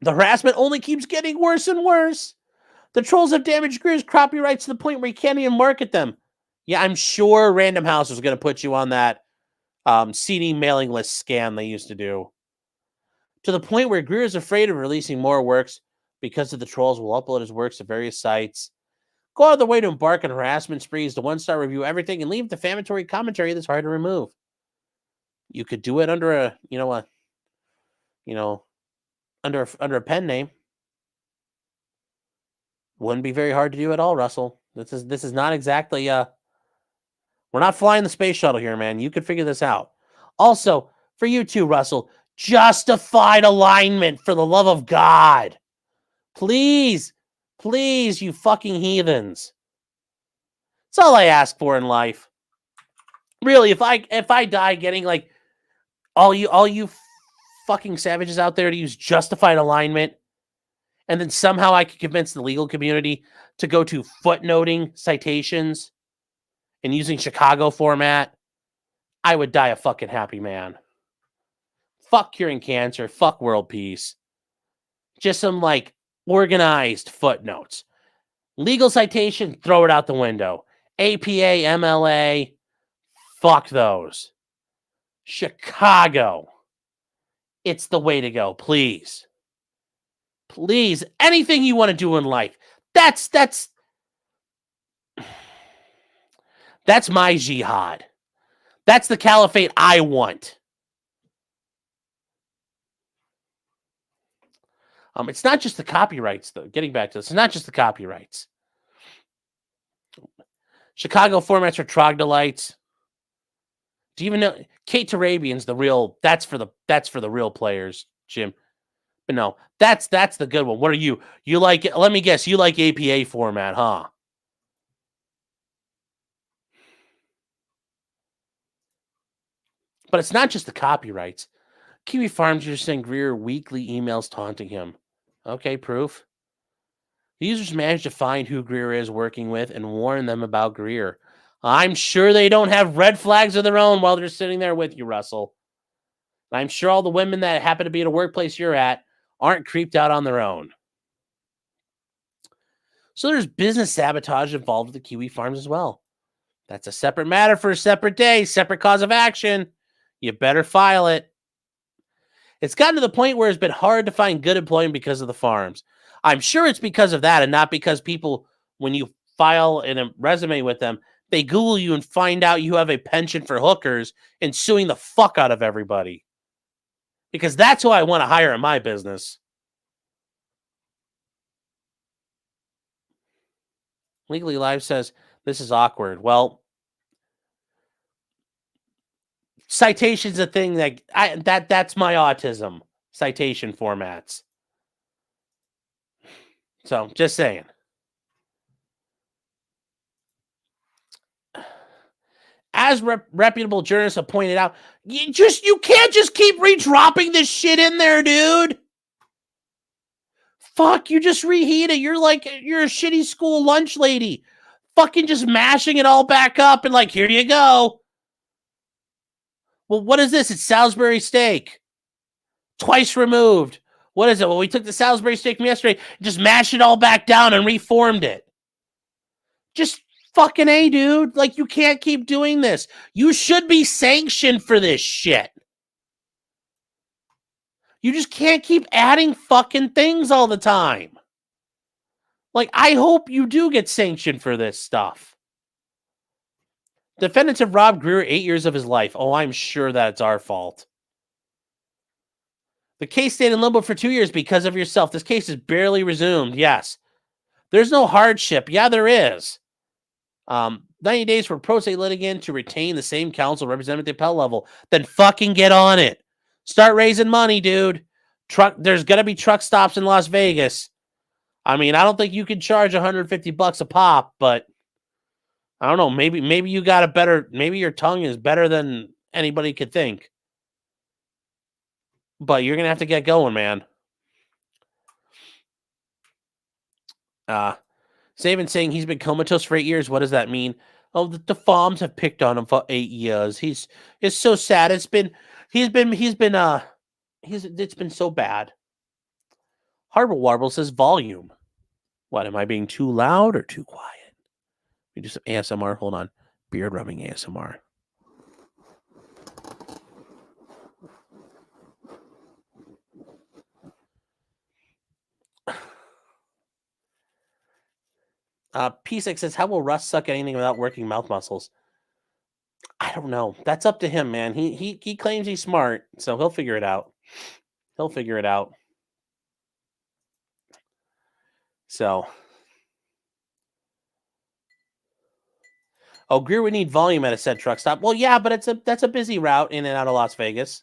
The harassment only keeps getting worse and worse. The trolls have damaged Greer's copyrights to the point where he can't even market them. Yeah, I'm sure Random House was going to put you on that CD mailing list scam they used to do. To the point where Greer is afraid of releasing more works because of the trolls will upload his works to various sites, go out of the way to embark on harassment sprees, to one-star review everything, and leave defamatory commentary that's hard to remove. You could do it under under a pen name. Wouldn't be very hard to do at all, Russell. This is not exactly we're not flying the space shuttle here, man. You could figure this out. Also, for you too, Russell, justified alignment for the love of God. Please, please, you fucking heathens. That's all I ask for in life. Really, if I die getting like all you fucking savages out there to use justified alignment, and then somehow I could convince the legal community to go to footnoting citations and using Chicago format, I would die a fucking happy man. Fuck curing cancer. Fuck world peace. Just some like organized footnotes. Legal citation, throw it out the window. APA, MLA, fuck those. Chicago. It's the way to go. Please. Please. Anything you want to do in life. That's my jihad. That's the caliphate I want. It's not just the copyrights, though. Getting back to this, it's not just the copyrights. Chicago formats for troglodytes. Do you even know Kate Turabian's the real? That's for the real players, Jim. But no, that's the good one. What are you? You like? Let me guess. You like APA format, huh? But it's not just the copyrights. Kiwi Farms are sending Greer weekly emails taunting him. Okay, proof. The users managed to find who Greer is working with and warn them about Greer. I'm sure they don't have red flags of their own while they're sitting there with you, Russell. I'm sure all the women that happen to be at a workplace you're at aren't creeped out on their own. So there's business sabotage involved with the Kiwi Farms as well. That's a separate matter for a separate day, separate cause of action. You better file it. It's gotten to the point where it's been hard to find good employment because of the farms. I'm sure it's because of that and not because people, when you file in a resume with them, they Google you and find out you have a penchant for hookers and suing the fuck out of everybody. Because that's who I want to hire in my business. Legally Live says, this is awkward. Well, citation's a thing that's my autism. Citation formats. So, just saying. As reputable journalists have pointed out, you can't just keep redropping this shit in there, dude. Fuck, you just reheat it. You're a shitty school lunch lady. Fucking just mashing it all back up and like, here you go. Well, what is this? It's Salisbury steak. Twice removed. What is it? Well, we took the Salisbury steak from yesterday, just mashed it all back down and reformed it. Just fucking A, dude. Like, you can't keep doing this. You should be sanctioned for this shit. You just can't keep adding fucking things all the time. Like, I hope you do get sanctioned for this stuff. Defendants have robbed Greer 8 years of his life. Oh, I'm sure that it's our fault. The case stayed in limbo for 2 years because of yourself. This case is barely resumed. Yes. There's no hardship. Yeah, there is. 90 days for a pro se litigant to retain the same counsel represented at the appellate level. Then fucking get on it. Start raising money, dude. There's going to be truck stops in Las Vegas. I mean, I don't think you can charge $150 a pop, but I don't know. Maybe you got a better, maybe your tongue is better than anybody could think. But you're going to have to get going, man. Saban saying he's been comatose for 8 years. What does that mean? Oh, the farms have picked on him for 8 years. It's so sad. It's been so bad. Harbor Warble says volume. What, am I being too loud or too quiet? Let me do some ASMR. Hold on. Beard rubbing ASMR. P6 says, how will Russ suck anything without working mouth muscles? I don't know. That's up to him, man. He claims he's smart, so he'll figure it out. He'll figure it out. So, Greer would need volume at a said truck stop. Well, yeah, but that's a busy route in and out of Las Vegas.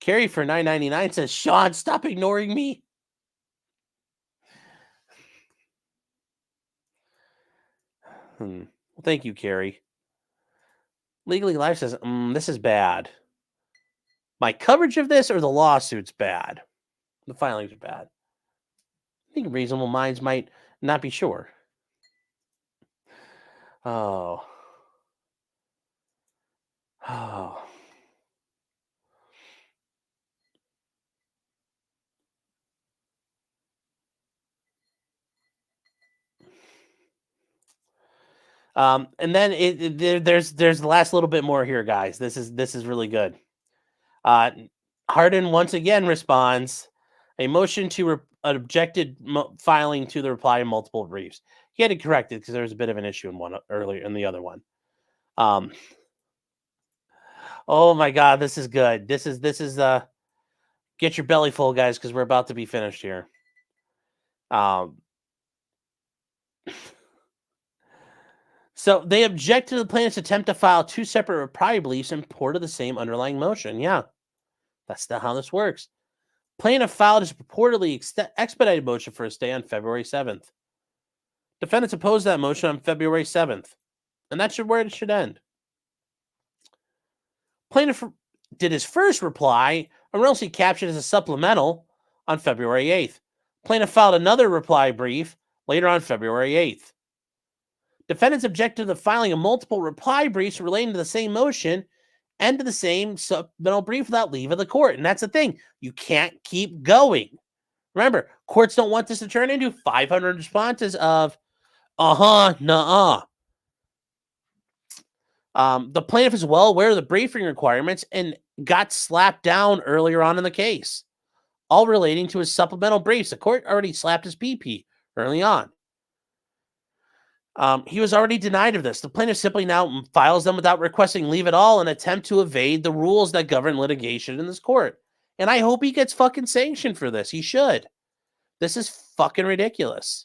Carrie for $9.99 says, Sean, stop ignoring me. Well, thank you, Carrie. Legally Life says, this is bad. My coverage of this or the lawsuit's bad? The filings are bad. I think reasonable minds might not be sure. Oh. And then there's the last little bit more here, guys. This is really good. Hardin once again responds a motion to objected filing to the reply in multiple briefs. He had to correct it because there was a bit of an issue in one earlier in the other one. Oh my God, this is good. This is get your belly full, guys, because we're about to be finished here. So they object to the plaintiff's attempt to file two separate reply briefs in support of the same underlying motion. Yeah, that's not how this works. Plaintiff filed his purportedly expedited motion for a stay on February 7th. Defendants opposed that motion on February 7th. And that's where it should end. Plaintiff did his first reply, or else he captured as a supplemental on February 8th. Plaintiff filed another reply brief later on February 8th. Defendants objected to the filing of multiple reply briefs relating to the same motion and to the same supplemental brief without leave of the court. And that's the thing. You can't keep going. Remember, courts don't want this to turn into 500 responses of, nuh-uh. The plaintiff is well aware of the briefing requirements and got slapped down earlier on in the case, all relating to his supplemental briefs. The court already slapped his PP early on. He was already denied of this. The plaintiff simply now files them without requesting leave at all, an attempt to evade the rules that govern litigation in this court. And I hope he gets fucking sanctioned for this. He should. This is fucking ridiculous.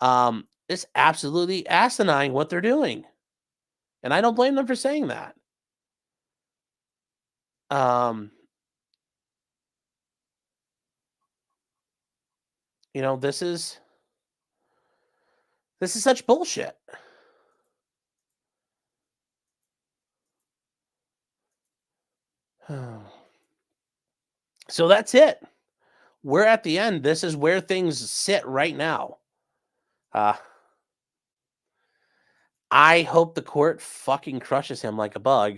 It's absolutely asinine what they're doing. And I don't blame them for saying that. This is such bullshit. So that's it. We're at the end. This is where things sit right now. I hope the court fucking crushes him like a bug.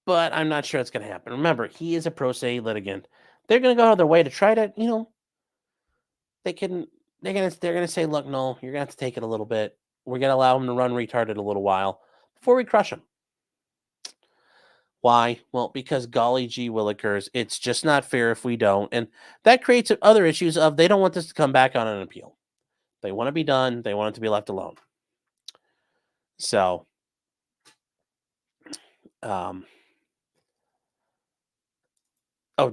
But I'm not sure it's going to happen. Remember, he is a pro se litigant. They're going to go out of their way to try to, they're going to say, look, no, you're going to have to take it a little bit. We're going to allow him to run retarded a little while before we crush him. Why? Well, because golly gee willikers, it's just not fair if we don't. And that creates other issues of they don't want this to come back on an appeal. They want to be done. They want it to be left alone. So,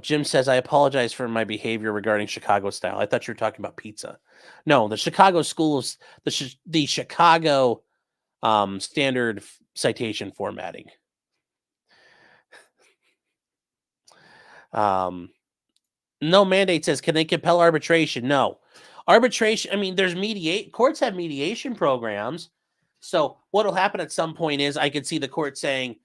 Jim says, I apologize for my behavior regarding Chicago style. I thought you were talking about pizza. No, the Chicago schools, the Chicago standard citation formatting. No mandate says, can they compel arbitration? No. Arbitration, there's courts have mediation programs. So what will happen at some point is I could see the court saying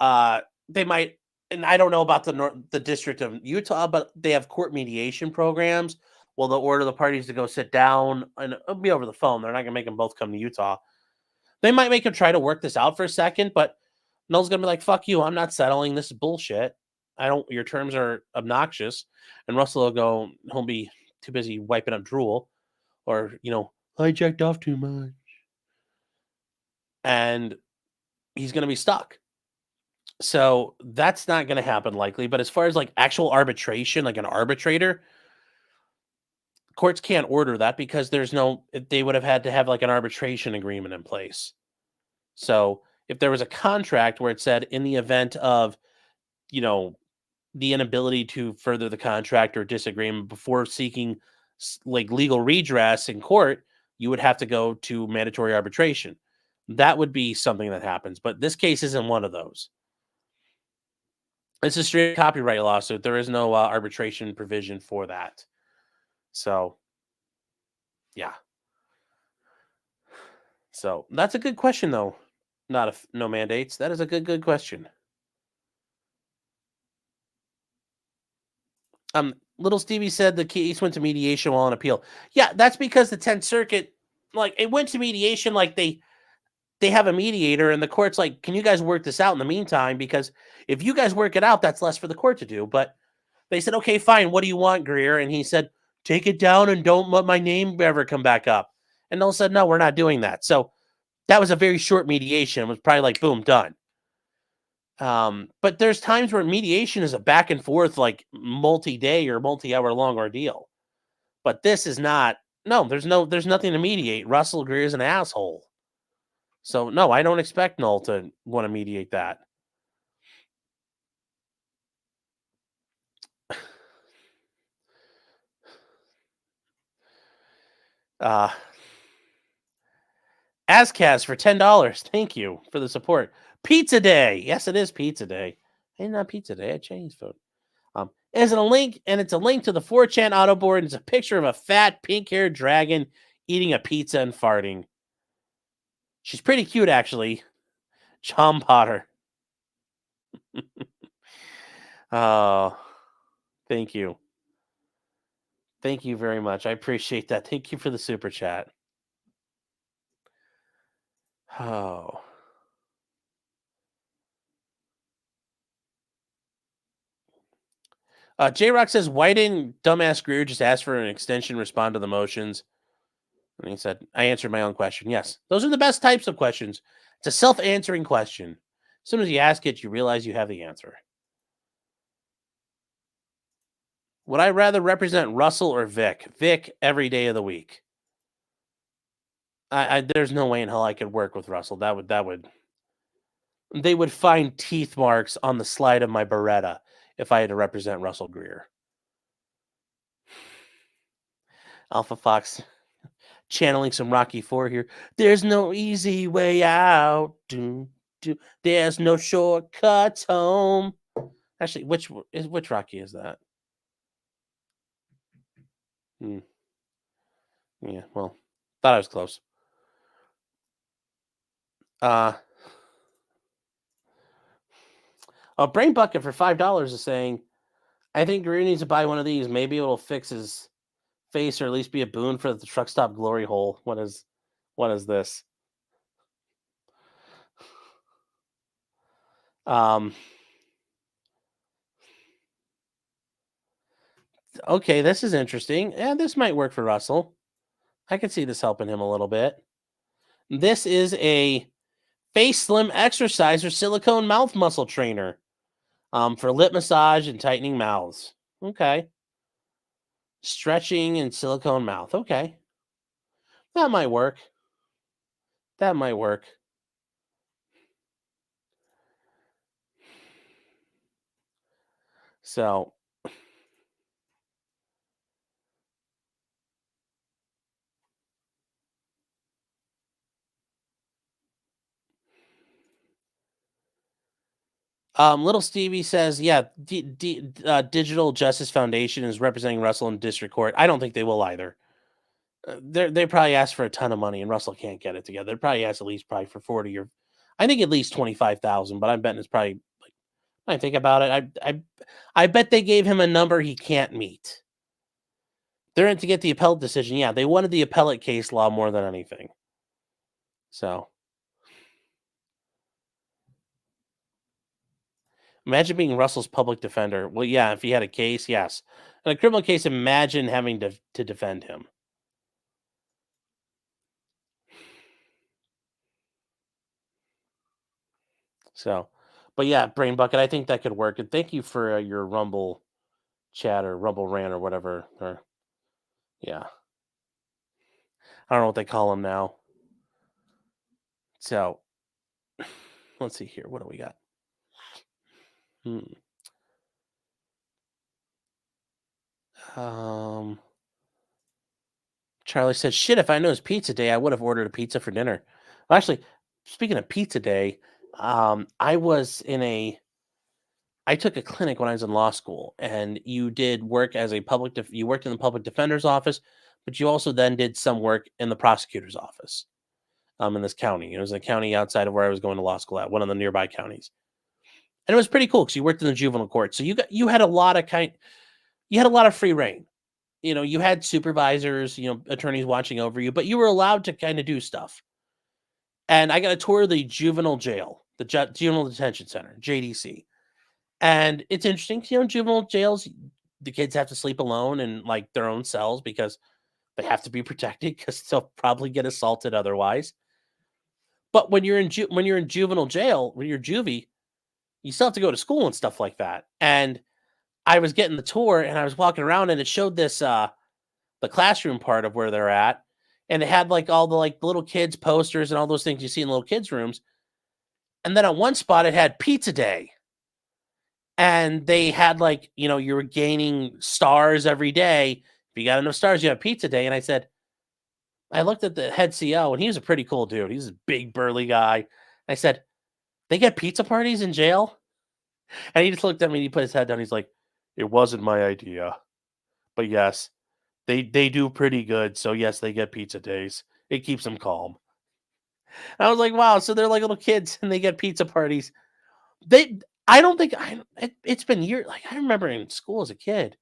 they might, and I don't know about the District of Utah, but they have court mediation programs. Well, they'll order the parties to go sit down, and it'll be over the phone. They're not going to make them both come to Utah. They might make them try to work this out for a second, but Noel's going to be like, fuck you, I'm not settling. This is bullshit. Your terms are obnoxious. And Russell will go, he'll be too busy wiping up drool. or I jacked off too much, and he's going to be stuck. So that's not going to happen likely. But as far as like actual arbitration, like an arbitrator, courts can't order that because they would have had to have like an arbitration agreement in place. So if there was a contract where it said in the event of, you know, the inability to further the contract or disagreement before seeking like legal redress in court, you would have to go to mandatory arbitration. That would be something that happens. But this case isn't one of those. It's a straight copyright lawsuit. There is no arbitration provision for that. So, yeah. So that's a good question, though. No mandates. That is a good question. Little Stevie said the case went to mediation while on appeal. Yeah, that's because the 10th Circuit, like, it went to mediation. Like they have a mediator, and the court's like, "Can you guys work this out in the meantime? Because if you guys work it out, that's less for the court to do." But they said, "Okay, fine. What do you want, Greer?" And he said, "Take it down and don't let my name ever come back up." And they'll said, "No, we're not doing that." So that was a very short mediation. It was probably like, boom, done. But there's times where mediation is a back and forth, like multi-day or multi-hour long ordeal. But this is not. No, there's nothing to mediate. Russell Greer is an asshole. So no, I don't expect Null to want to mediate that. Uh Ascaz for $10. Thank you for the support. Pizza Day. Yes, it is Pizza Day. Hey, not Pizza Day. I Chinese food. It's a link, and it's a link to the 4chan auto board. It's a picture of a fat pink-haired dragon eating a pizza and farting. She's pretty cute, actually. John Potter. Oh, thank you. Thank you very much. I appreciate that. Thank you for the super chat. Oh. J Rock says, "Why didn't dumbass Greer just ask for an extension, respond to the motions?" And he said, "I answered my own question." Yes, those are the best types of questions. It's a self-answering question. As soon as you ask it, you realize you have the answer. Would I rather represent Russell or Vic? Vic every day of the week. There's no way in hell I could work with Russell. They would find teeth marks on the slide of my Beretta if I had to represent Russell Greer. Alpha Fox channeling some Rocky 4 here. There's no easy way out. There's no shortcuts home. Actually, which Rocky is that? Yeah, well, thought I was close. A Brain Bucket for $5 is saying, "I think Greer needs to buy one of these. Maybe it'll fix his face or at least be a boon for the truck stop glory hole." What is this? Okay, this is interesting. Yeah, this might work for Russell. I could see this helping him a little bit. This is a face slim exerciser silicone mouth muscle trainer for lip massage and tightening mouths. Okay. Stretching and silicone mouth. Okay. That might work. That might work. So, Little Stevie says, "Yeah, Digital Justice Foundation is representing Russell in district court." I don't think they will either. They probably asked for a ton of money, and Russell can't get it together. They probably asked at least probably for 40 or, I think at least 25,000. But I'm betting it's probably like, I think about it. I bet they gave him a number he can't meet. They're in to get the appellate decision. Yeah, they wanted the appellate case law more than anything. So imagine being Russell's public defender. Well, yeah, if he had a case, yes. In a criminal case, imagine having to defend him. So, but yeah, Brain Bucket, I think that could work. And thank you for your Rumble chat or Rumble rant or whatever. Or yeah, I don't know what they call them now. So let's see here. What do we got? Hmm. Um, Charlie says, "Shit, if I know it's pizza day, I would have ordered a pizza for dinner." Well, actually, speaking of pizza day, I was in a I took a clinic when I was in law school, and you did work as a you worked in the public defender's office, but you also then did some work in the prosecutor's office. In this county, it was a county outside of where I was going to law school at, one of the nearby counties, and it was pretty cool because you worked in the juvenile court, so you had a lot of you had a lot of free reign. You had supervisors, attorneys watching over you, but you were allowed to kind of do stuff. And I got a tour of the juvenile jail, the juvenile detention center, JDC. And it's interesting, juvenile jails, the kids have to sleep alone in like their own cells because they have to be protected because they'll probably get assaulted otherwise. But when you're in juvenile jail, when you're juvie, you still have to go to school and stuff like that. And I was getting the tour and I was walking around and it showed this the classroom part of where they're at, and it had like all the like little kids posters and all those things you see in little kids rooms. And then at one spot it had pizza day, and they had like, you were gaining stars every day. If you got enough stars, you have pizza day. And I looked at the head CO, and he was a pretty cool dude. He's a big burly guy. I said, they get pizza parties in jail? And he just looked at me and he put his head down. He's like, it wasn't my idea, but yes, they do pretty good. So yes, they get pizza days. It keeps them calm. And I was like, wow, so they're like little kids and they get pizza parties. They I don't think it's been years. Like I remember in school as a kid,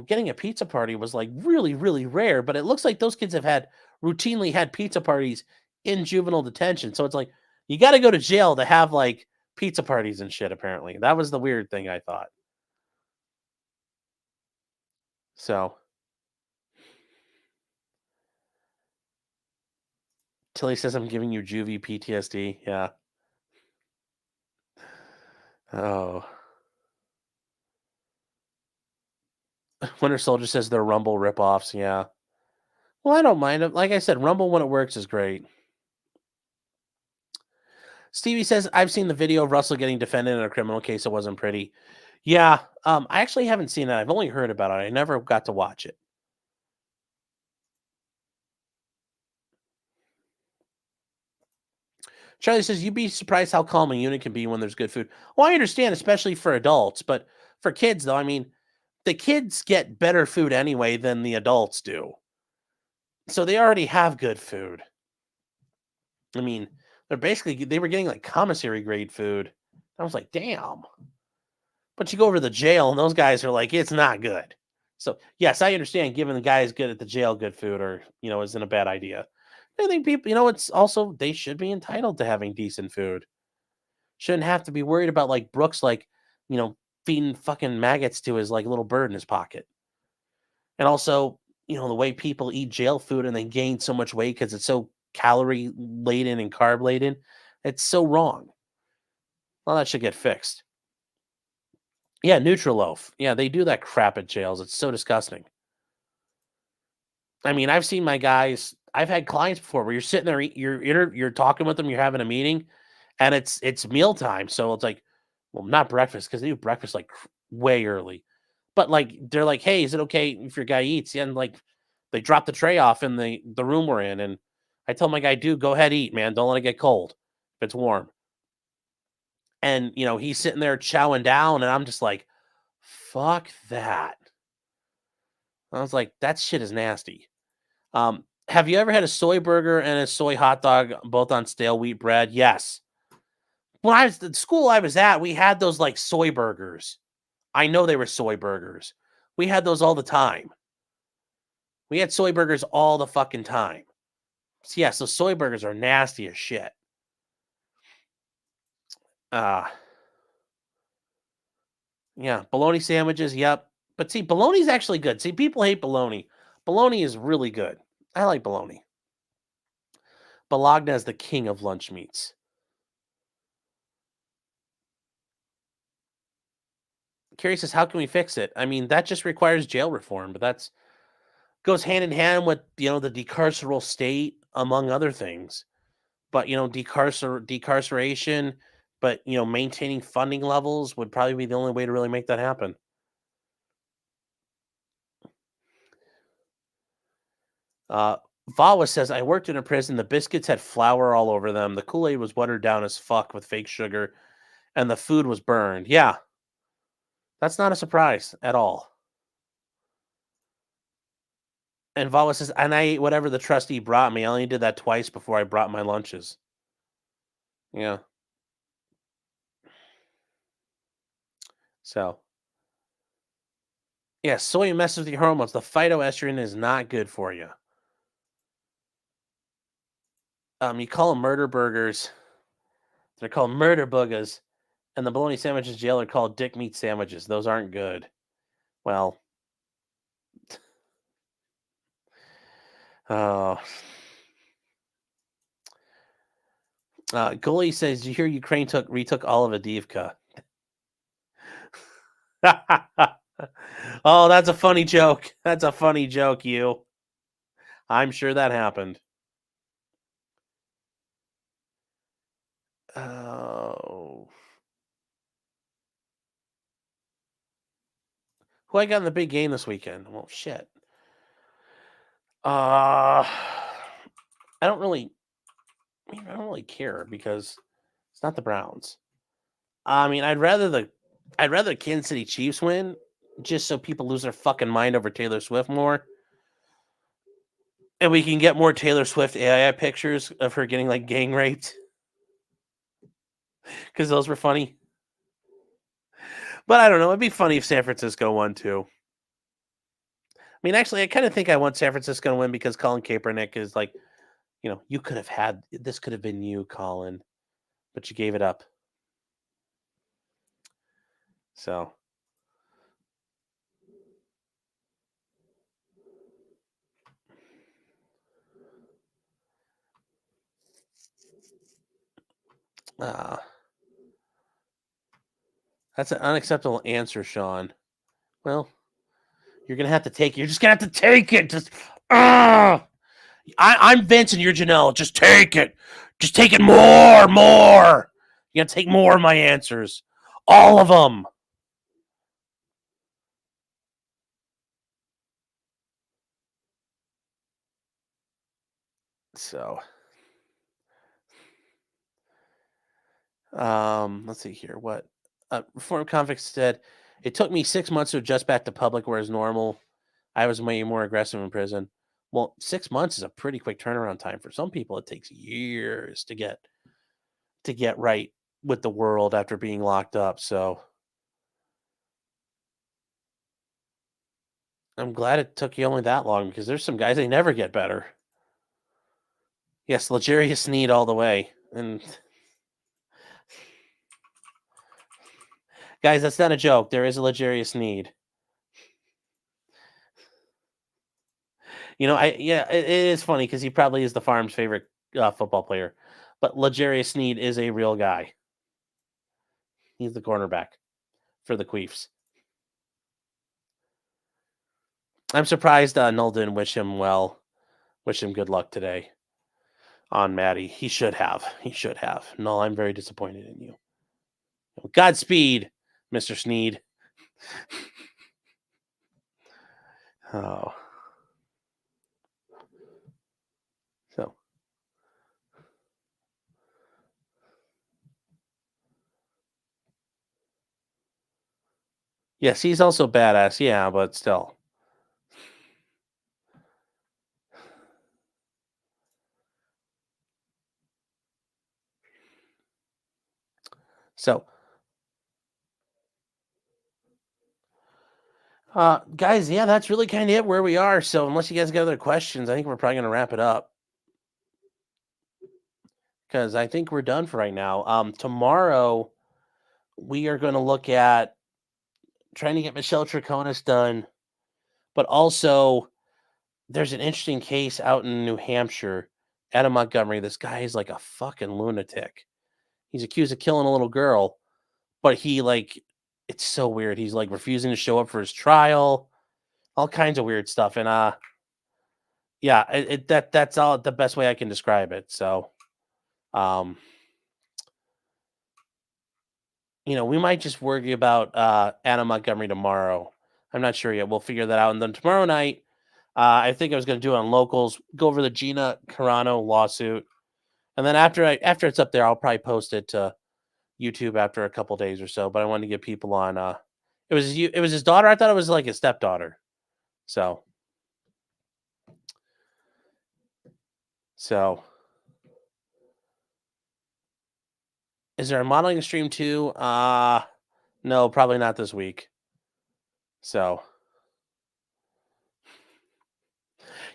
getting a pizza party was like really, really rare. But it looks like those kids have routinely had pizza parties in juvenile detention. So it's like you got to go to jail to have like pizza parties and shit. Apparently, that was the weird thing I thought. So Tilly says I'm giving you juvie PTSD. Yeah. Oh. Winter Soldier says they're Rumble ripoffs. Yeah. Well, I don't mind them. Like I said, Rumble when it works is great. Stevie says, I've seen the video of Russell getting defended in a criminal case. It wasn't pretty. Yeah. I actually haven't seen it. I've only heard about it. I never got to watch it. Charlie says, you'd be surprised how calm a unit can be when there's good food. Well, I understand, especially for adults, but for kids, though, I mean, the kids get better food anyway than the adults do. So they already have good food. I mean, they were getting like commissary grade food. I was like, damn. But you go over to the jail and those guys are like, it's not good. So yes, I understand giving the guys good at the jail good food or isn't a bad idea. I think people, it's also they should be entitled to having decent food. Shouldn't have to be worried about like Brooks you know, feeding fucking maggots to his like little bird in his pocket. And also, the way people eat jail food and they gain so much weight because it's so calorie laden and carb laden, it's so wrong. Well, that should get fixed. Yeah, Nutriloaf. Yeah, they do that crap at jails. It's so disgusting. I mean, I've seen my guys. I've had clients before where you're sitting there, you're talking with them, you're having a meeting, and it's mealtime. So it's like, well, not breakfast because they do breakfast like way early, but like they're like, hey, is it okay if your guy eats? And like they drop the tray off in the room we're in, and I tell my guy, dude, go ahead, eat, man. Don't let it get cold if it's warm. And he's sitting there chowing down, and I'm just like, fuck that. I was like, that shit is nasty. Have you ever had a soy burger and a soy hot dog both on stale wheat bread? Yes. When I was at the school I was at, we had those like soy burgers. I know they were soy burgers. We had those all the time. We had soy burgers all the fucking time. So yeah, so soy burgers are nasty as shit. Yeah, bologna sandwiches, yep. But see, bologna's actually good. See, people hate bologna. Bologna is really good. I like bologna. Bologna is the king of lunch meats. Carrie says, "How can we fix it?" I mean, that just requires jail reform, but that's goes hand in hand with the decarceral state, among other things. But decarceration, but maintaining funding levels would probably be the only way to really make that happen. Uh, Vawa says, "I worked in a prison. The biscuits had flour all over them. The Kool-Aid was watered down as fuck with fake sugar, and the food was burned." Yeah, that's not a surprise at all. And Vawa says, "And I ate whatever the trustee brought me. I only did that twice before I brought my lunches." Yeah. So, yeah, soy messes with your hormones. The phytoestrogen is not good for you. You call them murder burgers. They're called murder boogers. And the bologna sandwiches jail are called dick meat sandwiches. Those aren't good. Well, oh. Goalie says, "You hear Ukraine retook all of Avdiivka." Oh, that's a funny joke. That's a funny joke, you. I'm sure that happened. Oh. Who I got in the big game this weekend? Well, shit. Uh, I don't really. I don't really care because it's not the Browns. I mean, I'd rather Kansas City Chiefs win, just so people lose their fucking mind over Taylor Swift more, and we can get more Taylor Swift AI pictures of her getting like gang raped because those were funny. But I don't know. It'd be funny if San Francisco won too. I mean, actually, I kind of think I want San Francisco to win because Colin Kaepernick is like, you could have had this, could have been you, Colin, but you gave it up. So, uh, that's an unacceptable answer, Sean. Well, you're gonna have to take. You're just gonna have to take it. Just, I'm Vince and you're Janelle. Just take it. Just take it more. You gotta take more of my answers, all of them. So, let's see here. What Reform Convict said, "It took me 6 months to adjust back to public, whereas normal, I was way more aggressive in prison." Well, 6 months is a pretty quick turnaround time. For some people, it takes years to get right with the world after being locked up. So I'm glad it took you only that long because there's some guys they never get better. Yes, Legarius Sneed all the way. And guys, that's not a joke. There is a Legarius Sneed. It is funny because he probably is the farm's favorite football player, but Legarius Sneed is a real guy. He's the cornerback for the Queefs. I'm surprised Null didn't wish him well, wish him good luck today on Maddie. He should have. Null, I'm very disappointed in you. Godspeed, Mr. Sneed. Oh. So. Yes, he's also badass. Yeah, but still. So, guys, yeah, that's really kind of it where we are. So, unless you guys got other questions, I think we're probably going to wrap it up because I think we're done for right now. Tomorrow we are going to look at trying to get Michelle Troconis done, but also there's an interesting case out in New Hampshire, Adam Montgomery. This guy is like a fucking lunatic. He's accused of killing a little girl, but he It's so weird. He's like refusing to show up for his trial, all kinds of weird stuff. And yeah, that's all the best way I can describe it. So um, we might just worry about Anna Montgomery tomorrow. I'm not sure yet. We'll figure that out. And then tomorrow night, I think I was going to do it on locals, go over the Gina Carano lawsuit, and then after it's up there, I'll probably post it to YouTube after a couple days or so. But I wanted to get people on. It was his daughter. I thought it was like his stepdaughter. So so is there a modeling stream too? No, probably not this week. So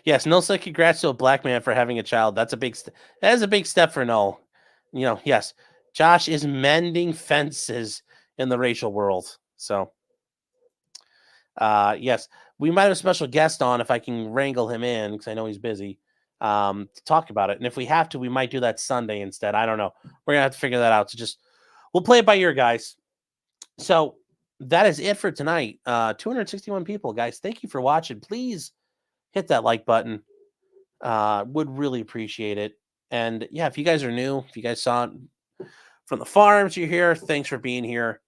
yes, Null said congrats to a black man for having a child. That is a big step for Null. Yes, Josh is mending fences in the racial world. So yes, we might have a special guest on if I can wrangle him in because I know he's busy to talk about it. And if we have to, we might do that Sunday instead. I don't know. We're gonna have to figure that out. So we'll play it by ear, guys. So that is it for tonight. 261 people, guys. Thank you for watching. Please hit that like button. Would really appreciate it. And yeah, if you guys are new, if you guys saw it from the farms, you're here. Thanks for being here.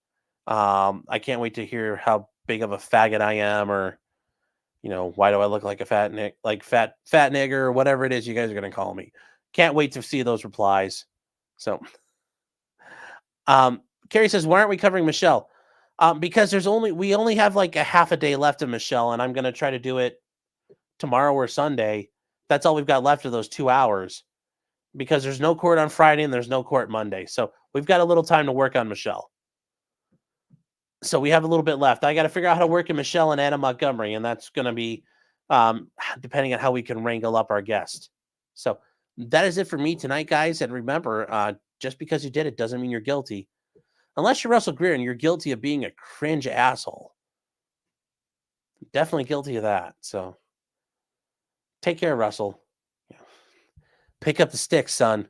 I can't wait to hear how big of a faggot I am, or why do I look like a fat nigger, or whatever it is you guys are gonna call me. Can't wait to see those replies. So, Carrie says, "Why aren't we covering Michelle?" Because we only have like a half a day left of Michelle, and I'm gonna try to do it tomorrow or Sunday. That's all we've got left of those 2 hours, because there's no court on Friday and there's no court Monday. So we've got a little time to work on Michelle. So we have a little bit left. I got to figure out how to work in Michelle and Anna Montgomery, and that's going to be depending on how we can wrangle up our guest. So that is it for me tonight, guys. And remember, just because you did it doesn't mean you're guilty. Unless you're Russell Greer and you're guilty of being a cringe asshole. Definitely guilty of that. So take care, Russell. Pick up the sticks, son.